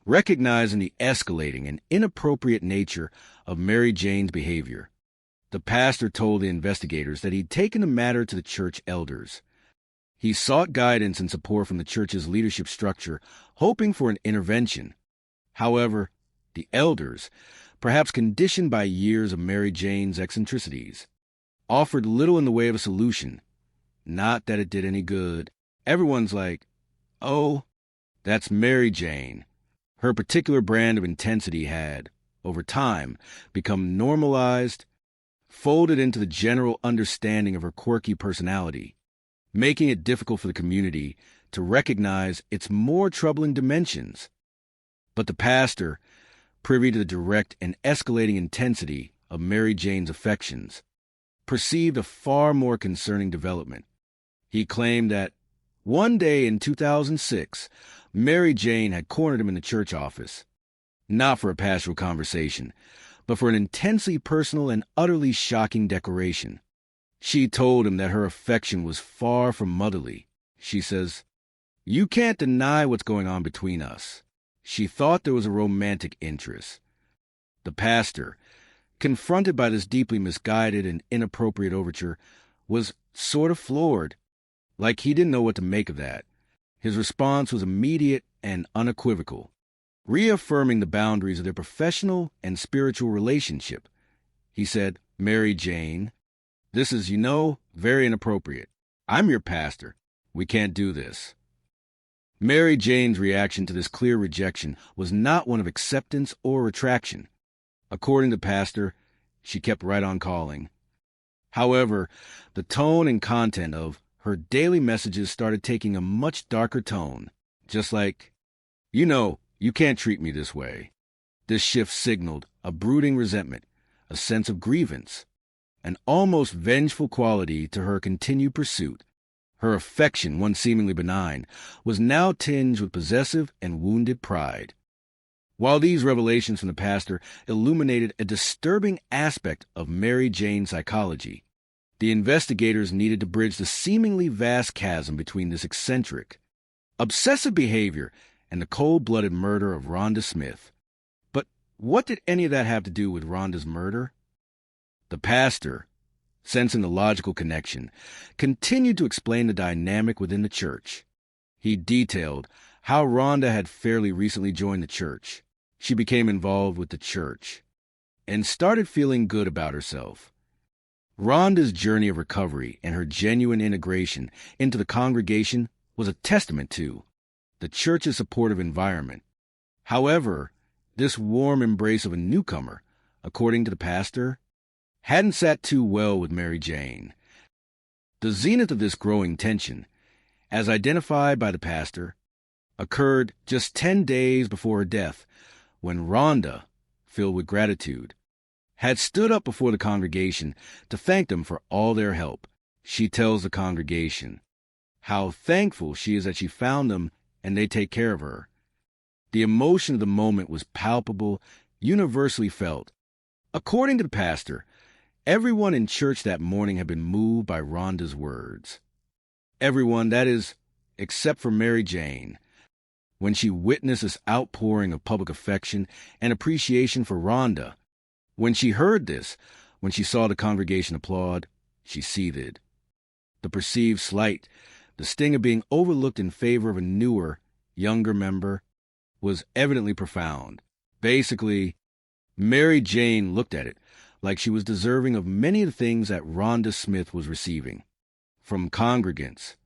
Recognizing the escalating and inappropriate nature of Mary Jane's behavior, the pastor told the investigators that he'd taken the matter to the church elders. He sought guidance and support from the church's leadership structure, hoping for an intervention. However, the elders, perhaps conditioned by years of Mary Jane's eccentricities, offered little in the way of a solution. Not that it did any good. Everyone's like, oh, that's Mary Jane. Her particular brand of intensity had, over time, become normalized, folded into the general understanding of her quirky personality, making it difficult for the community to recognize its more troubling dimensions. But the pastor, privy to the direct and escalating intensity of Mary Jane's affections, perceived a far more concerning development. He claimed that one day in 2006, Mary Jane had cornered him in the church office, not for a pastoral conversation, but for an intensely personal and utterly shocking declaration. She told him that her affection was far from motherly. She says, "You can't deny what's going on between us." She thought there was a romantic interest. The pastor, confronted by this deeply misguided and inappropriate overture, was sort of floored, like he didn't know what to make of that. His response was immediate and unequivocal, reaffirming the boundaries of their professional and spiritual relationship. He said, "Mary Jane, this is, very inappropriate. I'm your pastor. We can't do this." Mary Jane's reaction to this clear rejection was not one of acceptance or retraction. According to the pastor, she kept right on calling. However, the tone and content of her daily messages started taking a much darker tone, just like, you can't treat me this way. This shift signaled a brooding resentment, a sense of grievance, an almost vengeful quality to her continued pursuit. Her affection, once seemingly benign, was now tinged with possessive and wounded pride. While these revelations from the pastor illuminated a disturbing aspect of Mary Jane's psychology, the investigators needed to bridge the seemingly vast chasm between this eccentric, obsessive behavior and the cold-blooded murder of Rhonda Smith. What did any of that have to do with Rhonda's murder? The pastor, sensing the logical connection, continued to explain the dynamic within the church. He detailed how Rhonda had fairly recently joined the church. She became involved with the church and started feeling good about herself. Rhonda's journey of recovery and her genuine integration into the congregation was a testament to the church's supportive environment. However, this warm embrace of a newcomer, according to the pastor, hadn't sat too well with Mary Jane. The zenith of this growing tension, as identified by the pastor, occurred just 10 days before her death, when Rhonda, filled with gratitude, had stood up before the congregation to thank them for all their help. She tells the congregation how thankful she is that she found them and they take care of her. The emotion of the moment was palpable, universally felt. According to the pastor, everyone in church that morning had been moved by Rhonda's words. Everyone, that is, except for Mary Jane. When she witnessed this outpouring of public affection and appreciation for Rhonda, when she heard this, when she saw the congregation applaud, she seethed. The perceived slight, the sting of being overlooked in favor of a newer, younger member, was evidently profound. Basically, Mary Jane looked at it like she was deserving of many of the things that Rhonda Smith was receiving from congregants.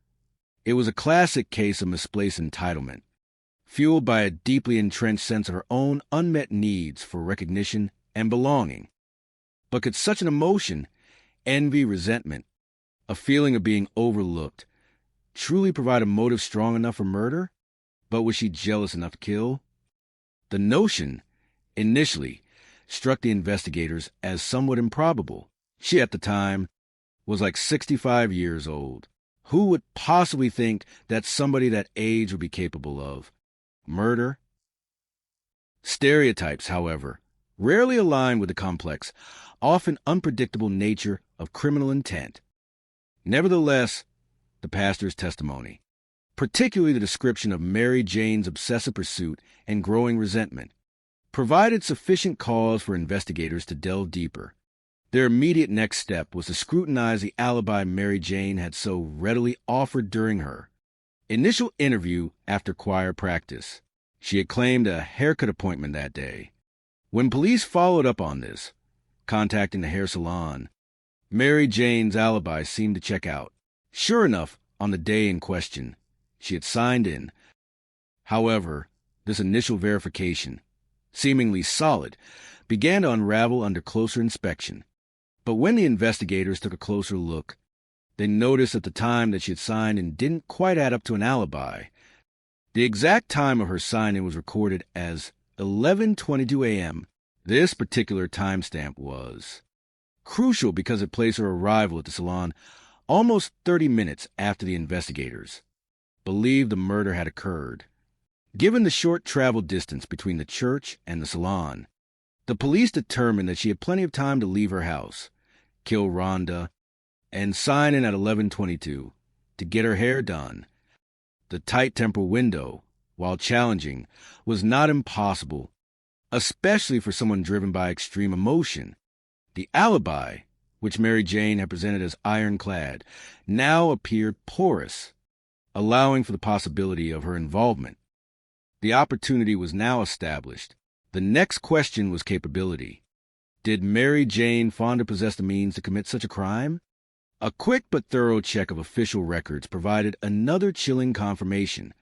It was a classic case of misplaced entitlement, fueled by a deeply entrenched sense of her own unmet needs for recognition and belonging. But could such an emotion, envy, resentment, a feeling of being overlooked, truly provide a motive strong enough for murder? But was she jealous enough to kill? The notion, initially, struck the investigators as somewhat improbable. She, at the time, was like 65 years old. Who would possibly think that somebody that age would be capable of murder? Stereotypes, however, rarely align with the complex, often unpredictable nature of criminal intent. Nevertheless, the pastor's testimony, particularly the description of Mary Jane's obsessive pursuit and growing resentment, provided sufficient cause for investigators to delve deeper. Their immediate next step was to scrutinize the alibi Mary Jane had so readily offered during her initial interview after choir practice. She had claimed a haircut appointment that day. When police followed up on this, contacting the hair salon, Mary Jane's alibi seemed to check out. Sure enough, on the day in question, she had signed in. However, this initial verification, seemingly solid, began to unravel under closer inspection. But when the investigators took a closer look, they noticed that the time that she had signed in didn't quite add up to an alibi. The exact time of her sign-in was recorded as 11:22 a.m. This particular timestamp was crucial because it placed her arrival at the salon almost 30 minutes after the investigators believed the murder had occurred. Given the short travel distance between the church and the salon, the police determined that she had plenty of time to leave her house, kill Rhonda, and sign in at 11:22 to get her hair done. The tight temporal window, while challenging, was not impossible, especially for someone driven by extreme emotion. The alibi, which Mary Jane had presented as ironclad, now appeared porous, allowing for the possibility of her involvement. The opportunity was now established. The next question was capability. Did Mary Jane Fonda possess the means to commit such a crime? A quick but thorough check of official records provided another chilling confirmation.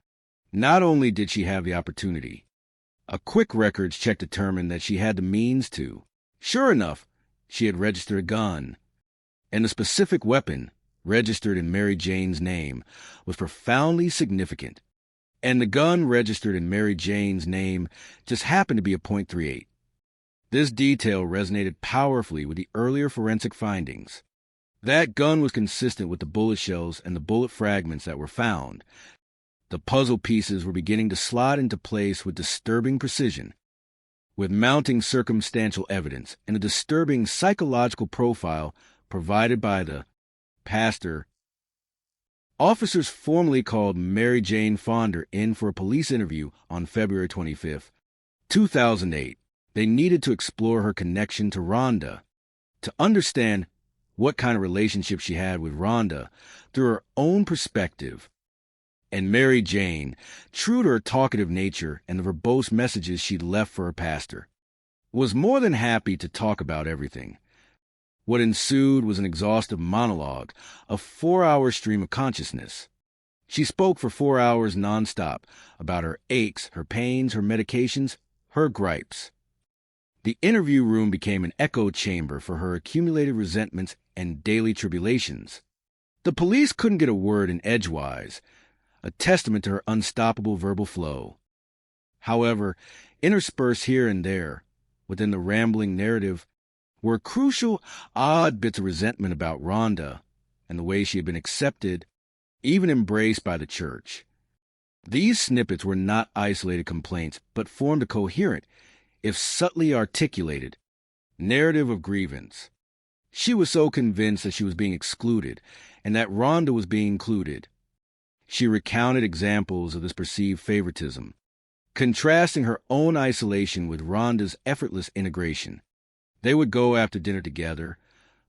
Not only did she have the opportunity, a quick records check determined that she had the means to. Sure enough, she had registered a gun, and the specific weapon, registered in Mary Jane's name, was profoundly significant. And the gun registered in Mary Jane's name just happened to be a .38. This detail resonated powerfully with the earlier forensic findings. That gun was consistent with the bullet shells and the bullet fragments that were found. The puzzle pieces were beginning to slot into place with disturbing precision. With mounting circumstantial evidence and a disturbing psychological profile provided by the pastor, officers formally called Mary Jane Fonda in for a police interview on February 25, 2008. They needed to explore her connection to Rhonda, to understand what kind of relationship she had with Rhonda through her own perspective. And Mary Jane, true to her talkative nature and the verbose messages she'd left for her pastor, was more than happy to talk about everything. What ensued was an exhaustive monologue, a 4-hour stream of consciousness. She spoke for 4 hours nonstop about her aches, her pains, her medications, her gripes. The interview room became an echo chamber for her accumulated resentments and daily tribulations. The police couldn't get a word in edgewise, a testament to her unstoppable verbal flow. However, interspersed here and there, within the rambling narrative, were crucial, odd bits of resentment about Rhonda and the way she had been accepted, even embraced by the church. These snippets were not isolated complaints, but formed a coherent, if subtly articulated, narrative of grievance. She was so convinced that she was being excluded and that Rhonda was being included. She recounted examples of this perceived favoritism, contrasting her own isolation with Rhonda's effortless integration. They would go after dinner together,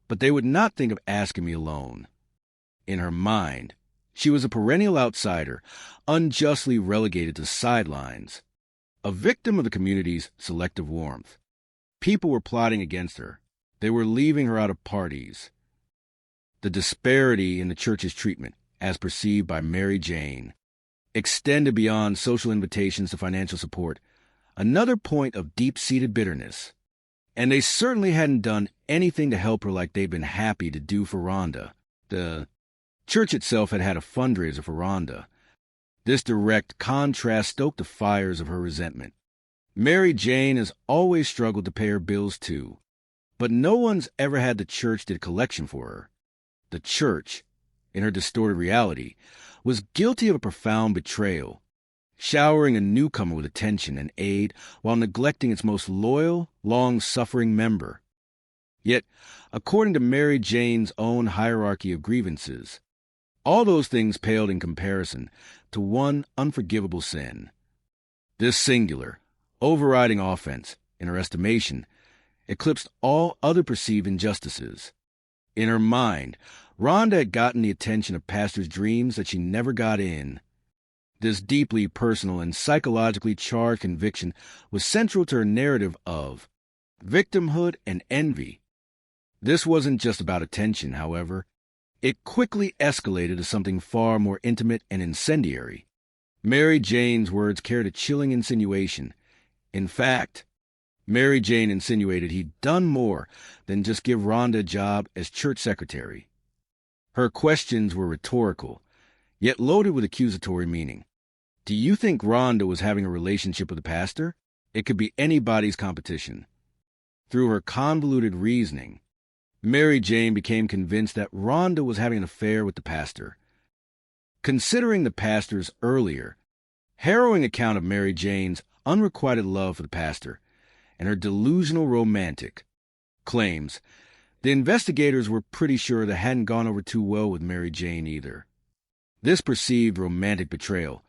but they would not think of asking me alone. In her mind, she was a perennial outsider, unjustly relegated to sidelines, a victim of the community's selective warmth. People were plotting against her. They were leaving her out of parties. The disparity in the church's treatment, as perceived by Mary Jane, extended beyond social invitations to financial support, another point of deep-seated bitterness. And they certainly hadn't done anything to help her like they'd been happy to do for Rhonda. The church itself had had a fundraiser for Rhonda. This direct contrast stoked the fires of her resentment. Mary Jane has always struggled to pay her bills too, but no one's ever had the church did a collection for her. The church, in her distorted reality, was guilty of a profound betrayal, showering a newcomer with attention and aid while neglecting its most loyal, long-suffering member. Yet, according to Mary Jane's own hierarchy of grievances, all those things paled in comparison to one unforgivable sin. This singular, overriding offense, in her estimation, eclipsed all other perceived injustices. In her mind, Rhonda had gotten the attention of pastors' dreams that she never got in. This deeply personal and psychologically charged conviction was central to her narrative of victimhood and envy. This wasn't just about attention, however. It quickly escalated to something far more intimate and incendiary. Mary Jane's words carried a chilling insinuation. In fact, Mary Jane insinuated he'd done more than just give Rhonda a job as church secretary. Her questions were rhetorical, yet loaded with accusatory meaning. Do you think Rhonda was having a relationship with the pastor? It could be anybody's competition. Through her convoluted reasoning, Mary Jane became convinced that Rhonda was having an affair with the pastor. Considering the pastor's earlier, harrowing account of Mary Jane's unrequited love for the pastor and her delusional romantic claims, the investigators were pretty sure that hadn't gone over too well with Mary Jane either. This perceived romantic betrayal,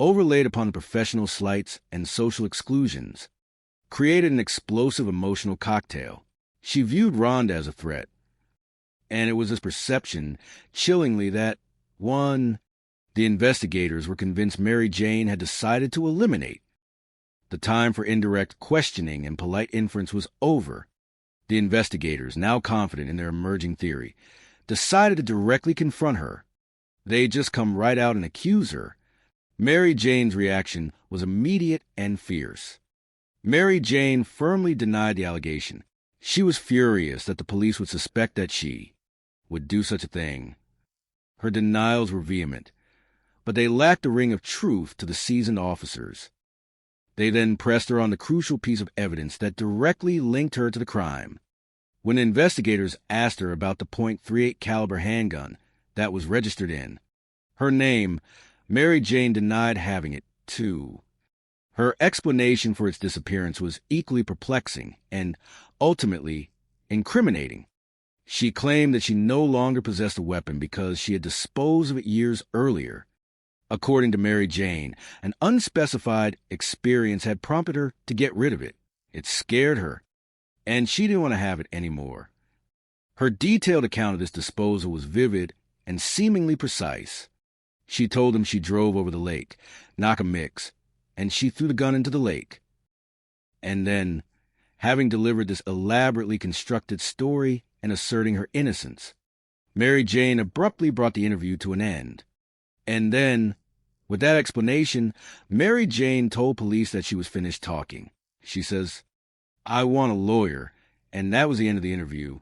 overlaid upon the professional slights and social exclusions, created an explosive emotional cocktail. She viewed Rhonda as a threat, and it was this perception, chillingly, that, one, the investigators were convinced Mary Jane had decided to eliminate. The time for indirect questioning and polite inference was over. The investigators, now confident in their emerging theory, decided to directly confront her. They'd just come right out and accuse her. Mary Jane's reaction was immediate and fierce. Mary Jane firmly denied the allegation. She was furious that the police would suspect that she would do such a thing. Her denials were vehement, but they lacked a ring of truth to the seasoned officers. They then pressed her on the crucial piece of evidence that directly linked her to the crime. When investigators asked her about the .38 caliber handgun that was registered in her name, Mary Jane denied having it, too. Her explanation for its disappearance was equally perplexing and, ultimately, incriminating. She claimed that she no longer possessed a weapon because she had disposed of it years earlier. According to Mary Jane, an unspecified experience had prompted her to get rid of it. It scared her, and she didn't want to have it anymore. Her detailed account of this disposal was vivid and seemingly precise. She told him she drove over the lake, Nakamix, and she threw the gun into the lake. And then, having delivered this elaborately constructed story and asserting her innocence, Mary Jane abruptly brought the interview to an end. And then, with that explanation, Mary Jane told police that she was finished talking. She says, "I want a lawyer," and that was the end of the interview.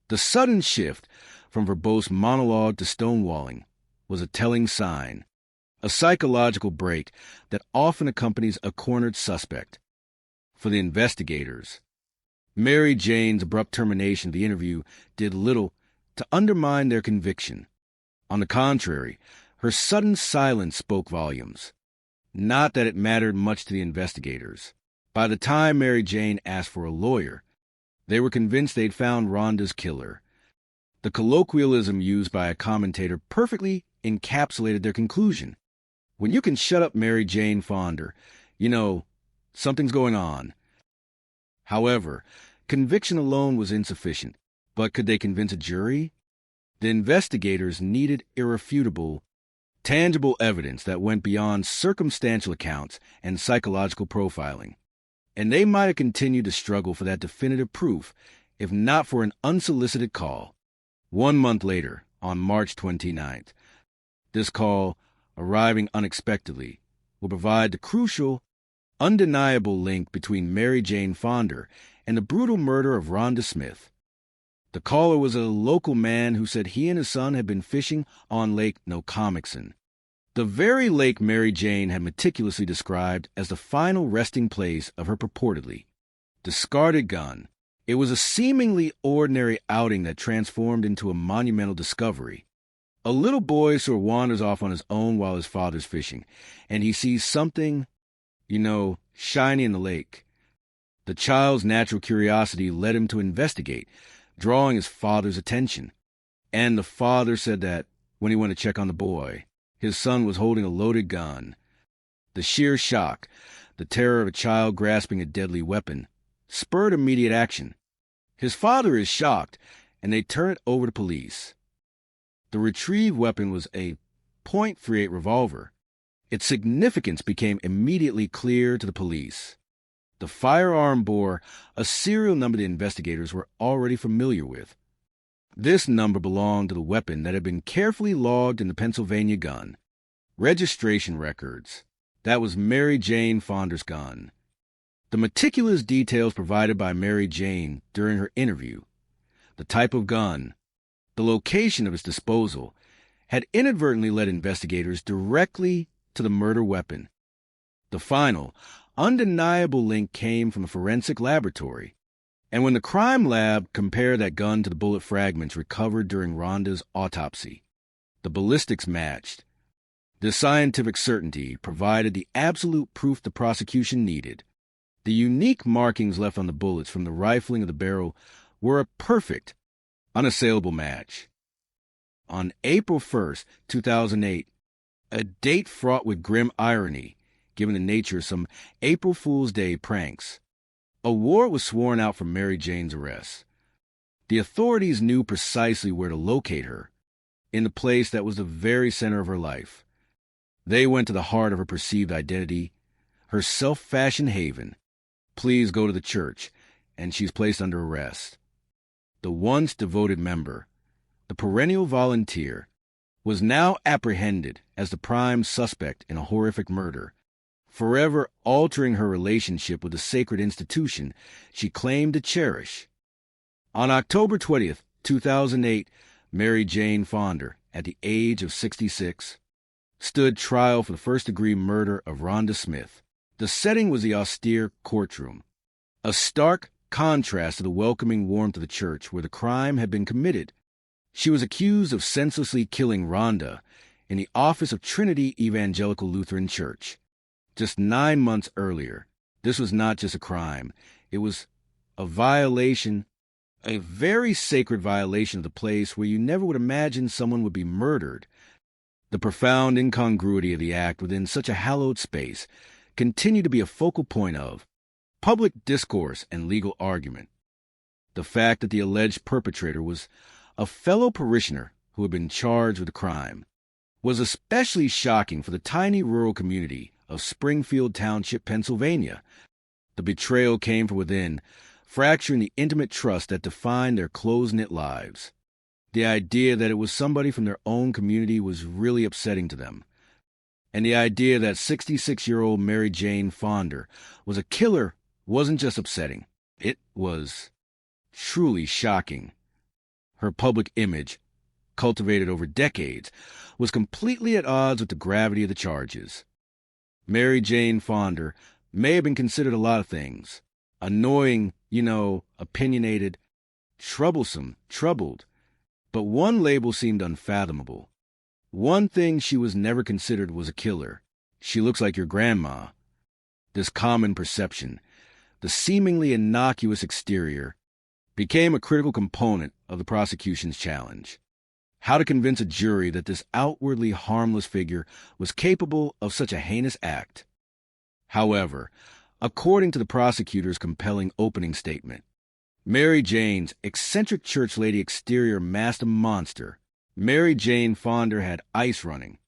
The sudden shift from verbose monologue to stonewalling was a telling sign, a psychological break that often accompanies a cornered suspect. For the investigators, Mary Jane's abrupt termination of the interview did little to undermine their conviction. On the contrary, her sudden silence spoke volumes. Not that it mattered much to the investigators. By the time Mary Jane asked for a lawyer, they were convinced they'd found Rhonda's killer. The colloquialism used by a commentator perfectly encapsulated their conclusion. When you can shut up Mary Jane Fonder, you know, something's going on. However, conviction alone was insufficient. But could they convince a jury? The investigators needed irrefutable, tangible evidence that went beyond circumstantial accounts and psychological profiling. And they might have continued to struggle for that definitive proof if not for an unsolicited call. 1 month later, on March 29th, this call, arriving unexpectedly, will provide the crucial, undeniable link between Mary Jane Fonder and the brutal murder of Rhonda Smith. The caller was a local man who said he and his son had been fishing on Lake Nokomixon, the very lake Mary Jane had meticulously described as the final resting place of her purportedly discarded gun. It was a seemingly ordinary outing that transformed into a monumental discovery. A little boy sort of wanders off on his own while his father's fishing, and he sees something, shiny in the lake. The child's natural curiosity led him to investigate, drawing his father's attention. And the father said that when he went to check on the boy, his son was holding a loaded gun. The sheer shock, the terror of a child grasping a deadly weapon, spurred immediate action. His father is shocked, and they turn it over to police. The retrieved weapon was a .38 revolver. Its significance became immediately clear to the police. The firearm bore a serial number the investigators were already familiar with. This number belonged to the weapon that had been carefully logged in the Pennsylvania gun. Registration records. That was Mary Jane Fonder's gun. The meticulous details provided by Mary Jane during her interview, the type of gun, the location of its disposal, had inadvertently led investigators directly to the murder weapon. The final, undeniable link came from the forensic laboratory, and when the crime lab compared that gun to the bullet fragments recovered during Rhonda's autopsy, the ballistics matched. This scientific certainty provided the absolute proof the prosecution needed. The unique markings left on the bullets from the rifling of the barrel were a perfect, unassailable match. On April 1st, 2008, a date fraught with grim irony, given the nature of some April Fool's Day pranks, a warrant was sworn out for Mary Jane's arrest. The authorities knew precisely where to locate her, in the place that was the very center of her life. They went to the heart of her perceived identity, her self-fashioned haven. Please go to the church, and she's placed under arrest. The once devoted member, the perennial volunteer, was now apprehended as the prime suspect in a horrific murder, forever altering her relationship with the sacred institution she claimed to cherish. On October 20th, 2008, Mary Jane Fonder, at the age of 66, stood trial for the first-degree murder of Rhonda Smith. The setting was the austere courtroom, a stark contrast to the welcoming warmth of the church where the crime had been committed. She was accused of senselessly killing Rhonda in the office of Trinity Evangelical Lutheran Church. Just 9 months earlier, this was not just a crime. It was a violation, a very sacred violation of the place where you never would imagine someone would be murdered. The profound incongruity of the act within such a hallowed space continued to be a focal point of public discourse and legal argument. The fact that the alleged perpetrator was a fellow parishioner who had been charged with a crime was especially shocking for the tiny rural community of Springfield Township, Pennsylvania. The betrayal came from within, fracturing the intimate trust that defined their close-knit lives. The idea that it was somebody from their own community was really upsetting to them. And the idea that 66-year-old Mary Jane Fonder was a killer wasn't just upsetting. It was truly shocking. Her public image, cultivated over decades, was completely at odds with the gravity of the charges. Mary Jane Fonder may have been considered a lot of things. Annoying, opinionated, troublesome, troubled. But one label seemed unfathomable. One thing she was never considered was a killer. She looks like your grandma. This common perception, the seemingly innocuous exterior, became a critical component of the prosecution's challenge. How to convince a jury that this outwardly harmless figure was capable of such a heinous act. However, according to the prosecutor's compelling opening statement, Mary Jane's eccentric church lady exterior masked a monster. Mary Jane Fonder had ice running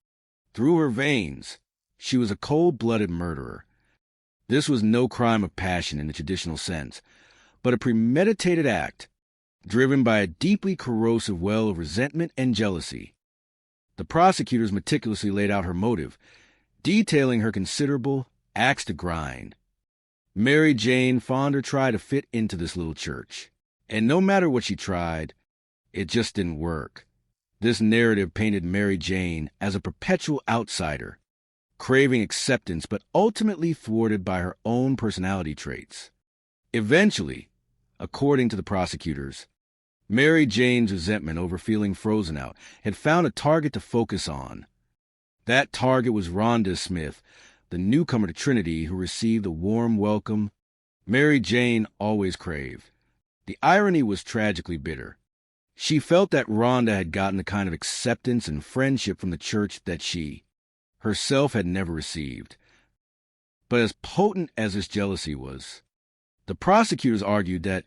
through her veins. She was a cold-blooded murderer. This was no crime of passion in the traditional sense, but a premeditated act driven by a deeply corrosive well of resentment and jealousy. The prosecutors meticulously laid out her motive, detailing her considerable axe to grind. Mary Jane Fonder tried to fit into this little church, and no matter what she tried, it just didn't work. This narrative painted Mary Jane as a perpetual outsider, craving acceptance but ultimately thwarted by her own personality traits. Eventually, according to the prosecutors, Mary Jane's resentment over feeling frozen out had found a target to focus on. That target was Rhonda Smith, the newcomer to Trinity who received the warm welcome Mary Jane always craved. The irony was tragically bitter. She felt that Rhonda had gotten the kind of acceptance and friendship from the church that she herself had never received. But as potent as this jealousy was, the prosecutors argued that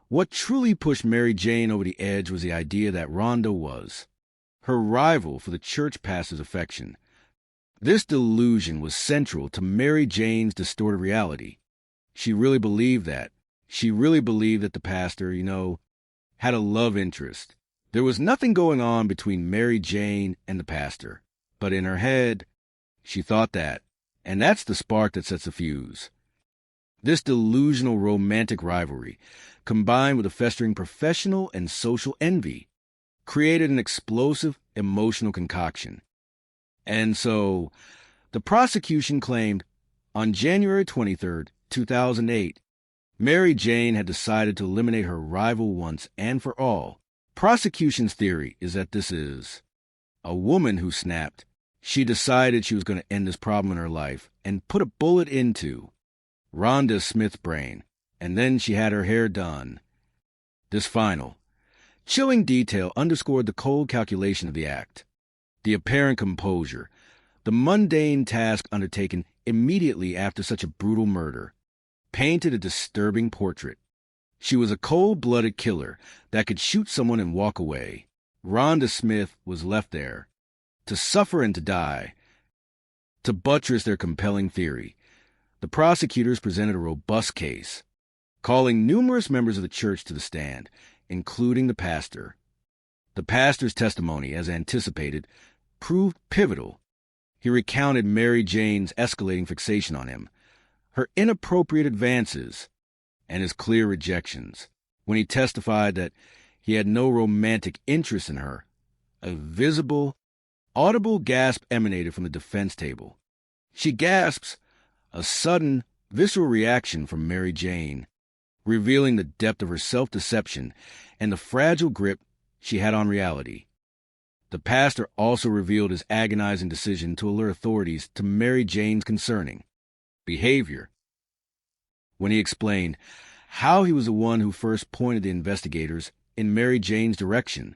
what truly pushed Mary Jane over the edge was the idea that Rhonda was her rival for the church pastor's affection. This delusion was central to Mary Jane's distorted reality. She really believed that. She really believed that the pastor, had a love interest. There was nothing going on between Mary Jane and the pastor, but in her head, she thought that, and that's the spark that sets the fuse. This delusional romantic rivalry, combined with a festering professional and social envy, created an explosive emotional concoction. And so, the prosecution claimed on January 23, 2008, Mary Jane had decided to eliminate her rival once and for all. Prosecution's theory is that this is a woman who snapped. She decided she was going to end this problem in her life and put a bullet into Rhonda Smith's brain, and then she had her hair done. This final, chilling detail underscored the cold calculation of the act, the apparent composure, the mundane task undertaken immediately after such a brutal murder, painted a disturbing portrait. She was a cold-blooded killer that could shoot someone and walk away. Rhonda Smith was left there to suffer and to die. To buttress their compelling theory, the prosecutors presented a robust case, calling numerous members of the church to the stand, including the pastor. The pastor's testimony, as anticipated, proved pivotal. He recounted Mary Jane's escalating fixation on him, her inappropriate advances, and his clear rejections. When he testified that he had no romantic interest in her, a visible, audible gasp emanated from the defense table. She gasps, a sudden, visceral reaction from Mary Jane, revealing the depth of her self-deception and the fragile grip she had on reality. The pastor also revealed his agonizing decision to alert authorities to Mary Jane's concerning behavior when he explained how he was the one who first pointed the investigators in Mary Jane's direction.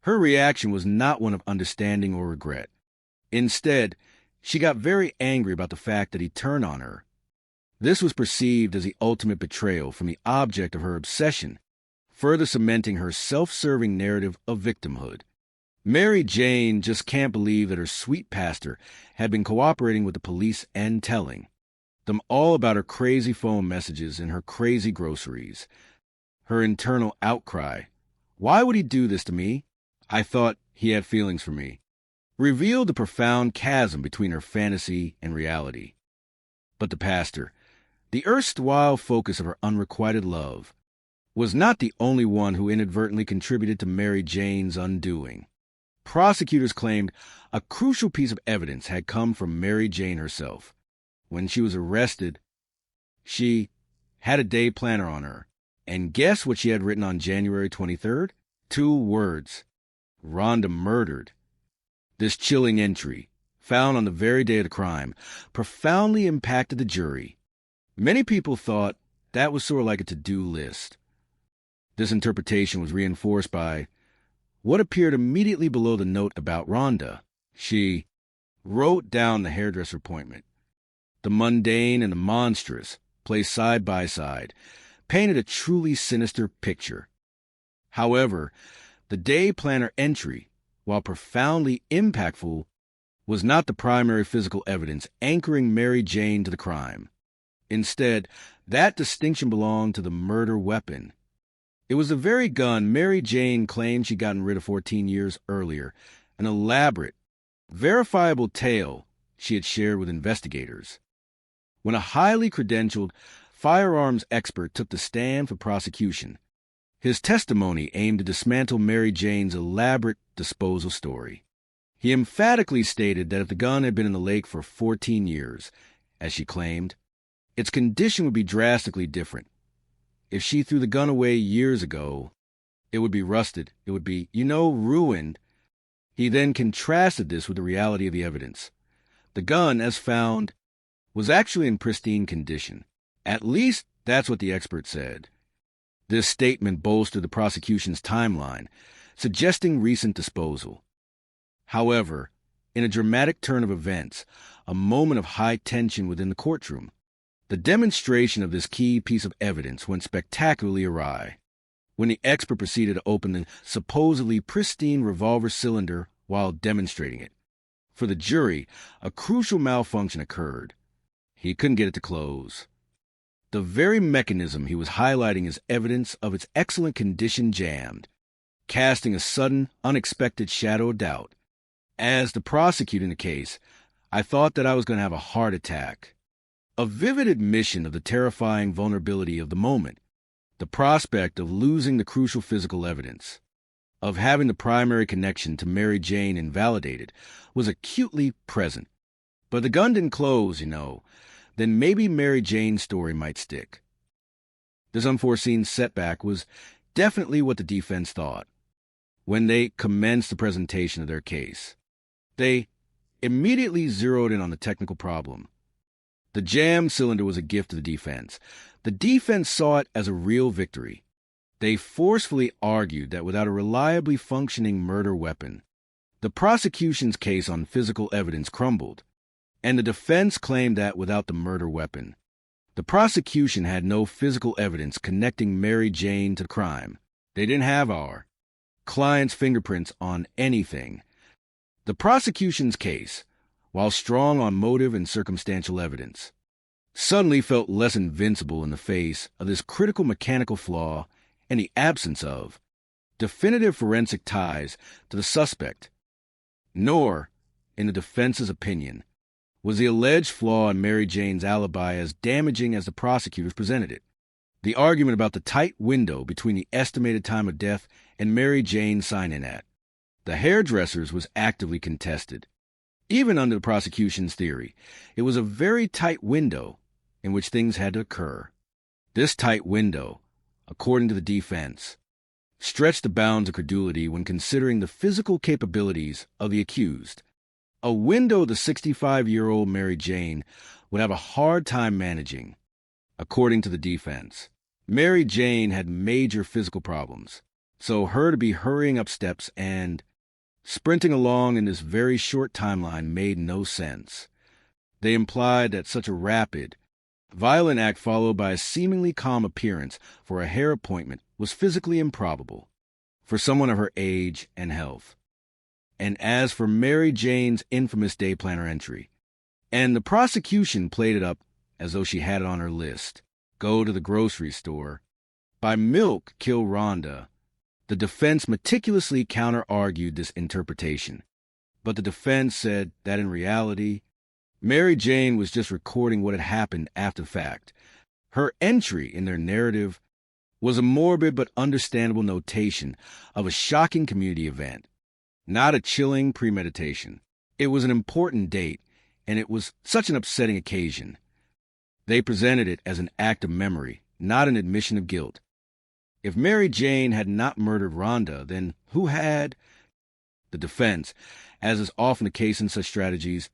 Her reaction was not one of understanding or regret. Instead, she got very angry about the fact that he turned on her. This was perceived as the ultimate betrayal from the object of her obsession, further cementing her self-serving narrative of victimhood. Mary Jane just can't believe that her sweet pastor had been cooperating with the police and telling them all about her crazy phone messages and her crazy groceries. Her internal outcry, "Why would he do this to me? I thought he had feelings for me," revealed the profound chasm between her fantasy and reality. But the pastor, the erstwhile focus of her unrequited love, was not the only one who inadvertently contributed to Mary Jane's undoing. Prosecutors claimed a crucial piece of evidence had come from Mary Jane herself. When she was arrested, she had a day planner on her. And guess what she had written on January 23rd? 2 words: Rhonda murdered. This chilling entry, found on the very day of the crime, profoundly impacted the jury. Many people thought that was sort of like a to-do list. This interpretation was reinforced by what appeared immediately below the note about Rhonda. She wrote down the hairdresser appointment. The mundane and the monstrous, placed side by side, painted a truly sinister picture. However, the day planner entry, while profoundly impactful, was not the primary physical evidence anchoring Mary Jane to the crime. Instead, that distinction belonged to the murder weapon. It was the very gun Mary Jane claimed she'd gotten rid of 14 years earlier, an elaborate, verifiable tale she had shared with investigators. When a highly credentialed firearms expert took the stand for prosecution, his testimony aimed to dismantle Mary Jane's elaborate disposal story. He emphatically stated that if the gun had been in the lake for 14 years, as she claimed, its condition would be drastically different. If she threw the gun away years ago, it would be rusted. It would be, ruined. He then contrasted this with the reality of the evidence. The gun, as found, was actually in pristine condition. At least that's what the expert said. This statement bolstered the prosecution's timeline, suggesting recent disposal. However, in a dramatic turn of events, a moment of high tension within the courtroom, the demonstration of this key piece of evidence went spectacularly awry. When the expert proceeded to open the supposedly pristine revolver cylinder while demonstrating it, for the jury, a crucial malfunction occurred. He couldn't get it to close. The very mechanism he was highlighting as evidence of its excellent condition jammed, casting a sudden, unexpected shadow of doubt. As the prosecutor in the case, I thought that I was going to have a heart attack. A vivid admission of the terrifying vulnerability of the moment, the prospect of losing the crucial physical evidence, of having the primary connection to Mary Jane invalidated, was acutely present. But the gun didn't close, then maybe Mary Jane's story might stick. This unforeseen setback was definitely what the defense thought. When they commenced the presentation of their case, they immediately zeroed in on the technical problem. The jammed cylinder was a gift to the defense. The defense saw it as a real victory. They forcefully argued that without a reliably functioning murder weapon, the prosecution's case on physical evidence crumbled, and the defense claimed that without the murder weapon, the prosecution had no physical evidence connecting Mary Jane to the crime. They didn't have our client's fingerprints on anything. The prosecution's case, while strong on motive and circumstantial evidence, suddenly felt less invincible in the face of this critical mechanical flaw and the absence of definitive forensic ties to the suspect. Nor, in the defense's opinion, was the alleged flaw in Mary Jane's alibi as damaging as the prosecutors presented it. The argument about the tight window between the estimated time of death and Mary Jane's sign-in at the hairdresser's was actively contested. Even under the prosecution's theory, it was a very tight window in which things had to occur. This tight window, according to the defense, stretched the bounds of credulity when considering the physical capabilities of the accused, a window the 65-year-old Mary Jane would have a hard time managing. According to the defense, Mary Jane had major physical problems, so her to be hurrying up steps and sprinting along in this very short timeline made no sense. They implied that such a rapid, Violent act followed by a seemingly calm appearance for a hair appointment was physically improbable for someone of her age and health. And as for Mary Jane's infamous day planner entry, and the prosecution played it up as though she had it on her list, go to the grocery store, buy milk, kill Rhonda, the defense meticulously counter-argued this interpretation. But the defense said that in reality, Mary Jane was just recording what had happened after the fact. Her entry in their narrative was a morbid but understandable notation of a shocking community event, not a chilling premeditation. It was an important date, and it was such an upsetting occasion. They presented it as an act of memory, not an admission of guilt. If Mary Jane had not murdered Rhonda, then who had? The defense, as is often the case in such strategies,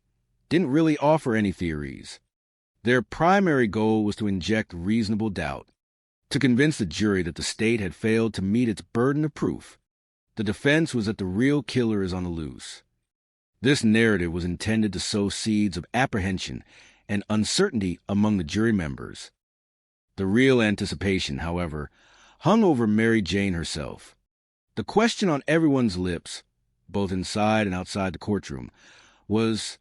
didn't really offer any theories. Their primary goal was to inject reasonable doubt, to convince the jury that the state had failed to meet its burden of proof. The defense was that the real killer is on the loose. This narrative was intended to sow seeds of apprehension and uncertainty among the jury members. The real anticipation, however, hung over Mary Jane herself. The question on everyone's lips, both inside and outside the courtroom, was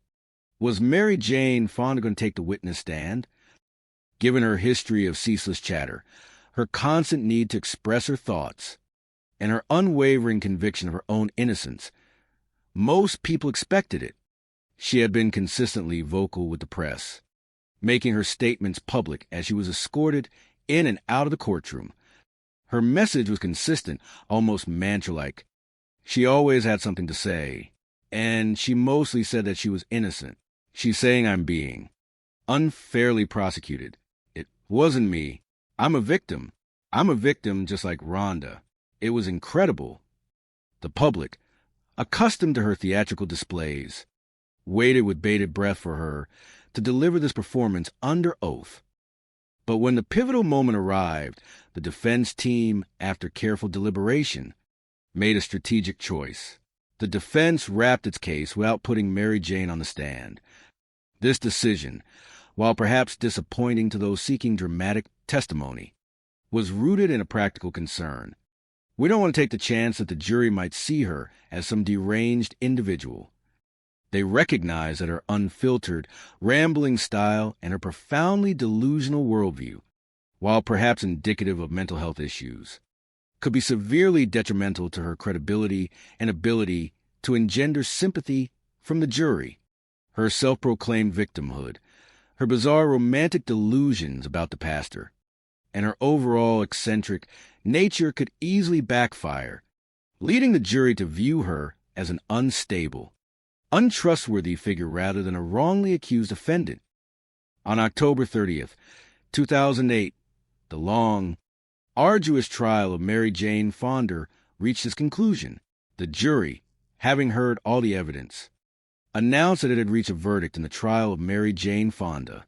Mary Jane Fonda going to take the witness stand? Given her history of ceaseless chatter, her constant need to express her thoughts, and her unwavering conviction of her own innocence, most people expected it. She had been consistently vocal with the press, making her statements public as she was escorted in and out of the courtroom. Her message was consistent, almost mantra-like. She always had something to say, and she mostly said that she was innocent. She's saying I'm being unfairly prosecuted. It wasn't me. I'm a victim. I'm a victim just like Rhonda. It was incredible. The public, accustomed to her theatrical displays, waited with bated breath for her to deliver this performance under oath. But when the pivotal moment arrived, the defense team, after careful deliberation, made a strategic choice. The defense wrapped its case without putting Mary Jane on the stand. This decision, while perhaps disappointing to those seeking dramatic testimony, was rooted in a practical concern. We don't want to take the chance that the jury might see her as some deranged individual. They recognize that her unfiltered, rambling style and her profoundly delusional worldview, while perhaps indicative of mental health issues, could be severely detrimental to her credibility and ability to engender sympathy from the jury. Her self-proclaimed victimhood, her bizarre romantic delusions about the pastor, and her overall eccentric nature could easily backfire, leading the jury to view her as an unstable, untrustworthy figure rather than a wrongly accused defendant. On October 30th, 2008, the long, arduous trial of Mary Jane Fonda reached its conclusion. The jury, having heard all the evidence, announced that it had reached a verdict in the trial of Mary Jane Fonda,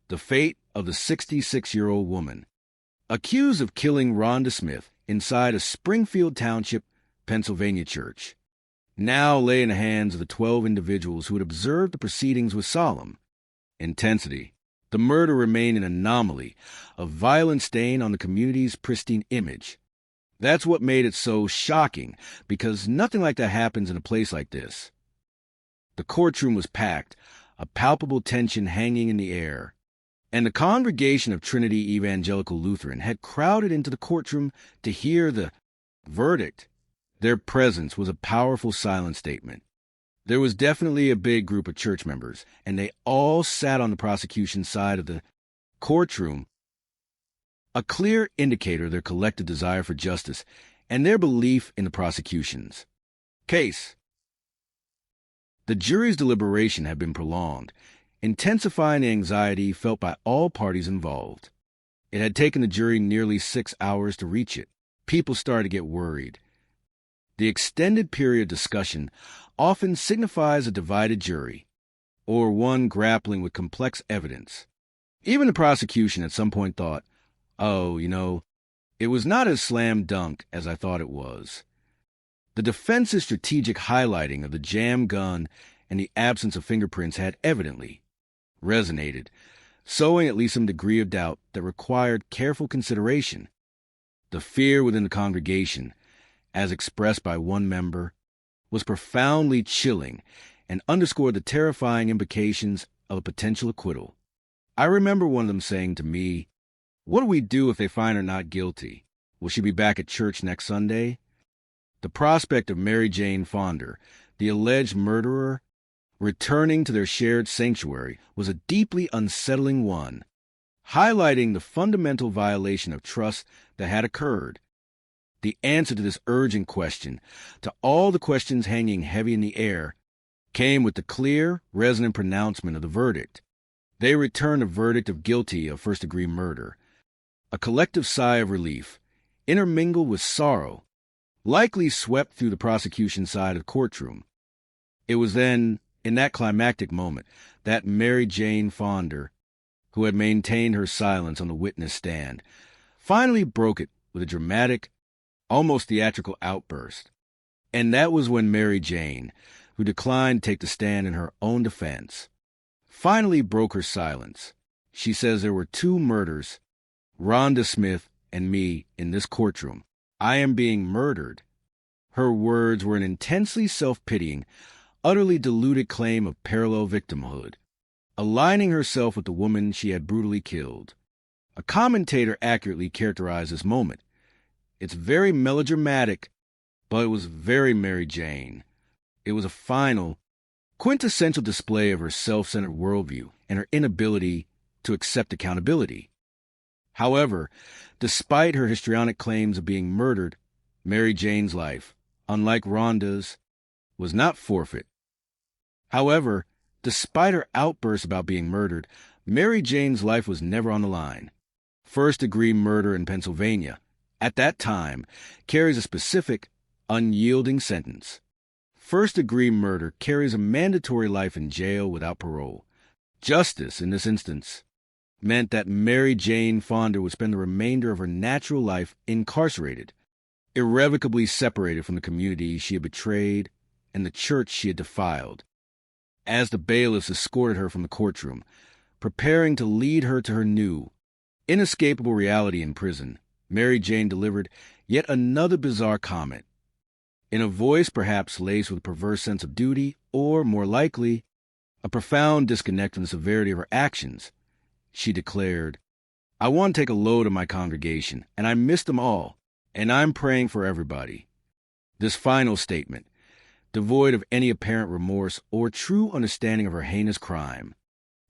the fate of the 66-year-old woman, accused of killing Rhonda Smith inside a Springfield Township, Pennsylvania church, now lay in the hands of the 12 individuals who had observed the proceedings with solemn intensity. The murder remained an anomaly, a violent stain on the community's pristine image. That's what made it so shocking, because nothing like that happens in a place like this. The courtroom was packed, a palpable tension hanging in the air, and the congregation of Trinity Evangelical Lutheran had crowded into the courtroom to hear the verdict. Their presence was a powerful silent statement. There was definitely a big group of church members, and they all sat on the prosecution's side of the courtroom, a clear indicator of their collective desire for justice and their belief in the prosecution's case. The jury's deliberation had been prolonged, intensifying the anxiety felt by all parties involved. It had taken the jury nearly 6 hours to reach it. People started to get worried. The extended period of discussion often signifies a divided jury, or one grappling with complex evidence. Even the prosecution at some point thought, it was not as slam dunk as I thought it was. The defense's strategic highlighting of the jam gun and the absence of fingerprints had evidently resonated, sowing at least some degree of doubt that required careful consideration. The fear within the congregation, as expressed by one member, was profoundly chilling and underscored the terrifying implications of a potential acquittal. I remember one of them saying to me, "What do we do if they find her not guilty? Will she be back at church next Sunday?" The prospect of Mary Jane Fonder, the alleged murderer, returning to their shared sanctuary was a deeply unsettling one, highlighting the fundamental violation of trust that had occurred. The answer to this urgent question, to all the questions hanging heavy in the air, came with the clear, resonant pronouncement of the verdict. They returned a verdict of guilty of first-degree murder. A collective sigh of relief, intermingled with sorrow, likely swept through the prosecution side of the courtroom. It was then, in that climactic moment, that Mary Jane Fonder, who had maintained her silence on the witness stand, finally broke it with a dramatic, almost theatrical outburst. And that was when Mary Jane, who declined to take the stand in her own defense, finally broke her silence. She says there were 2 murders, Rhonda Smith and me, in this courtroom. I am being murdered. Her words were an intensely self-pitying, utterly deluded claim of parallel victimhood, aligning herself with the woman she had brutally killed. A commentator accurately characterized this moment. It's very melodramatic, but it was very Mary Jane. It was a final, quintessential display of her self-centered worldview and her inability to accept accountability. However, despite her histrionic claims of being murdered, Mary Jane's life, unlike Rhonda's, was not forfeit. However, despite her outbursts about being murdered, Mary Jane's life was never on the line. First-degree murder in Pennsylvania, at that time, carries a specific, unyielding sentence. First-degree murder carries a mandatory life in jail without parole. Justice, in this instance, meant that Mary Jane Fonder would spend the remainder of her natural life incarcerated, irrevocably separated from the community she had betrayed and the church she had defiled. As the bailiffs escorted her from the courtroom, preparing to lead her to her new, inescapable reality in prison, Mary Jane delivered yet another bizarre comment. In a voice perhaps laced with a perverse sense of duty, or, more likely, a profound disconnect from the severity of her actions, she declared, "I want to take a load of my congregation, and I miss them all, and I'm praying for everybody." This final statement, devoid of any apparent remorse or true understanding of her heinous crime,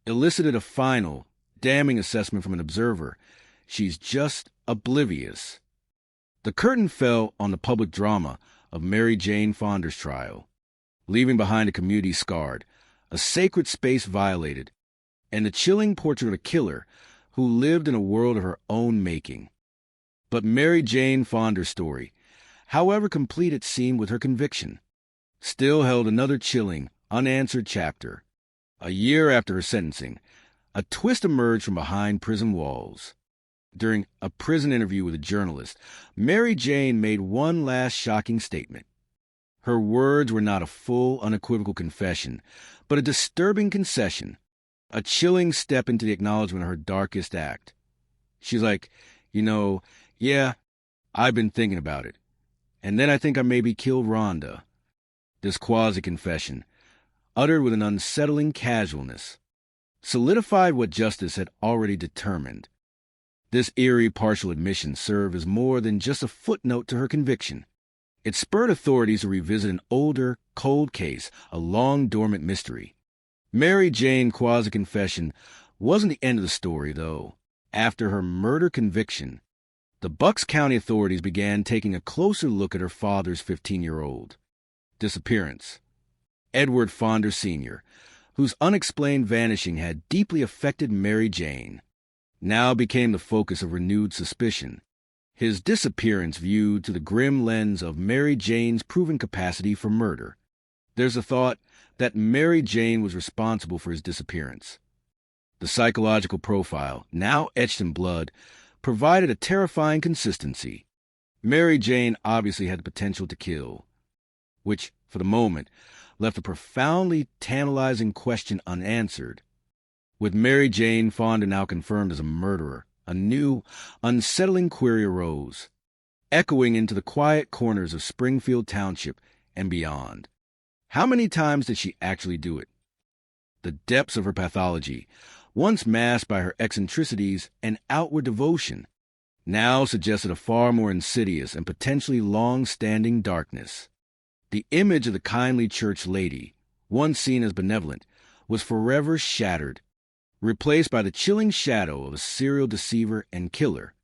elicited a final, damning assessment from an observer. She's just oblivious. The curtain fell on the public drama of Mary Jane Fonder's trial, leaving behind a community scarred, a sacred space violated, and the chilling portrait of a killer who lived in a world of her own making. But Mary Jane Fonder's story, however complete it seemed with her conviction, still held another chilling, unanswered chapter. A year after her sentencing, a twist emerged from behind prison walls. During a prison interview with a journalist, Mary Jane made one last shocking statement. Her words were not a full, unequivocal confession, but a disturbing concession, a chilling step into the acknowledgement of her darkest act. She's like, yeah, I've been thinking about it. And then I think I maybe killed Rhonda. This quasi-confession, uttered with an unsettling casualness, solidified what justice had already determined. This eerie partial admission served as more than just a footnote to her conviction. It spurred authorities to revisit an older, cold case, a long-dormant mystery. Mary Jane quasi-confession wasn't the end of the story, though. After her murder conviction, the Bucks County authorities began taking a closer look at her father's 15-year-old disappearance. Edward Fonder Sr., whose unexplained vanishing had deeply affected Mary Jane, now became the focus of renewed suspicion, his disappearance viewed through the grim lens of Mary Jane's proven capacity for murder. There's a thought that Mary Jane was responsible for his disappearance. The psychological profile, now etched in blood, provided a terrifying consistency. Mary Jane obviously had the potential to kill, which, for the moment, left a profoundly tantalizing question unanswered. With Mary Jane Fonda now confirmed as a murderer, a new, unsettling query arose, echoing into the quiet corners of Springfield Township and beyond. How many times did she actually do it? The depths of her pathology, once masked by her eccentricities and outward devotion, now suggested a far more insidious and potentially long-standing darkness. The image of the kindly church lady, once seen as benevolent, was forever shattered, replaced by the chilling shadow of a serial deceiver and killer.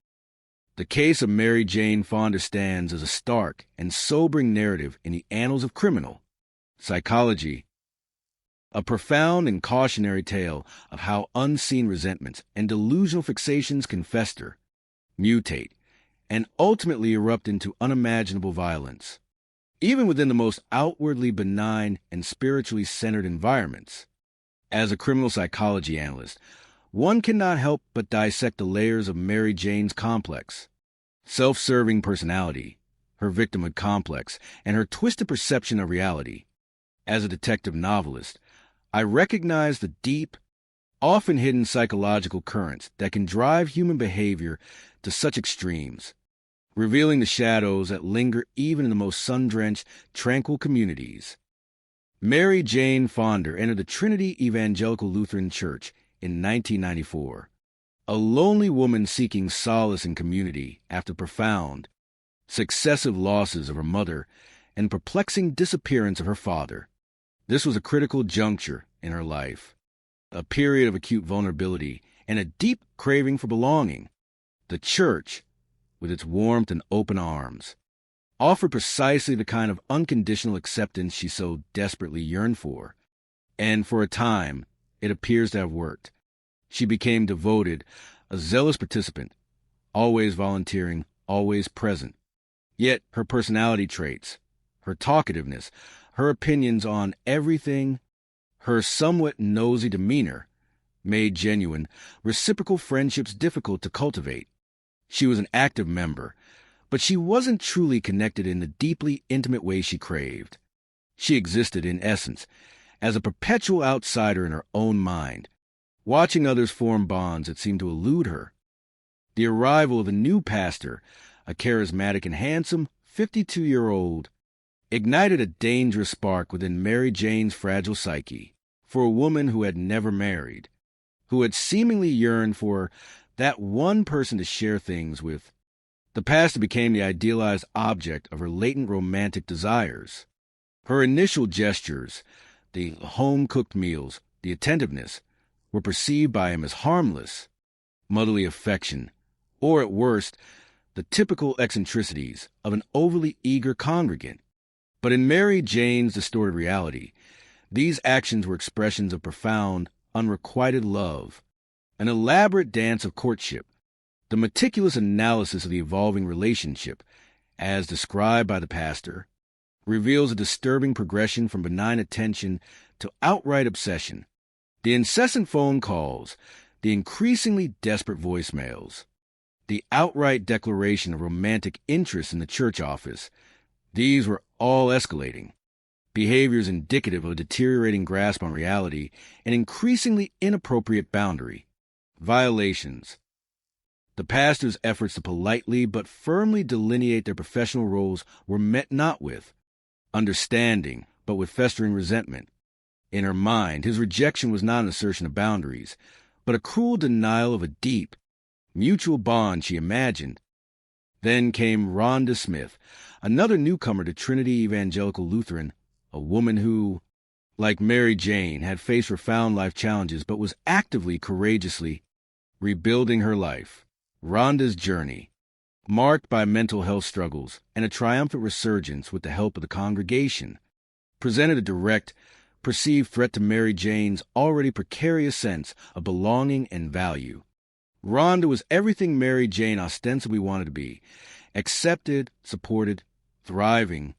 The case of Mary Jane Fonda stands as a stark and sobering narrative in the annals of criminal psychology, a profound and cautionary tale of how unseen resentments and delusional fixations can fester, mutate, and ultimately erupt into unimaginable violence, even within the most outwardly benign and spiritually centered environments. As a criminal psychology analyst, one cannot help but dissect the layers of Mary Jane's complex, self-serving personality, her victimhood complex, and her twisted perception of reality. As a detective novelist, I recognize the deep, often hidden psychological currents that can drive human behavior to such extremes, revealing the shadows that linger even in the most sun-drenched, tranquil communities. Mary Jane Fonda entered the Trinity Evangelical Lutheran Church in 1994, a lonely woman seeking solace in community after profound, successive losses of her mother and perplexing disappearance of her father. This was a critical juncture in her life, a period of acute vulnerability and a deep craving for belonging. The church, with its warmth and open arms, offered precisely the kind of unconditional acceptance she so desperately yearned for. And for a time, it appears to have worked. She became devoted, a zealous participant, always volunteering, always present. Yet her personality traits, her talkativeness, her opinions on everything, her somewhat nosy demeanor, made genuine, reciprocal friendships difficult to cultivate. She was an active member, but she wasn't truly connected in the deeply intimate way she craved. She existed, in essence, as a perpetual outsider in her own mind, watching others form bonds that seemed to elude her. The arrival of a new pastor, a charismatic and handsome 52-year-old, ignited a dangerous spark within Mary Jane's fragile psyche. For a woman who had never married, who had seemingly yearned for that one person to share things with, the pastor became the idealized object of her latent romantic desires. Her initial gestures, the home-cooked meals, the attentiveness, were perceived by him as harmless, motherly affection, or at worst, the typical eccentricities of an overly eager congregant. But in Mary Jane's distorted reality, these actions were expressions of profound, unrequited love, an elaborate dance of courtship. The meticulous analysis of the evolving relationship, as described by the pastor, reveals a disturbing progression from benign attention to outright obsession. The incessant phone calls, the increasingly desperate voicemails, the outright declaration of romantic interest in the church office, these were all escalating. Behaviors indicative of a deteriorating grasp on reality and increasingly inappropriate boundary. Violations. The pastor's efforts to politely but firmly delineate their professional roles were met not with understanding, but with festering resentment. In her mind, his rejection was not an assertion of boundaries, but a cruel denial of a deep, mutual bond she imagined. Then came Rhonda Smith, another newcomer to Trinity Evangelical Lutheran, a woman who, like Mary Jane, had faced profound life challenges but was actively, courageously rebuilding her life. Rhonda's journey, marked by mental health struggles and a triumphant resurgence with the help of the congregation, presented a direct, perceived threat to Mary Jane's already precarious sense of belonging and value. Rhonda was everything Mary Jane ostensibly wanted to be: accepted, supported, thriving,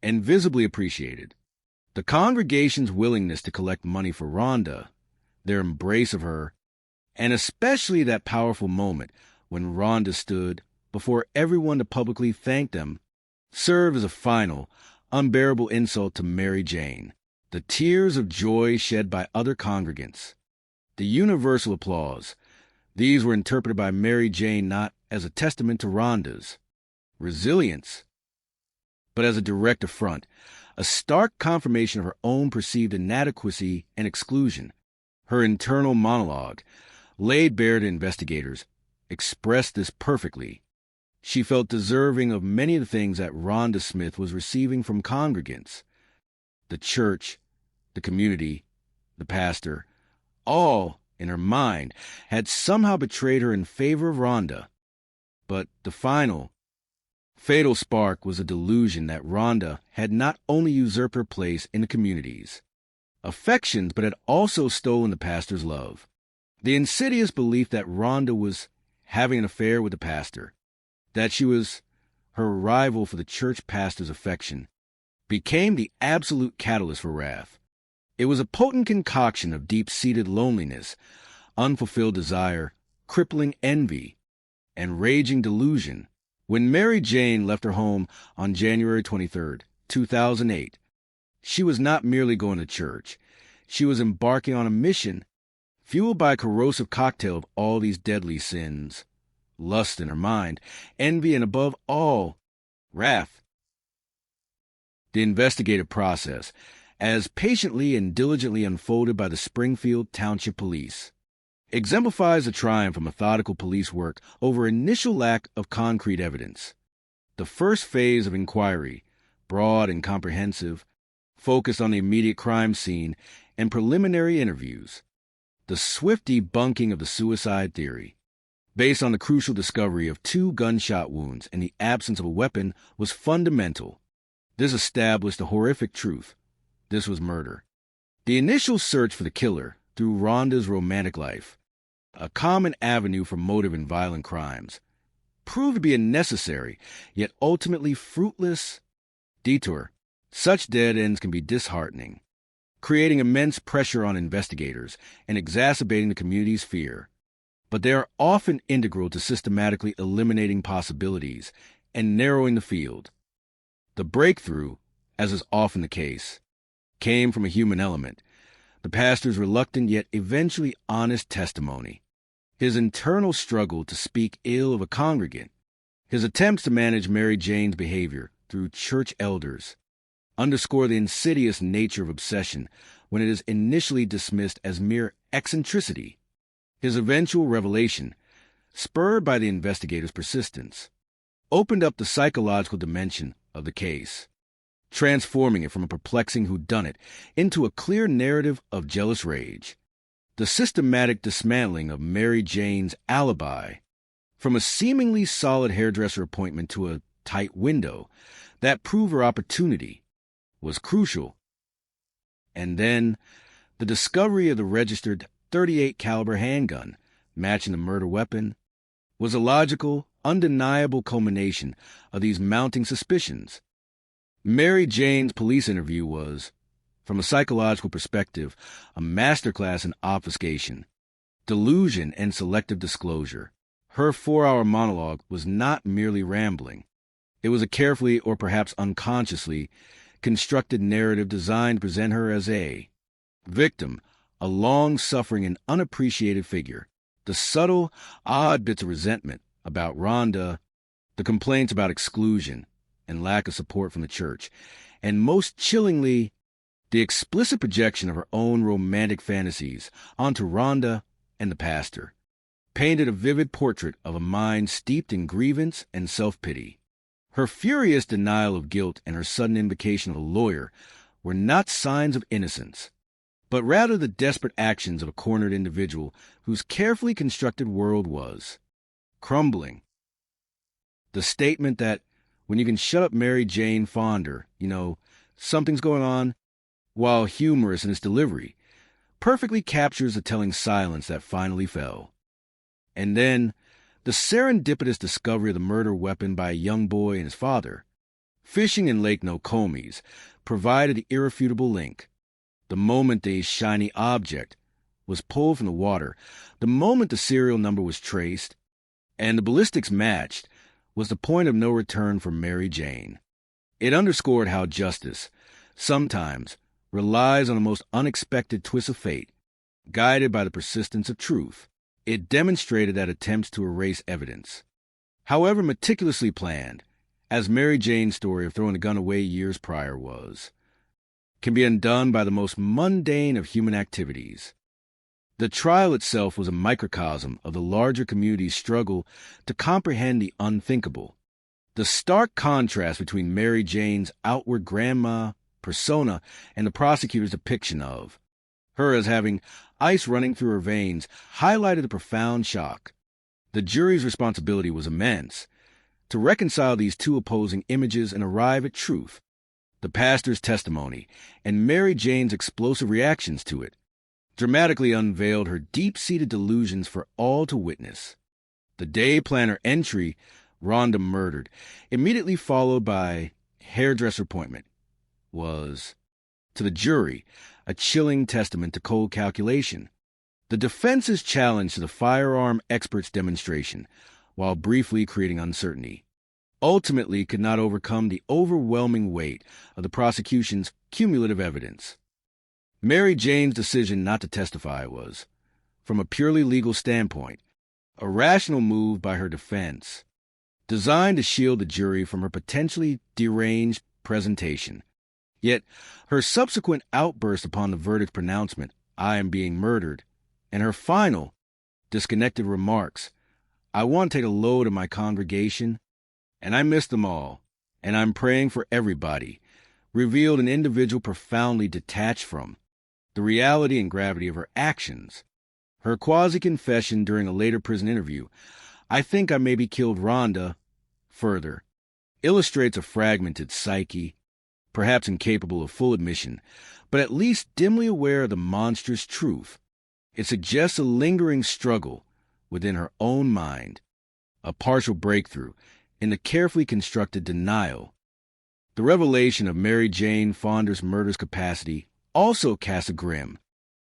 and visibly appreciated. The congregation's willingness to collect money for Rhonda, their embrace of her, and especially that powerful moment when Rhonda stood before everyone to publicly thank them, served as a final, unbearable insult to Mary Jane. The tears of joy shed by other congregants, the universal applause. These were interpreted by Mary Jane not as a testament to Rhonda's resilience, but as a direct affront, a stark confirmation of her own perceived inadequacy and exclusion. Her internal monologue, laid bare to investigators, expressed this perfectly. She felt deserving of many of the things that Rhonda Smith was receiving from congregants. The church, the community, the pastor, all, in her mind, had somehow betrayed her in favor of Rhonda. But the final, fatal spark was a delusion that Rhonda had not only usurped her place in the community's affections, but had also stolen the pastor's love. The insidious belief that Rhonda was having an affair with the pastor, that she was her rival for the church pastor's affection, became the absolute catalyst for wrath. It was a potent concoction of deep-seated loneliness, unfulfilled desire, crippling envy, and raging delusion. When Mary Jane left her home on January 23, 2008, she was not merely going to church. She was embarking on a mission fueled by a corrosive cocktail of all these deadly sins: lust in her mind, envy, and above all, wrath. The investigative process, as patiently and diligently unfolded by the Springfield Township Police, exemplifies the triumph of methodical police work over initial lack of concrete evidence. The first phase of inquiry, broad and comprehensive, focused on the immediate crime scene and preliminary interviews. The swift debunking of the suicide theory, based on the crucial discovery of 2 gunshot wounds and the absence of a weapon, was fundamental. This established a horrific truth. This was murder. The initial search for the killer through Rhonda's romantic life, a common avenue for motive in violent crimes, proved to be a necessary, yet ultimately fruitless detour. Such dead ends can be disheartening, creating immense pressure on investigators and exacerbating the community's fear. But they are often integral to systematically eliminating possibilities and narrowing the field. The breakthrough, as is often the case, came from a human element: the pastor's reluctant yet eventually honest testimony, his internal struggle to speak ill of a congregant, his attempts to manage Mary Jane's behavior through church elders, underscore the insidious nature of obsession when it is initially dismissed as mere eccentricity. His eventual revelation, spurred by the investigator's persistence, opened up the psychological dimension of the case, transforming it from a perplexing whodunit into a clear narrative of jealous rage. The systematic dismantling of Mary Jane's alibi, from a seemingly solid hairdresser appointment to a tight window that proved her opportunity, was crucial. And then the discovery of the registered .38 caliber handgun matching the murder weapon was a logical, undeniable culmination of these mounting suspicions. Mary Jane's police interview was, from a psychological perspective, a masterclass in obfuscation, delusion, and selective disclosure. Her 4-hour monologue was not merely rambling. It was a carefully, or perhaps unconsciously, constructed narrative designed to present her as a victim, a long-suffering and unappreciated figure. The subtle, odd bits of resentment about Rhonda, the complaints about exclusion and lack of support from the church, and most chillingly, the explicit projection of her own romantic fantasies onto Rhonda and the pastor, painted a vivid portrait of a mind steeped in grievance and self-pity. Her furious denial of guilt and her sudden invocation of a lawyer were not signs of innocence, but rather the desperate actions of a cornered individual whose carefully constructed world was crumbling. The statement that when you can shut up Mary Jane Fonder, something's going on, while humorous in its delivery, perfectly captures the telling silence that finally fell. And then the serendipitous discovery of the murder weapon by a young boy and his father, fishing in Lake Nokomis, provided the irrefutable link. The moment the shiny object was pulled from the water, the moment the serial number was traced, and the ballistics matched, was the point of no return for Mary Jane. It underscored how justice sometimes relies on the most unexpected twists of fate Guided by the persistence of truth, it demonstrated that attempts to erase evidence, however meticulously planned, as Mary Jane's story of throwing the gun away years prior was, can be undone by the most mundane of human activities. The trial itself was a microcosm of the larger community's struggle to comprehend the unthinkable. The stark contrast between Mary Jane's outward grandma persona and the prosecutor's depiction of her as having ice running through her veins highlighted the profound shock. The jury's responsibility was immense to reconcile these two opposing images and arrive at truth. The pastor's testimony and Mary Jane's explosive reactions to it dramatically unveiled her deep-seated delusions for all to witness. The day planner entry, Rhonda murdered, immediately followed by hairdresser appointment, was, to the jury, a chilling testament to cold calculation. The defense's challenge to the firearm expert's demonstration, while briefly creating uncertainty, ultimately could not overcome the overwhelming weight of the prosecution's cumulative evidence. Mary Jane's decision not to testify was, from a purely legal standpoint, a rational move by her defense, designed to shield the jury from her potentially deranged presentation. Yet her subsequent outburst upon the verdict's pronouncement, "I am being murdered," and her final, disconnected remarks, "I want to take a load of my congregation, and I miss them all, and I'm praying for everybody," revealed an individual profoundly detached from the reality and gravity of her actions. Her quasi-confession during a later prison interview, "I think I maybe killed Rhonda," further illustrates a fragmented psyche, perhaps incapable of full admission, but at least dimly aware of the monstrous truth. It suggests a lingering struggle within her own mind, a partial breakthrough in the carefully constructed denial. The revelation of Mary Jane Fonda's murder's capacity also casts a grim,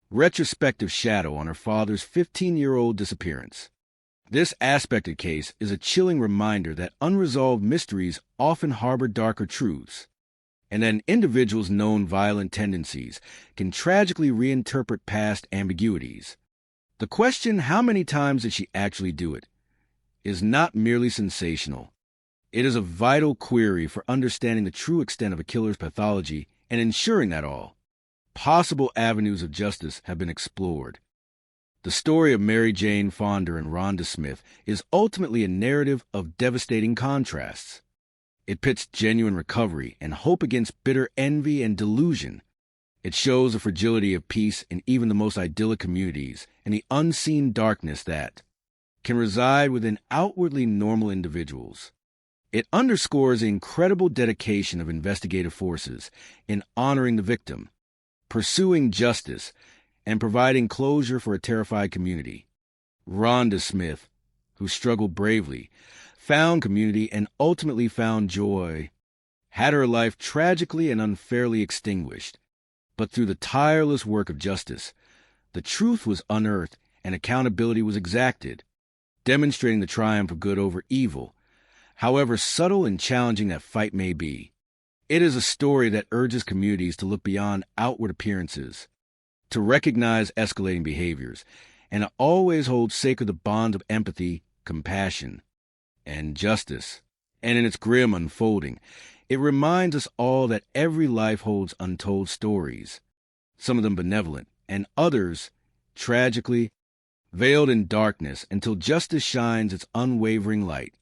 retrospective shadow on her father's 15-year-old disappearance. This aspect of the case is a chilling reminder that unresolved mysteries often harbor darker truths, and that an individual's known violent tendencies can tragically reinterpret past ambiguities. The question, how many times did she actually do it, is not merely sensational. It is a vital query for understanding the true extent of a killer's pathology and ensuring that all possible avenues of justice have been explored. The story of Mary Jane Fonda and Rhonda Smith is ultimately a narrative of devastating contrasts. It pits genuine recovery and hope against bitter envy and delusion. It shows the fragility of peace in even the most idyllic communities and the unseen darkness that can reside within outwardly normal individuals. It underscores the incredible dedication of investigative forces in honoring the victim, pursuing justice, and providing closure for a terrified community. Rhonda Smith, who struggled bravely, found community, and ultimately found joy, had her life tragically and unfairly extinguished. But through the tireless work of justice, the truth was unearthed and accountability was exacted, demonstrating the triumph of good over evil, however subtle and challenging that fight may be. It is a story that urges communities to look beyond outward appearances, to recognize escalating behaviors, and to always hold sacred the bond of empathy, compassion, and justice. And in its grim unfolding, it reminds us all that every life holds untold stories, some of them benevolent, and others, tragically, veiled in darkness until justice shines its unwavering light.